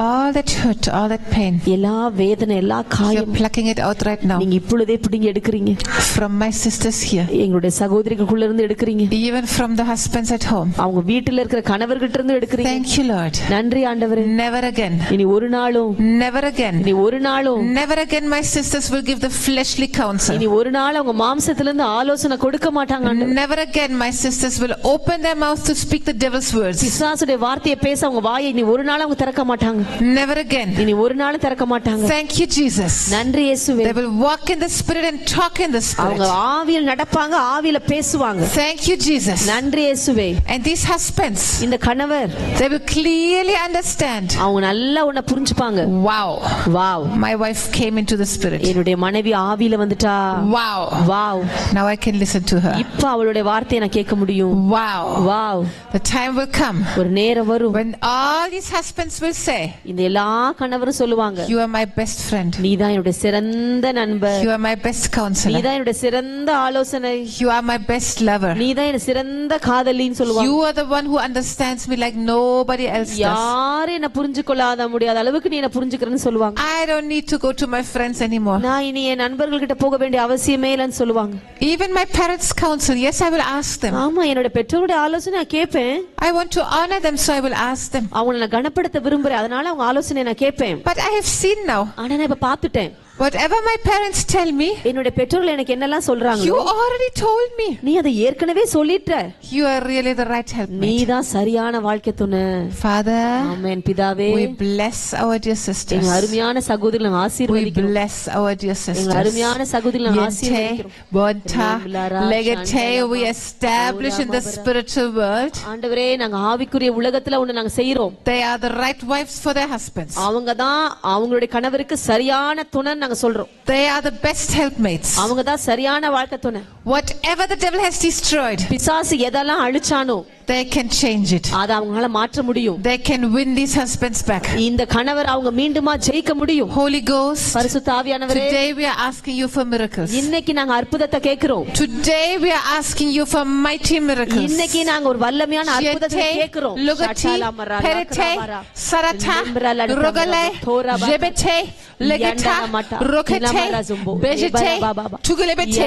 S2: All that hurt, all that pain,
S3: எல்லா வேதனை எல்லா
S2: you're
S3: காயம்
S2: plucking it out right now
S3: நீங்க இப்பொழுதே பிடிங்க எடுக்கறீங்க.
S2: from my sisters here,
S3: எங்களுடைய சகோதரிகளுக்குள்ள இருந்து எடுக்கறீங்க.
S2: even from the husbands at home.
S3: அவங்க வீட்டில இருக்கிற கணவர்கிட்ட இருந்து எடுக்கறீங்க.
S2: Thank you Lord.
S3: நன்றி ஆண்டவரே.
S2: Never again,
S3: இனி ஒரு நாளும்
S2: never again,
S3: இனி ஒரு நாளும்
S2: never again my sisters will give the fleshly counsel.
S3: இனி ஒரு நாள் அவங்க மாம்சத்துல இருந்து ஆலோசனை கொடுக்க மாட்டாங்க ஆண்டவரே.
S2: Never again my sisters will open their mouth to speak the devil's words.
S3: பிசாசுடைய வார்த்தையை பேச அவங்க வாயை இனி ஒரு நாள் அவங்க திறக்க மாட்டாங்க.
S2: Never again.
S3: இனி ஒரு நாள் திறக்க மாட்டாங்க.
S2: Thank you Jesus.
S3: நன்றி இயேசுவே.
S2: They will walk in the Spirit and talk in the Spirit.
S3: அவங்க ஆவியில் நடப்பாங்க, ஆவியில பேசுவாங்க.
S2: Thank you Jesus.
S3: நன்றி இயேசுவே.
S2: And these husbands,
S3: இந்த கணவர்,
S2: they will clearly understand.
S3: அவங்க நல்லா உன்னை புரிஞ்சுப்பாங்க.
S2: Wow,
S3: wow,
S2: my wife came into the Spirit.
S3: என்னுடைய மனைவி ஆவியில வந்துட்டா.
S2: Wow,
S3: wow,
S2: now I can listen to her.
S3: இப்ப அவளுடைய வார்த்தையை நான் கேட்க முடியும்.
S2: Wow,
S3: wow,
S2: the time will come
S3: ஒரு நேரம் வரும்
S2: when all these husbands will say,
S3: இந்த எல்லா கணவரும் சொல்லுவாங்க,
S2: you are my best friend,
S3: நீதான் என்னுடைய சிறந்த நண்பர்,
S2: you are my best counselor,
S3: நீதான் என்னுடைய சிறந்த ஆலோசனை,
S2: you are my best lover,
S3: நீதான் என்னுடைய சிறந்த காதலின்னு சொல்லுவாங்க.
S2: you are the one who understands me like nobody else does.
S3: யாரும் என்ன புரிஞ்சுக்கொள்ளாத முடியாத அளவுக்கு நீ என்ன புரிஞ்சுக்கிறன்னு சொல்லுவாங்க.
S2: I don't need to go to my friends anymore.
S3: நான் இனி என் நண்பர்கள் கிட்ட போக வேண்டிய அவசியமே இல்லைன்னு சொல்லுவாங்க.
S2: Even my parents counsel, yes I will ask them.
S3: ஆமா, என்னோட பெற்றோருடைய ஆலோசனை நான் கேட்பேன்.
S2: I want to honor them so I will ask them.
S3: அவங்களை நான் கனப்படுத்த விரும்புறேன், அதனால அவங்க ஆலோசனை நான் கேட்பேன்.
S2: But I have seen now
S3: ஆனா நான் இப்ப பார்த்துட்டேன்,
S2: Whatever my parents tell me,
S3: என்னோட பெற்றோர்கள் எனக்கு என்னெல்லாம் சொல்றாங்களோ,
S2: you already told me.
S3: நீ அதை ஏற்கனவே சொல்லிட்ட.
S2: You are really the right helpmate.
S3: நீதான் சரியான வாழ்க்கை துணை.
S2: Father,
S3: ஆமென். பிதாவே,
S2: we bless our dear sisters.
S3: எங்க அருமையான சகோதரிகளை ஆசீர்வதிக்கிறோம்.
S2: We bless our dear sisters.
S3: எங்க அருமையான சகோதரிகளை ஆசீர்வதிக்கிறோம்.
S2: Bonta, Legate, we establish in the spiritual world.
S3: ஆண்டவரே, நாங்க ஆவிக்குரிய உலகத்துல ஒன்னு நாங்க செய்றோம்.
S2: They are the right wives for their husbands.
S3: அவங்க தான் அவங்களுடைய கணவருக்கு சரியான துணை நாங்க சொல்றோம்.
S2: They are the best helpmates.
S3: அவங்க தான் சரியான வாழ்க்கை துணை.
S2: Whatever the devil has destroyed,
S3: பிசாசு எதெல்லாம் அழிச்சானோ,
S2: they can change it.
S3: அத அவங்களால மாற்ற முடியும்.
S2: They can win these husbands back.
S3: இந்த கணவர் அவங்க மீண்டுமா ஜெயிக்க முடியும்.
S2: Holy Ghost,
S3: பரிசுத்த ஆவியானவரே,
S2: today we are asking you for miracles.
S3: இன்னைக்கு நாங்க அற்புதத்தை கேக்குறோம்.
S2: Today we are asking you for mighty miracles.
S3: இன்னைக்கு நாங்க ஒரு வல்லமையான அற்புதத்தை கேக்குறோம்.
S2: Lugati, Perete, Sarata, Rogale, Jebete, Legeta, Rokete, Bejete, Tugelebete,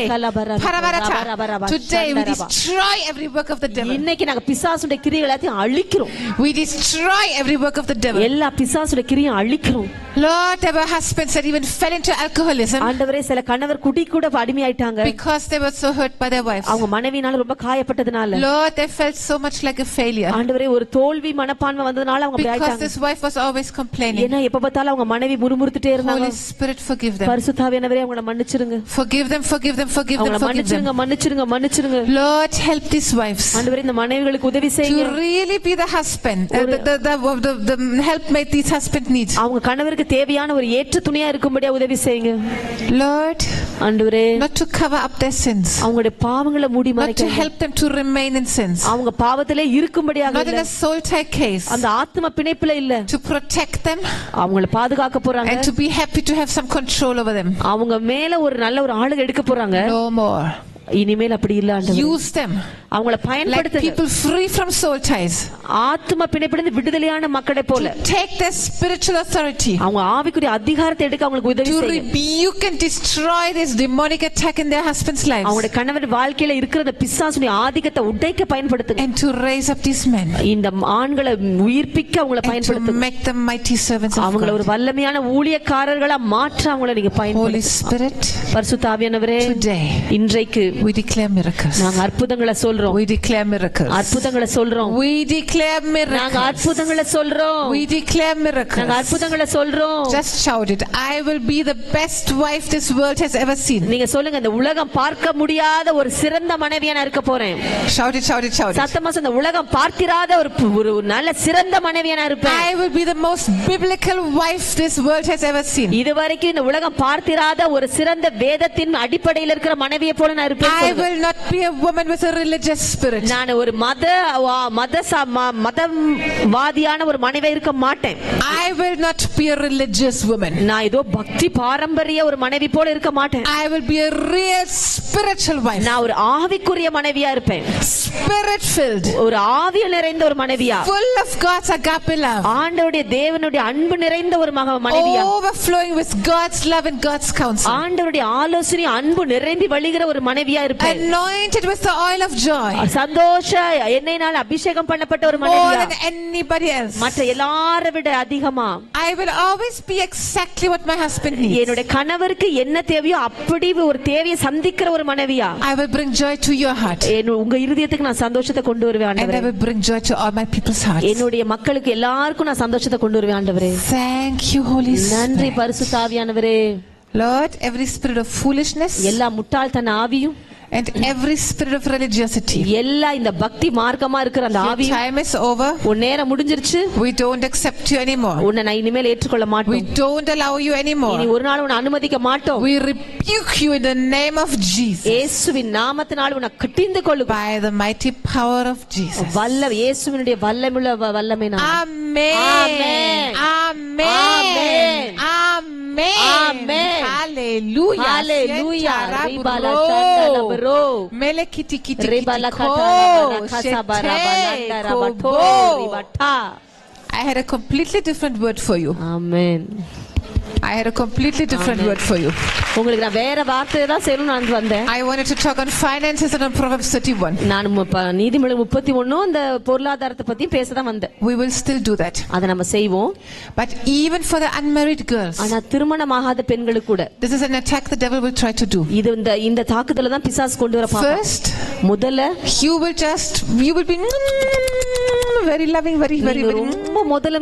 S2: Paravarata. Today we destroy every work of the devil.
S3: இன்னைக்கு நாங்க பிசாசுடைய கிரியைகளை எல்லாத்தையும் அழிக்கிறோம்.
S2: We destroy every work of the devil.
S3: எல்லா பிசாசுடைய கிரியையை அழிக்கிறோம்.
S2: Lord, there were husbands that even fell into alcoholism.
S3: ஆண்டவரே, சில கணவர் குடி கூட அடிமையாயிட்டாங்க.
S2: Because they were so hurt by their wives.
S3: அவங்க மனைவினால ரொம்ப காயப்பட்டதனால.
S2: Lord, they felt so much like a failure.
S3: ஆண்டவரே, ஒரு தோல்வி மனப்பான்மை வந்ததனால அவங்க அப்படி ஆயிட்டாங்க.
S2: Because this wife was always complaining.
S3: ஏன்னா எப்ப பார்த்தாலும் அவங்க மனைவி முறுமுறுத்துட்டே இருந்தாங்க.
S2: Holy Spirit, forgive them.
S3: பரிசுத்த ஆவியானவரே, அவங்கள மன்னிச்சிருங்க.
S2: Forgive them, forgive them, forgive them, forgive them.
S3: மன்னிச்சிருங்க, மன்னிச்சிருங்க.
S2: Lord, help these wives.
S3: ஆண்டவரே, இந்த மனைவிகளுக்கு உதவி செய்யுங்க.
S2: To really be the husband, the helpmate these husband needs.
S3: அவங்க கணவருக்கு தேவையான ஒரு ஏற்ற துணையா இருக்கும்படியா உதவி செய்யுங்க.
S2: Lord,
S3: ஆண்டவரே,
S2: not to cover up their sins.
S3: அவங்களுடைய பாவங்களை மூடி மறைக்க.
S2: Not to help them to remain in sins.
S3: அவங்க பாவத்திலே இருக்கும்படியாக
S2: இல்ல. Not in a soul tie case.
S3: அந்த ஆத்ம பிணைப்புல இல்ல.
S2: To protect them.
S3: அவங்களை பாதுகாக்க போறாங்க.
S2: And to be happy to have some control over them.
S3: அவங்க மேல ஒரு நல்ல ஒரு ஆளுங்க எடுக்க போறாங்க.
S2: No more.
S3: இனிமேல் அப்படி இல்ல. ஆண்டவரே,
S2: use them.
S3: அவங்கள பயன்படுத்துங்க.
S2: Like people free from soul ties.
S3: ஆத்ம பிணைப்பிலிருந்து விடுதலையான மக்களை போல.
S2: Take their spiritual authority.
S3: அவங்க ஆவிக்குரிய அதிகாரத்தை எடுக்க அவங்களுக்கு உதவி செய்யுங்க.
S2: To rebuke and destroy this demonic attack in their husbands' lives.
S3: அவங்களுடைய கணவர் வாழ்க்கையில இருக்கிற பிசாசுடைய ஆதிக்கத்தை உடைக்க பயன்படுத்துங்க.
S2: And to raise up these men.
S3: இந்த ஆண்களை உயிர்ப்பிக்க அவங்களை பயன்படுத்துங்க.
S2: To make them mighty servants of God.
S3: அவங்களை ஒரு வல்லமையான ஊழியக்காரர்களா மாற்ற அவங்களை நீங்க பயன்படுத்துங்க.
S2: Holy Spirit,
S3: பரிசுத்த ஆவியானவரே,
S2: today
S3: இன்றைக்கு
S2: we declare miracles.
S3: நாங்க அற்புதங்களை சொல்றோம்.
S2: We declare miracles.
S3: அற்புதங்களை சொல்றோம்.
S2: We declare miracles.
S3: நாங்க அற்புதங்களை சொல்றோம்.
S2: We declare miracles.
S3: நாங்க அற்புதங்களை சொல்றோம்.
S2: Just shout it. I will be the best wife this world has ever seen.
S3: நீங்க சொல்லுங்க, இந்த உலகம் பார்க்க முடியாத ஒரு சிறந்த மனைவியா நான் இருக்க போறேன்.
S2: Shout it, shout it, shout it.
S3: சத்தமா சொல்லுங்க, உலகம் பார்த்திராத ஒரு நல்ல சிறந்த மனைவியா நான் இருப்பேன்.
S2: I will be the most biblical wife this world has ever seen.
S3: இதுவரைக்கும் இந்த உலகம் பார்த்திராத ஒரு சிறந்த வேதத்தின் அடிப்படையில் இருக்கிற மனைவியை போல நான் இருப்பேன்.
S2: I will not be a woman with a religious spirit.
S3: நான் ஒரு மதவாதியான ஒரு மனைவியா இருக்க மாட்டேன்.
S2: I will not be a religious woman.
S3: நான் ஏதோ பக்தி பாரம்பரிய ஒரு மனைவி போல இருக்க மாட்டேன்.
S2: I will be a real spiritual wife.
S3: நான் ஒரு ஆவிக்குரிய மனைவியா இருப்பேன்.
S2: Spirit filled.
S3: ஒரு ஆவியில் நிறைந்த ஒரு மனைவியா.
S2: Full of God's agape love.
S3: ஆண்டவருடைய தேவனுடைய அன்பு நிறைந்த ஒரு மனைவியா.
S2: Overflowing with God's love and God's counsel.
S3: ஆண்டவருடைய ஆலோசனை அன்பு நிறைந்து வழிகிற ஒரு மனைவியா இருப்பேன்.
S2: Anointed with the oil of joy.
S3: சந்தோஷ எண்ணெயினால் அபிஷேகம் பண்ணப்பட்ட ஒரு மனைவியா.
S2: More than anybody else.
S3: மற்ற எல்லாரை விட அதிகமா.
S2: I will always be exactly what my husband needs.
S3: என்னோட கணவருக்கு என்ன தேவையோ அப்படி ஒரு தேவையை சந்திக்கிற ஒரு மனைவியா.
S2: I will bring joy to your heart.
S3: உங்க இருதயத்துக்கு நான் சந்தோஷத்தை கொண்டு வருவேன் ஆண்டவரே.
S2: And I will bring joy to all my people's hearts.
S3: என்னுடைய மக்களுக்கு எல்லாருக்கும் நான் சந்தோஷத்தை கொண்டு வருவேன் ஆண்டவரே.
S2: Thank you, Holy Spirit.
S3: நன்றி பரிசுத்த ஆவியானவரே.
S2: Lord, every spirit of foolishness,
S3: எல்லா முட்டாள்தன ஆவியும்,
S2: and every spirit of religiosity,
S3: எல்லா இந்த பக்தி மார்க்கமா இருக்கிற அந்த ஆவி,
S2: time is over.
S3: உன் நேரம் முடிஞ்சிருச்சு.
S2: We don't accept you anymore.
S3: உன்னை நான் இனிமேல் ஏற்றுக்கொள்ள மாட்டோம்.
S2: We don't allow you anymore.
S3: இனி ஒரு நாள் உன்னை அனுமதிக்க மாட்டோம்.
S2: We rebuke you in the name of Jesus.
S3: இயேசுவின் நாமத்தினால் உன்னை கட்டிந்து கொள்ளும்.
S2: By the mighty power of Jesus.
S3: இயேசுவினுடைய வல்லமையுள்ள வல்லமையினால்.
S2: Amen.
S3: Amen.
S2: Amen. Amen.
S3: Amen.
S2: Hallelujah.
S3: Hallelujah. Ribala chandala bro.
S2: Melekiti kiti
S3: ribala
S2: kiti
S3: katala kasabara balanda rabato ribata.
S2: I had a completely different word for you.
S3: Amen.
S2: I had a completely different word for you.
S3: உங்களுக்கு நான் வேற வார்த்தையை தான் சொல்லணும் நான் வந்தேன்.
S2: I wanted to talk on finances and on Proverbs 31.
S3: நான் நீதிமொழிகள் 31 அந்த பொருளாதாரத்தை பத்தி பேச தான் வந்தேன்.
S2: We will still do that.
S3: அத நம்ம செய்வோம்.
S2: But even for the unmarried girls,
S3: ஆனா திருமணமாகாத பெண்களுக்கு கூட
S2: this is an attack the devil will try to do.
S3: இது இந்த தாக்குதல தான் பிசாசு கொண்டு வர பாப்பான்.
S2: First,
S3: முதல்ல
S2: you will be very loving, very
S3: ரொம்ப முதல்ல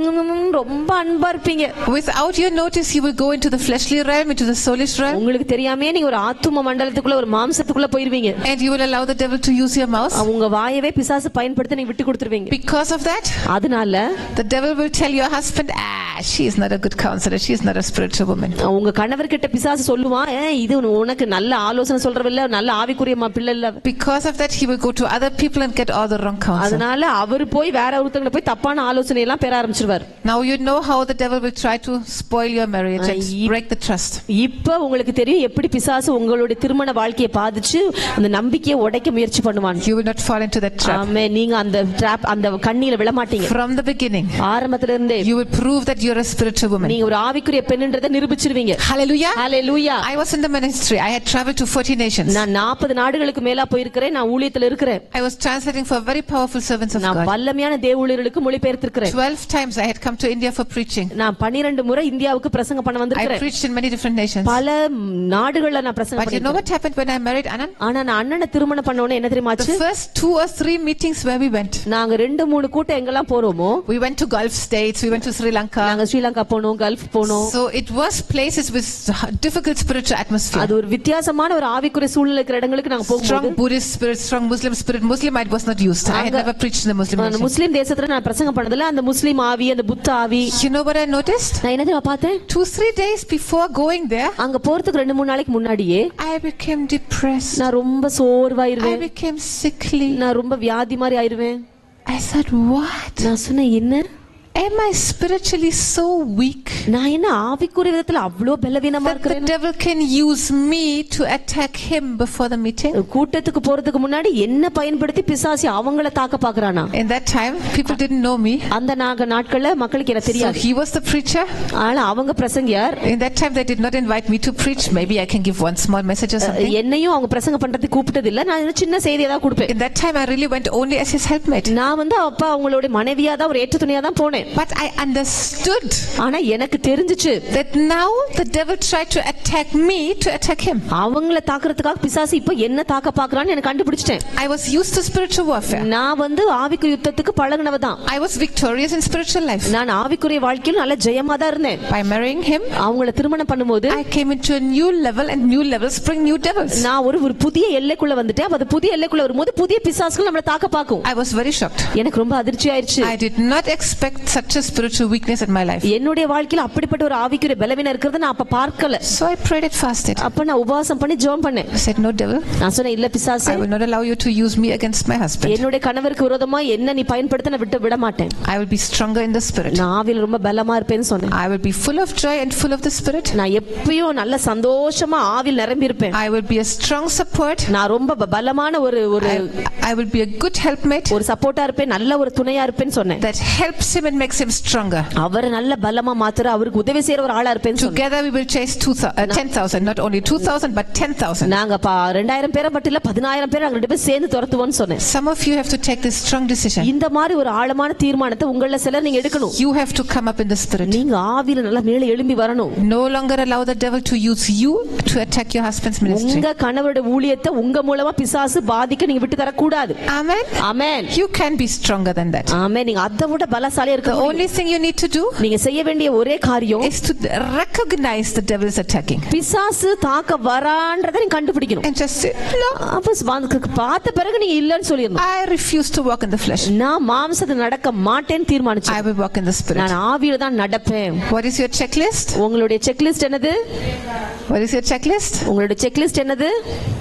S3: ரொம்ப அன்பா இருப்பீங்க.
S2: Without your notice, you will go into the fleshly realm, into the soulish realm.
S3: உங்களுக்கு தெரியாமே நீங்க ஒரு ஆத்தும மண்டலத்துக்குள்ள ஒரு மாம்சத்துக்குள்ள போயிருவீங்க.
S2: And you will allow the devil to use your mouth.
S3: உங்க வாயவே பிசாசு பயன்படுத்தி நீங்க விட்டு கொடுத்துருவீங்க.
S2: Because of that,
S3: அதனால
S2: the devil will tell your husband, she is not a good counselor, she is not a spiritual woman.
S3: உங்க கணவர் கிட்ட பிசாசு சொல்லுவான், இது உனக்கு நல்ல ஆலோசனை சொல்றவில்ல, நல்ல ஆவிக்குரிய பிள்ளை இல்ல.
S2: Because of that, he will go to other people and get all the wrong counsel.
S3: அதனால அவர் போய் வேற ஒருத்தங்கள போய் தப்பான ஆலோசனை எல்லாம் பெற ஆரம்பிச்சிடுவார்.
S2: Now you know how the devil will try to spoil your marriage and break the trust.
S3: இப்ப உங்களுக்கு தெரியும் எப்படி பிசாசு உங்களுடைய திருமண வாழ்க்கையை பாதிச்சு அந்த நம்பிக்கையை உடைக்க முயற்சி பண்ணுவான்.
S2: You will not fall into that trap.
S3: ஆமென். நீங்க அந்த trap அந்த கண்ணில விழ மாட்டீங்க.
S2: From the beginning,
S3: ஆரம்பத்துல இருந்தே
S2: you will prove that you are a spiritual woman.
S3: நீங்க ஒரு ஆவிக்குரிய பெண்ன்றதை நிரூபிச்சிடுவீங்க.
S2: Hallelujah.
S3: Hallelujah.
S2: I was in the ministry. I had traveled to 40 nations.
S3: நான் 40 நாடுகளுக்கு மேலா போயிருக்கிறேன். நான் ஊழியத்துல இருக்கிறேன்.
S2: I was translating for very powerful servants of God.
S3: நான் வல்லமையான தேவஊழியர்களுக்கு மொழிபெயர்த்திருக்கிறேன்.
S2: 12 times I had come to India for preaching.
S3: நான் 12 முறை இந்தியாவுக்கு பிரசங்கம் பண்ண வந்திருக்கிறேன்.
S2: I preached in many different nations.
S3: பல நாடுகள்ல நான் பிரசங்கம்
S2: பண்ணிருக்கேன். But you know what happened when I married Anand?
S3: ஆனா நான் அண்ணனை திருமணம் பண்ண உடனே என்ன தெரியுமா ஆச்சு?
S2: The first 2 or 3 meetings where we went.
S3: நாங்க 2-3 கூட்டம் எங்கெல்லாம் போறோமோ,
S2: we went to Gulf states, we went to Sri Lanka.
S3: நாங்க ஸ்ரீலங்கா போனோம், கல்ஃப் போனோம்.
S2: So it was places with difficult spiritual atmosphere.
S3: அது ஒரு வித்தியாசமான ஒரு ஆவிக்குரிய சூழ்நிலை இருக்கிற இடங்களுக்கு நாங்க போகும்போது
S2: strong Buddhist spirit, strong Muslim spirit. Muslim I was not used. I had never preached in the Muslim nation.
S3: முஸ்லிம் தேசத்துல நான் பிரசங்கம் பண்ணதுல அந்த முஸ்லிம் ஆவி, அந்த புத்த ஆவி.
S2: You know what I noticed?
S3: நான் என்ன தெரியுமா பார்த்தேன்?
S2: 2-3 days before going there,
S3: அங்க போறதுக்கு 2-3 நாளைக்கு முன்னாடியே
S2: I became depressed.
S3: நான் ரொம்ப சோர்வாயிருவேன்.
S2: I became sickly.
S3: நான் ரொம்ப வியாதி மாதிரி ஆயிருவேன்.
S2: I said, what?
S3: நான் சொன்னேன், என்ன?
S2: Am I spiritually so weak?
S3: நான் என்ன ஆவிக்குரிய விதத்துல அவ்ளோ பலவீனமா இருக்கேன்?
S2: The devil can use me to attack him before the meeting.
S3: கூட்டத்துக்கு போறதுக்கு முன்னாடி என்ன பயன்படுத்தி பிசாசு அவங்கள தாக்க பார்க்கறானா?
S2: In that time people didn't know me.
S3: அந்த நாட்கள்ல மக்களுக்கு என்ன தெரியாது.
S2: So he was the preacher.
S3: ஆனா அவங்க பிரசங்கியார்.
S2: In that time they did not invite me to preach. Maybe I can give one small message or something.
S3: என்னையும் அவங்க பிரசங்கம் பண்றதுக்கு கூப்பிட்டது இல்ல. நான் சின்ன செய்தியை தான் கொடுப்பேன்.
S2: In that time I really went only as his helpmate.
S3: நான் வந்து அப்ப அவங்களோட மனைவியா தான் ஒரு ஏற்ற துணையா தான் போனேன்.
S2: But I understood.
S3: ஆனா எனக்கு தெரிஞ்சிச்சு
S2: that now the devil tried to attack me to attack him.
S3: அவங்கள தாக்குறதுக்காக பிசாசு இப்ப என்ன தாக்க பார்க்கறான்னு எனக்கு கண்டுபிடிச்சிட்டேன்.
S2: I was used to spiritual warfare.
S3: நான் வந்து ஆவிக்குரிய யுத்தத்துக்கு பழகுனவ தான்.
S2: I was victorious in spiritual life.
S3: நான் ஆவிக்குரிய வாழ்க்கையில் நல்ல ஜெயமா தான் இருந்தேன்.
S2: By marrying him,
S3: அவங்கள திருமணம் பண்ணும்போது
S2: I came into a new level, and new levels bring new devils.
S3: நான் ஒரு புதிய எல்லைக்குள்ள வந்துட்டேன். அது புதிய எல்லைக்குள்ள வரும்போது புதிய பிசாசுகள் நம்மள தாக்க பார்க்கும்.
S2: I was very shocked.
S3: எனக்கு ரொம்ப அதிர்ச்சி ஆயிருச்சு.
S2: I did not expect such a spiritual weakness in my life.
S3: என்னுடைய வாழ்க்கையில அப்படிப்பட்ட ஒரு ஆவிக்குரிய பலவீனம் இருக்குறது நான் அப்ப பார்க்கல.
S2: So I prayed and fasted.
S3: அப்ப நான் உபவாசம் பண்ணி ஜெபம் பண்ணேன்.
S2: I said, no devil.
S3: நான் சொன்னேன், இல்ல பிசாசே,
S2: I will not allow you to use me against my husband.
S3: என்னுடைய கணவருக்கு விரோதமா என்ன நீ பயன்படுத்த நான் விட மாட்டேன்.
S2: I will be stronger in the spirit.
S3: நான் ஆவியில ரொம்ப பலமா இருப்பேன்னு சொன்னேன்.
S2: I will be full of joy and full of the spirit.
S3: நான் எப்பவும் நல்ல சந்தோஷமா ஆவியில் நிரம்பி இருப்பேன்.
S2: I will be a strong support.
S3: நான் ரொம்ப பலமான ஒரு
S2: I will be a good helpmate.
S3: ஒரு சப்போர்ட்டா இருப்பேன், நல்ல ஒரு துணையா இருப்பேன்னு சொன்னேன்.
S2: That helps him and makes him stronger.
S3: அவரை நல்ல பலமா மாத்துற, அவருக்கு உதவி செய்யற ஒரு ஆளா இருப்பேன்னு சொன்னேன்.
S2: Together we will chase 10,000, not only 2,000 but 10,000.
S3: நாங்க 2000 பேரை மட்டும் இல்ல 10000 பேரை நாங்க ரெண்டு பேரும் சேர்ந்து துரத்துவோம்னு சொன்னேன்.
S2: Some of you have to take this strong decision.
S3: இந்த மாதிரி ஒரு ஆழமான தீர்மானத்தை உங்கள சிலர் நீங்க எடுக்கணும்.
S2: You have to come up in the spirit.
S3: நீங்க ஆவியில நல்லா மேலே எழும்பி வரணும்.
S2: No longer allow the devil to use you to attack your husband's ministry.
S3: உங்க கணவரோட ஊழியத்தை உங்க மூலமா பிசாசு பாதிக்க நீங்க விட்டு தர கூடாது.
S2: Amen.
S3: Amen.
S2: You can be stronger than that.
S3: Amen. நீங்க அதை விட பலசாலியா இருக்க
S2: The only thing you need to do
S3: நீங்க செய்ய வேண்டிய ஒரே காரியம்
S2: is to recognize the devil is attacking.
S3: பிசாசு தாக்க வரான்றதை நீங்க கண்டுபிடிக்கணும்.
S2: And just say, no.
S3: அப்ப பார்த்த பிறகு நீங்க இல்லன்னு சொல்லிரணும்.
S2: I refuse to walk in the flesh.
S3: நான் மாம்சத்துல நடக்க மாட்டேன்னு தீர்மானிச்சேன்.
S2: I will walk in the spirit.
S3: நான் ஆவியில தான் நடப்பேன்.
S2: What is your checklist?
S3: உங்களுடைய செக்லிஸ்ட் என்னது?
S2: What is your checklist?
S3: உங்களுடைய செக்லிஸ்ட் என்னது?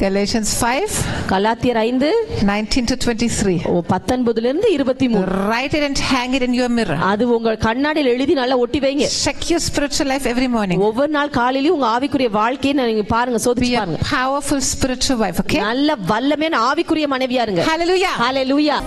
S2: Galatians 5,
S3: கலாத்தியர்
S2: 5:19 to 23.
S3: 19 ல இருந்து 23.
S2: Write it and hang it in your mirror.
S3: அது உங்க கண்ணாடியில் எழுதி நல்லா ஒட்டி வைங்க.
S2: Check your spiritual life every morning.
S3: ஒவ்வொரு நாள் காலையிலயும் உங்க ஆவிக்குரிய வாழ்க்கையை நீங்க பாருங்க, சோதிச்சு பாருங்க.
S2: Be a powerful spiritual wife, okay?
S3: நல்ல வல்லமையான ஆவிக்குரிய மனைவியா இருங்க.
S2: Hallelujah.
S3: Hallelujah.